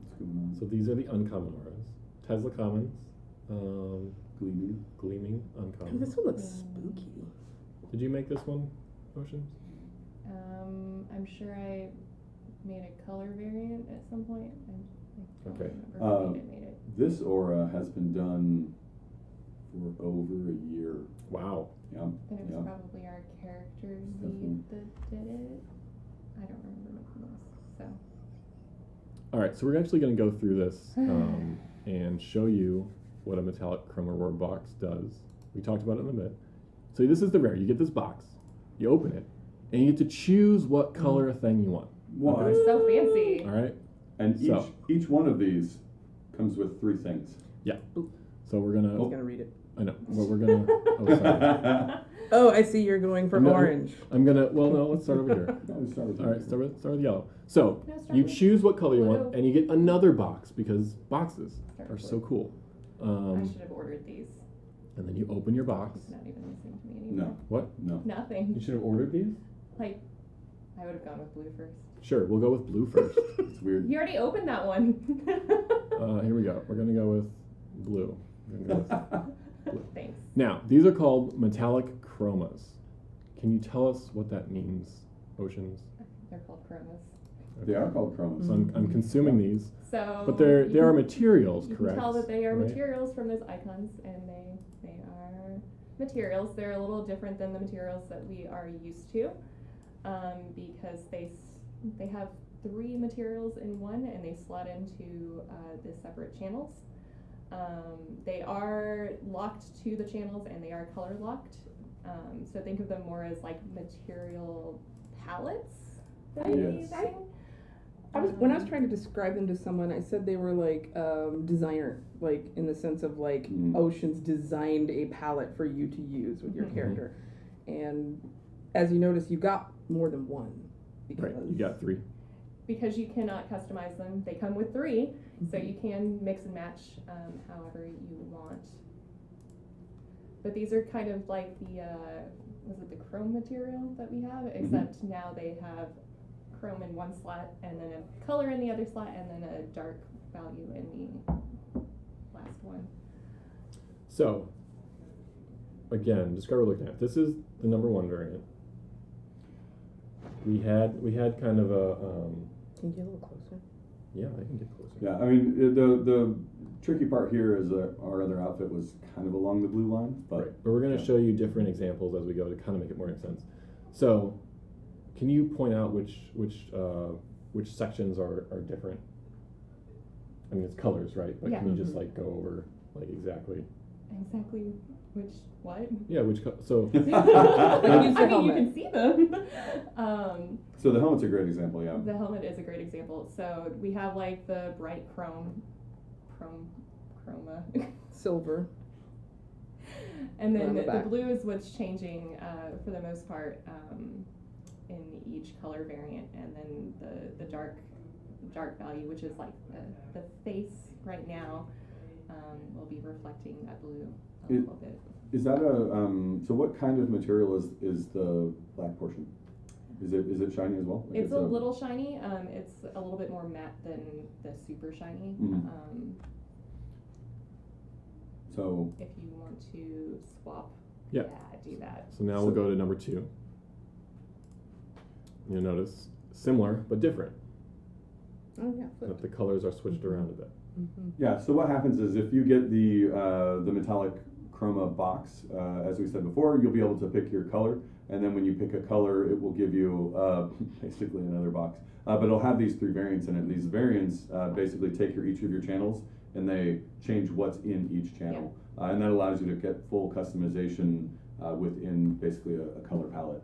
What's going on? So these are the uncommon auras. Tesla commons. Gleaming Oh, uncommon. this one looks spooky. Did you make this one, Oceans? I'm sure I made a color variant at some point. I don't Okay. remember who made it. This aura has been done for over a year. Wow. Yeah. Then it was yeah. probably our character Definitely. lead that did it. I don't remember making this, so. All right, so we're actually going to go through this and show you what a metallic chroma roar box does. We talked about it in a bit. So this is the rare. You get this box, you open it, and you get to choose what color thing you want. Why? So fancy. All right. And So- each one of these comes with 3 things. Yeah. So we're gonna. I was gonna read it. I know. Well, we're gonna. Oh, sorry. Oh, I see. You're going for No, orange. I'm gonna. Well, no. Let's start over here. No, we start with All right. Start with yellow. So No, start you with choose what color you blue. want, and you get another box because boxes Start are with so cool. I should have ordered these. And then you open your box. It's not even listening to me anymore. No. What? No. Nothing. You should have ordered these. Like, I would have gone with blue first. Sure. We'll go with blue first. It's weird. You already opened that one. Here we go. We're gonna go with blue. We're gonna go with Thanks. Now, these are called metallic chromas. Can you tell us what that means, Oceans? They're called chromas. They are called chromas. So I'm consuming these, So. but you they are can- materials, You correct? can tell that they are Right? materials from those icons, and they are materials. They're a little different than the materials that we are used to, because they have 3 materials in one, and they slot into the separate channels. They are locked to the channels, and they are color locked. So think of them more as like material palettes than Yes. anything. When I was trying to describe them to someone, I said they were like designer, like in the sense of like Mm. Ocean's designed a palette for you to use with your Mhm. character. And as you notice, you got more than one. Right. You got 3. Because you cannot customize them. They come with 3, so you can mix and match however you want. But these are kind of like the, was it the chrome material that we have? Except now they have chrome in one slot, and then a color in the other slot, and then a dark value in the last one. So, again, describe what we're looking at. This is the number 1 variant. We had kind of a. Can you get a little closer? Yeah, I can get closer. Yeah, I mean, the tricky part here is that our other outfit was kind of along the blue line, but Right. But we're going to yeah. show you different examples as we go to kind of make it more make sense. So, can you point out which sections are different? I mean, it's colors, right? But Yeah. can you just like go over like exactly? Exactly which what? Yeah, so Use the I mean, you helmet. can see them. So the helmet's a great example, yeah. The helmet is a great example. So we have like the bright chroma, Silver. and then On the the back. blue is what's changing for the most part in each color variant, and then the dark value, which is like the face right now, will be reflecting that blue a little bit. Is that a so what kind of material is the black portion? Is it shiny as well? Like It's a little shiny. It's a little bit more matte than the super shiny. Mhm. So If you want to swap, Yeah. do that. So now we'll go to number 2. You'll notice similar but different. Oh yeah. That the colors are switched around a bit. yeah, so what happens is if you get the metallic chroma box, as we said before, you'll be able to pick your color, and then when you pick a color, it will give you basically another box. But it'll have these 3 variants in it. And these variants basically take each of your channels and they change what's in each channel, and that allows you to get full customization within basically a color palette.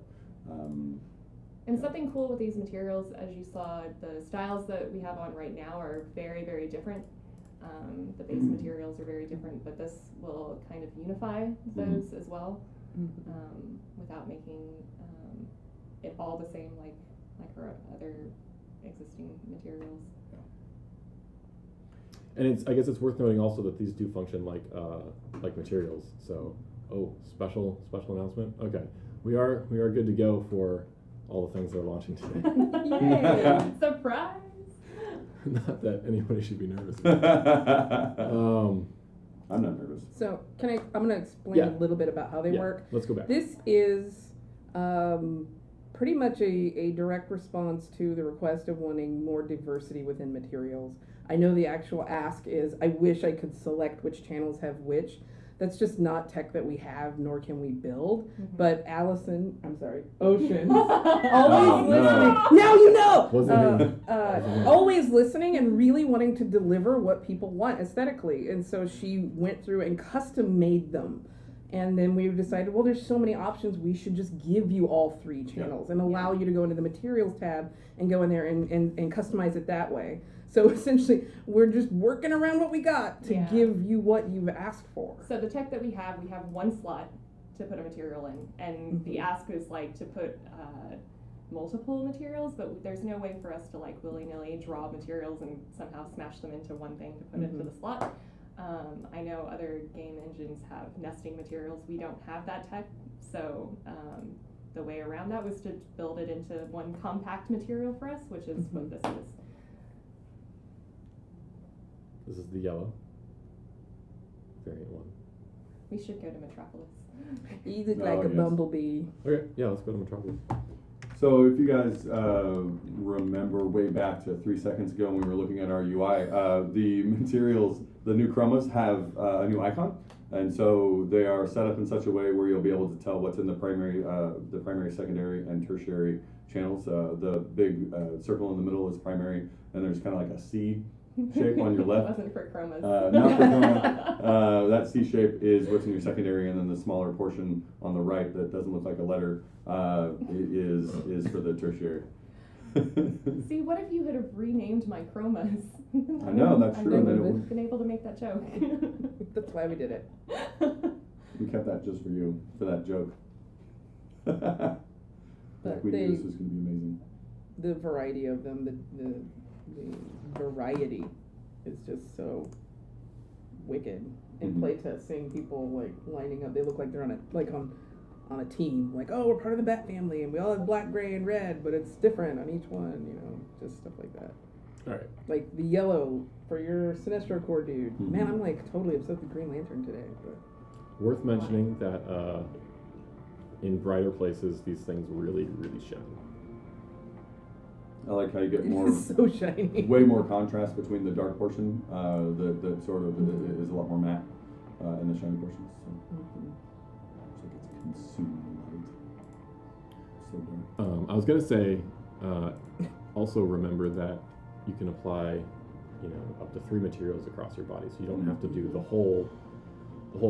And something cool with these materials, as you saw, the styles that we have on right now are very, very different. The base materials are very different, but this will kind of unify those as well, without making it all the same like our other existing materials. And I guess it's worth noting also that these do function like materials. So, special announcement. Okay, we are good to go for all the things that are launching today. Yay! Surprise! Not that anybody should be nervous. I'm not nervous. So I'm going to explain a little bit about how they work. Let's go back. This is pretty much a direct response to the request of wanting more diversity within materials. I know the actual ask is, I wish I could select which channels have which. That's just not tech that we have, nor can we build. But Ocean, always listening. Now you know! Always listening and really wanting to deliver what people want aesthetically. And so she went through and custom made them. And then we decided, well, there's so many options, we should just give you all 3 channels and allow you to go into the materials tab and go in there and customize it that way. So essentially, we're just working around what we got to give you what you've asked for. So the tech that we have 1 slot to put a material in, and the ask is like to put multiple materials, but there's no way for us to like willy-nilly draw materials and somehow smash them into one thing to put into the slot. I know other game engines have nesting materials. We don't have that tech, so the way around that was to build it into one compact material for us, which is what this is. This is the yellow variant one. We should go to Metropolis. You look like a bumblebee. Okay, yeah, let's go to Metropolis. So if you guys remember way back to 3 seconds ago when we were looking at our UI, the materials, the new chromas have a new icon. And so they are set up in such a way where you'll be able to tell what's in the primary, secondary, and tertiary channels. The big circle in the middle is primary, and there's kind of like a C shape on your left. It wasn't for chromas. Not for chroma. That C shape is what's in your secondary, and then the smaller portion on the right that doesn't look like a letter is for the tertiary. See, what if you had have renamed my chromas? I know, that's true. I would have been able to make that joke. That's why we did it. We kept that just for you, for that joke. We knew this was going to be amazing. The variety of them, the variety is just so wicked. In playtest, seeing people like lining up, they look like they're on a team. Like, oh, we're part of the Bat family, and we all have black, gray, and red, but it's different on each one. You know, just stuff like that. All right. Like the yellow for your Sinestro Corps dude. Man, I'm like totally obsessed with Green Lantern today. But Worth mentioning that in brighter places, these things really, really shine. I like how you get more, so shiny. Way more contrast between the dark portion, that sort of is a lot more matte, and the shiny portions. So. It's like it's consuming light. So dark. I was gonna say, also remember that you can apply, up to 3 materials across your body, so you don't have to do the whole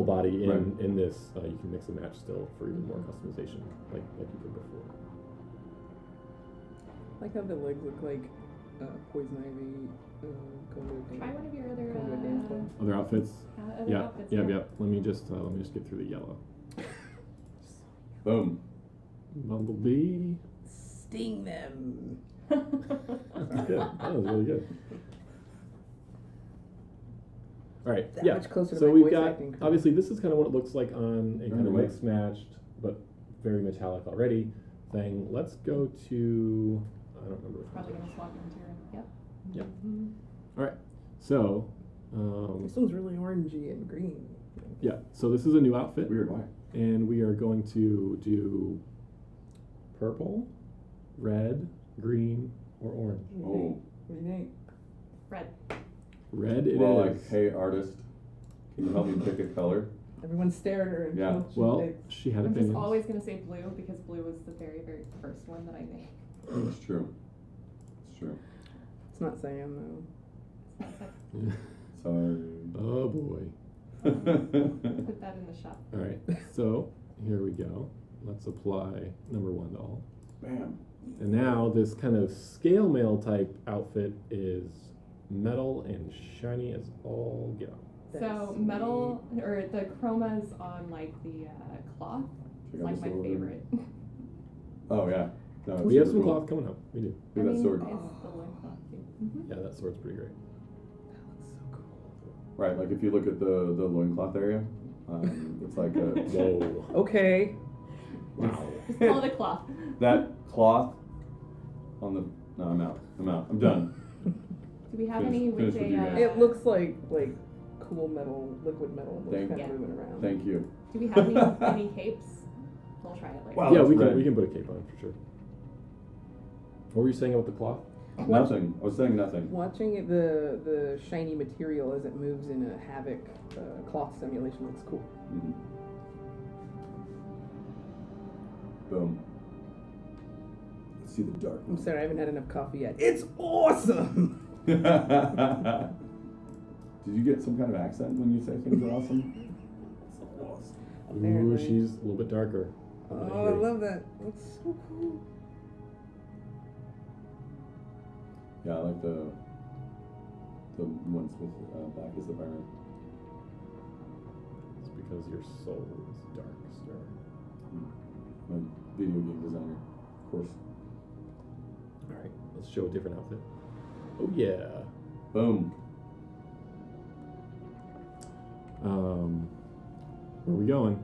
body in this. You can mix and match still for even more customization, like you did before. I like how the legs look like Poison Ivy. Try one of your other other outfits. Outfits, yeah. Let me just get through the yellow. Boom. Bumblebee. Sting them. That's good. That was really good. All right. That yeah. much closer to so my we've voice got acting. obviously this is kind of what it looks like on a kind of mixed matched but very metallic already thing. Let's go to I don't remember. Probably gonna swap your material. Yep. Yep. All right. So. This one's really orangey and green. Yeah. So this is a new outfit. Weird. Why? And we are going to do purple, red, green, or orange. Oh. What do you think? Red. Red it well, is. like, hey artist, can you help me pick a color? Everyone stared at her and Yeah. Well, she had I'm opinions. just always gonna say blue because blue was the very, very first one that I made. It's true. It's true. It's not saying though. Sorry. Oh boy. Put that in the shop. All right. So here we go. Let's apply number 1 to all. Bam. And now this kind of scale mail type outfit is metal and shiny as all get out. So metal or the chromas on like the cloth is like my favorite. Oh yeah. No, We have super some cool. cloth coming up. We do. Look at that sword. It's the loincloth too. Yeah, that sword's pretty great. Right, like if you look at the loincloth area, it's like a Whoa. Okay. Wow. Just call it a cloth. that cloth on the. No, I'm out. I'm done. Do we have Finish- any with finish with you a? guys. It looks like cool metal, liquid metal, that's Thank kind of you. moving around. Thank you. Do we have any capes? We'll try it later. Wow. Yeah, that's we red. can put a cape on for sure. What were you saying about the cloth? Nothing. I was saying nothing. Watching the shiny material as it moves in a Havoc cloth simulation looks cool. Mm-hmm. Boom. Let's see the dark I'm one. sorry, I haven't had enough coffee yet. It's awesome! Did you get some kind of accent when you say things are awesome? It's awesome. Ooh, Apparently. she's a little bit darker. Oh, I love that. It's so cool. Yeah, I like the ones with black as the primer. It's because your soul is dark, sir. I'm a video game designer, of course. All right, let's show a different outfit. Oh yeah. Boom. Where are we going?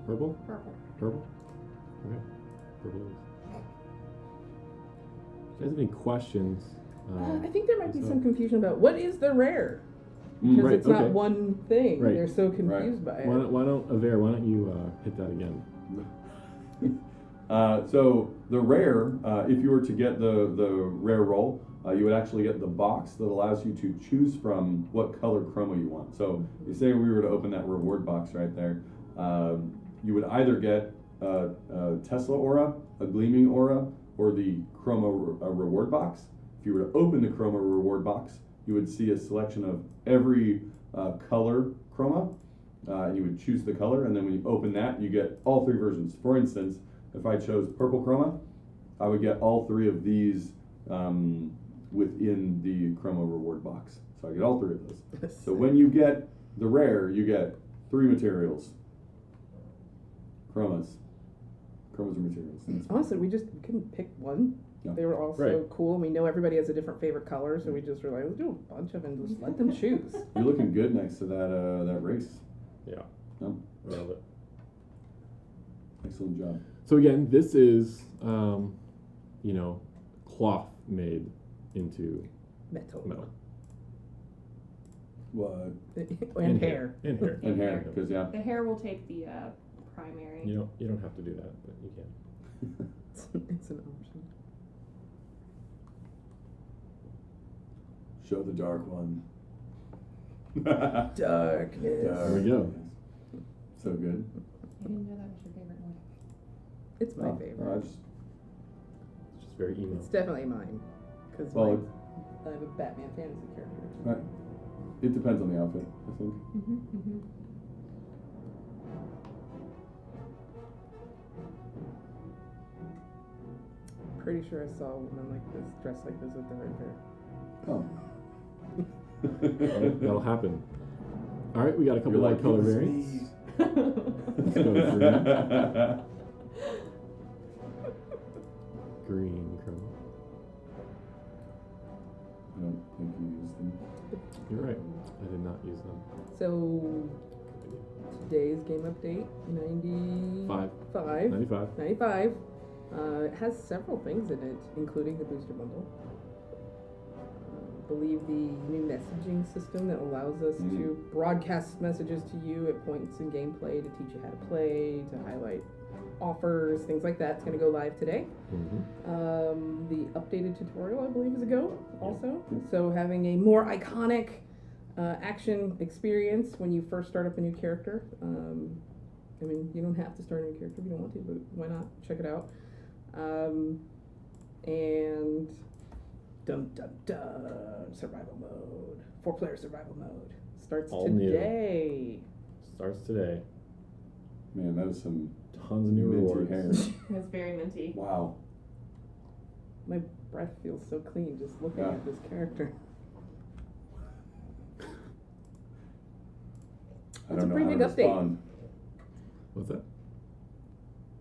Purple? Purple. Purple? Okay. Purple it is. If you guys have any questions? I think there might be so- some confusion about what is the rare? Because Right, it's not okay. one thing. Right. They're so confused by it. Why don't Aver, why don't you hit that again? So the rare, if you were to get the rare roll, you would actually get the box that allows you to choose from what color chroma you want. So you say we were to open that reward box right there, you would either get a Tesla aura, a gleaming aura, or the chroma reward box. If you were to open the chroma reward box, you would see a selection of every color chroma, and you would choose the color, and then when you open that, you get all three versions. For instance, if I chose purple chroma, I would get all three of these within the chroma reward box. So I get all three of those. So when you get the rare, you get three materials. Chromas. Chromas are materials. Honestly, we couldn't pick one. No. They were all so Right. cool. We know everybody has a different favorite color, so we just were like, let's do a bunch of them and just let them choose. You're looking good next to that race. Yeah. No? I love it. Excellent job. So again, this is, cloth made into Metal. metal. What? And hair. And hair. And hair, because yeah. The hair will take the primary. You don't have to do that, but you can. It's an option. Show the dark one. Darkness. There we go. So good. I didn't know that was your favorite one. It's my Oh, favorite. It's just very emo. It's definitely mine. Because Well, I have a Batman fantasy character. Right. It depends on the outfit, I think. Pretty sure I saw a woman like this, dressed like this at the Red Fair. Oh. That'll happen. All right, we got a couple You're light like, color "It was variants. me." Let's go green. Green chroma. I don't think you used them. You're right. I did not use them. So today's game update, 95. 95. 95. It has several things in it, including the booster bundle. I believe the new messaging system that allows us to broadcast messages to you at points in gameplay to teach you how to play, to highlight offers, things like that. It's going to go live today. The updated tutorial, I believe, is a go also. So having a more iconic action experience when you first start up a new character. I mean, you don't have to start a new character if you don't want to, but why not? Check it out. And dum dum dum, survival mode, 4-player survival mode starts All new. today. Starts today. Man, that is some Tons of new minty rewards. hair. It's very minty. Wow. My breath feels so clean just looking Yeah. at this character. I It's don't a know pretty how big to update. respond. What's that?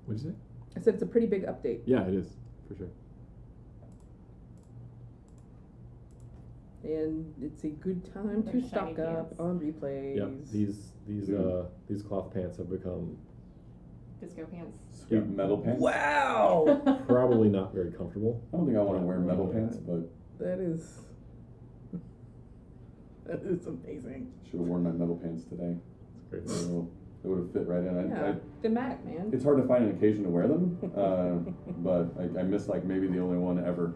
What'd you say? I said it's a pretty big update. Yeah, it is for sure. And it's a good time to They're stock shiny up pants. on replays. Yep. These cloth pants have become Disco pants. Sweet metal pants. Wow! probably not very comfortable. I don't think I want to wear metal pants, but That is amazing. should have worn my metal pants today. It's great. So, It would have fit right in. Yeah, thematic, man. It's hard to find an occasion to wear them, but I miss like maybe the only one ever.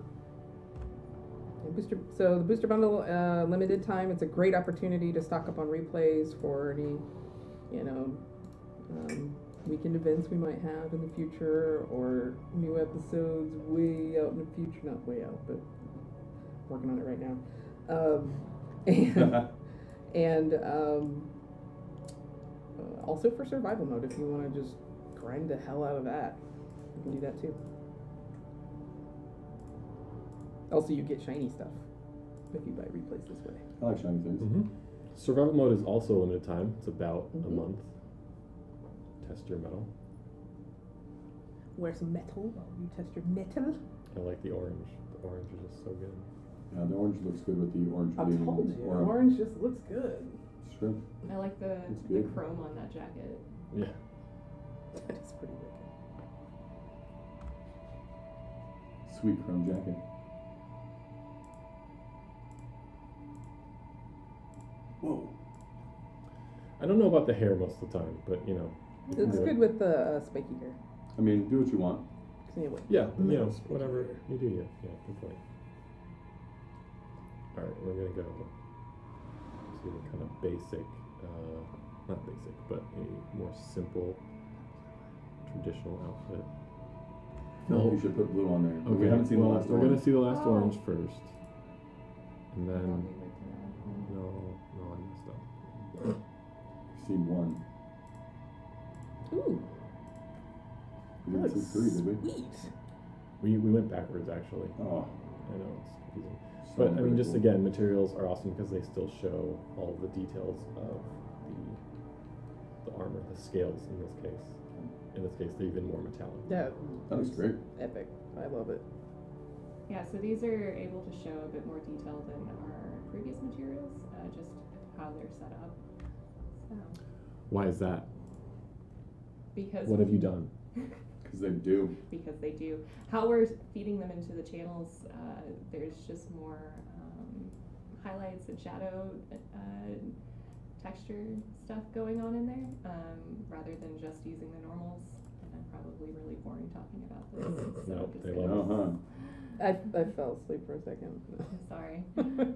So the booster bundle, limited time. It's a great opportunity to stock up on replays for any, weekend events we might have in the future, or new episodes way out in the future. Not way out, but working on it right now. And also for survival mode, if you want to just grind the hell out of that, you can do that too. Also, you get shiny stuff if you buy replays this way. I like shiny things. Mm-hmm. Survival mode is also a limited time. It's about a month. Test your metal. Wear some metal while you test your metal. I like the orange. The orange is just so good. Yeah, the orange looks good with the orange. I told you, orange just looks good. Sure. I like the chrome on that jacket. Yeah. That is pretty wicked. Sweet chrome jacket. Whoa. I don't know about the hair most of the time, but you know. It looks good with the spiky hair. I mean, do what you want. Anyway. Yeah, you know, whatever you do, yeah, good point. All right, we're gonna go to a kind of basic, not basic, but a more simple, traditional outfit. No, you should put blue on there. Okay, We haven't seen the last we're orange. gonna see the last orange first, and then no, I messed up. We've seen one. Ooh. We didn't see three, did we? Sweet. We went backwards actually. Oh. I know it's confusing. So But I mean, just critical. again, materials are awesome because they still show all of the details of the armor, the scales in this case. In this case, they're even more metallic. That looks great. Epic. I love it. Yeah, so these are able to show a bit more detail than our previous materials, just how they're set up. So, Why is that? because What have you done? Because they do. Because they do. How we're feeding them into the channels, there's just more highlights and shadow texture stuff going on in there, rather than just using the normals. And I'm probably really boring talking about this. So No, I'm just they gonna- love it. I fell asleep for a second. Sorry. There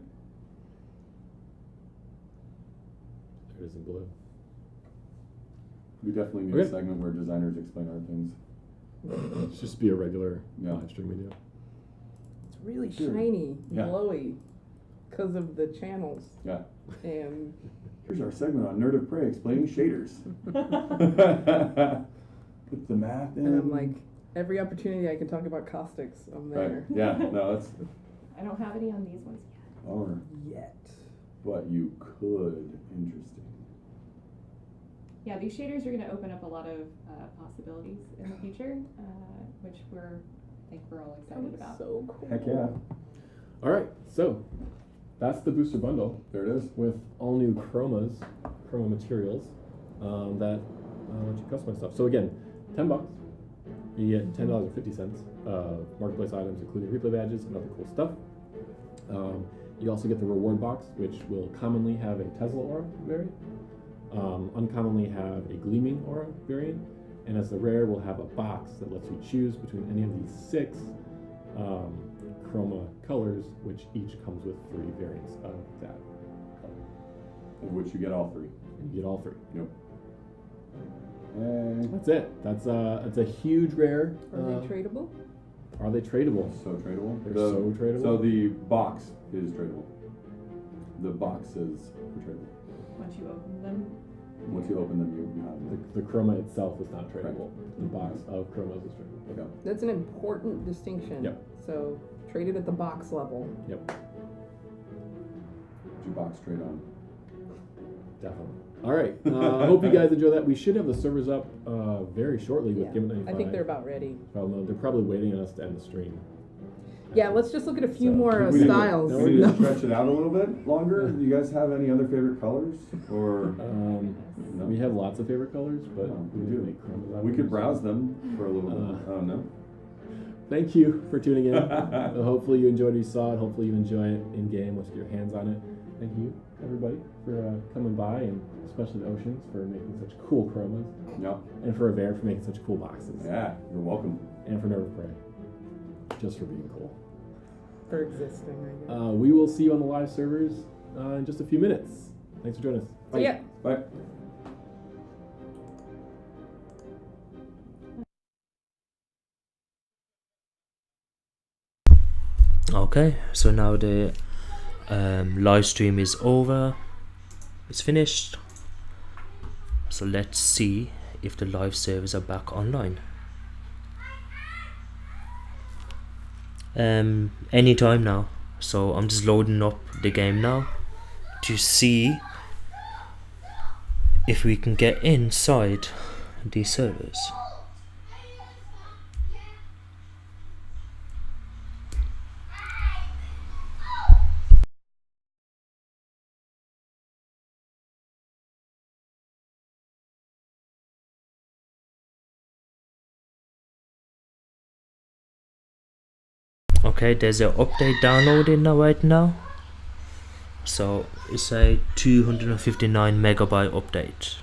it is in blue. We definitely need a segment where designers explain our things. It's just be a regular live stream video. It's really Sure. shiny, Yeah. glowy, because of the channels. Yeah. And Here's our segment on Nerd of Prey explaining shaders. Put the math in. and I'm like, every opportunity I can talk about caustics, I'm there. Right. Yeah, no, that's. I don't have any on these ones yet. Or. Yet. But you could. Interesting. Yeah, these shaders are going to open up a lot of possibilities in the future, which I think we're all excited about. So cool. Heck yeah. All right, so that's the booster bundle. There it is. With all new chroma materials that let you customize stuff. So again, $10. You get $10.50 of marketplace items, including replay badges and other cool stuff. You also get the reward box, which will commonly have a Tesla aura variant, uncommonly have a gleaming aura variant, and as the rare, we'll have a box that lets you choose between any of these 6 chroma colors, which each comes with 3 variants of that color. Of which you get all 3. And you get all 3. Yep. And That's it. That's a huge rare. Are they tradable? Are they tradable? So tradable. They're so tradable. So the box is tradable. The boxes are tradable. Once you open them. Once you open them, you have them. The chroma itself is not tradable. The box of chromas is tradable. Okay. That's an important distinction. Yep. So trade it at the box level. Yep. Put your box trade on. Definitely. All right. I hope you guys enjoy that. We should have the servers up very shortly with Yeah. Given 95. I think they're about ready. Well, no, they're probably waiting on us to end the stream. Yeah, let's just look at a few So, more We need to- styles. We need to stretch it out a little bit longer. Do you guys have any other favorite colors? Or no? We have lots of favorite colors, but Oh, we we do do. make chromas out We of could them. browse them for a little bit. Oh no. Thank you for tuning in. Hopefully you enjoyed what you saw it. Hopefully you enjoy it in game. Let's get your hands on it. thank you, everybody, for coming by, and especially the Oceans for making such cool chromas. Yep. And for Aver for making such cool boxes. Yeah, you're welcome. And for Nerve Prey, just for being cool. For existing, I guess. We will see you on the live servers in just a few minutes. Thanks for joining us. Bye. Yeah. Bye. Okay, so now the live stream is over. It's finished. So let's see if the live servers are back online. Anytime now. So I'm just loading up the game now to see if we can get inside these servers. Okay, there's an update downloading now right now. So it's a 259 megabyte update.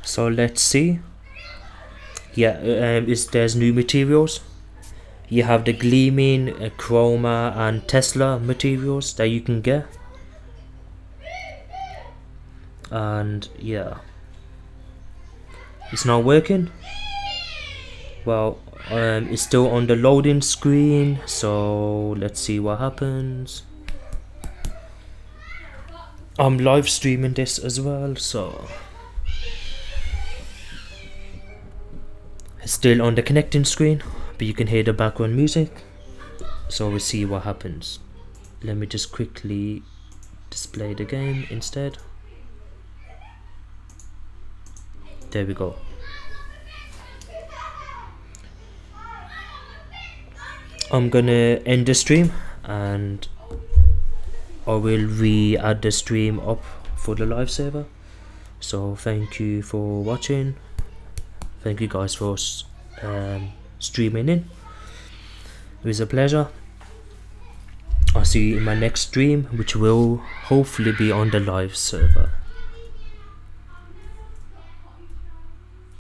So let's see. Yeah, there's new materials. You have the gleaming, chroma and Tesla materials that you can get. And yeah, it's not working. Well, it's still on the loading screen, so let's see what happens. I'm live streaming this as well, so it's still on the connecting screen, but you can hear the background music. So we'll see what happens. Let me just quickly display the game instead. There we go. I'm gonna end the stream and I will re-add the stream up for the live server. So thank you for watching. Thank you guys for streaming in. It was a pleasure. I'll see you in my next stream, which will hopefully be on the live server.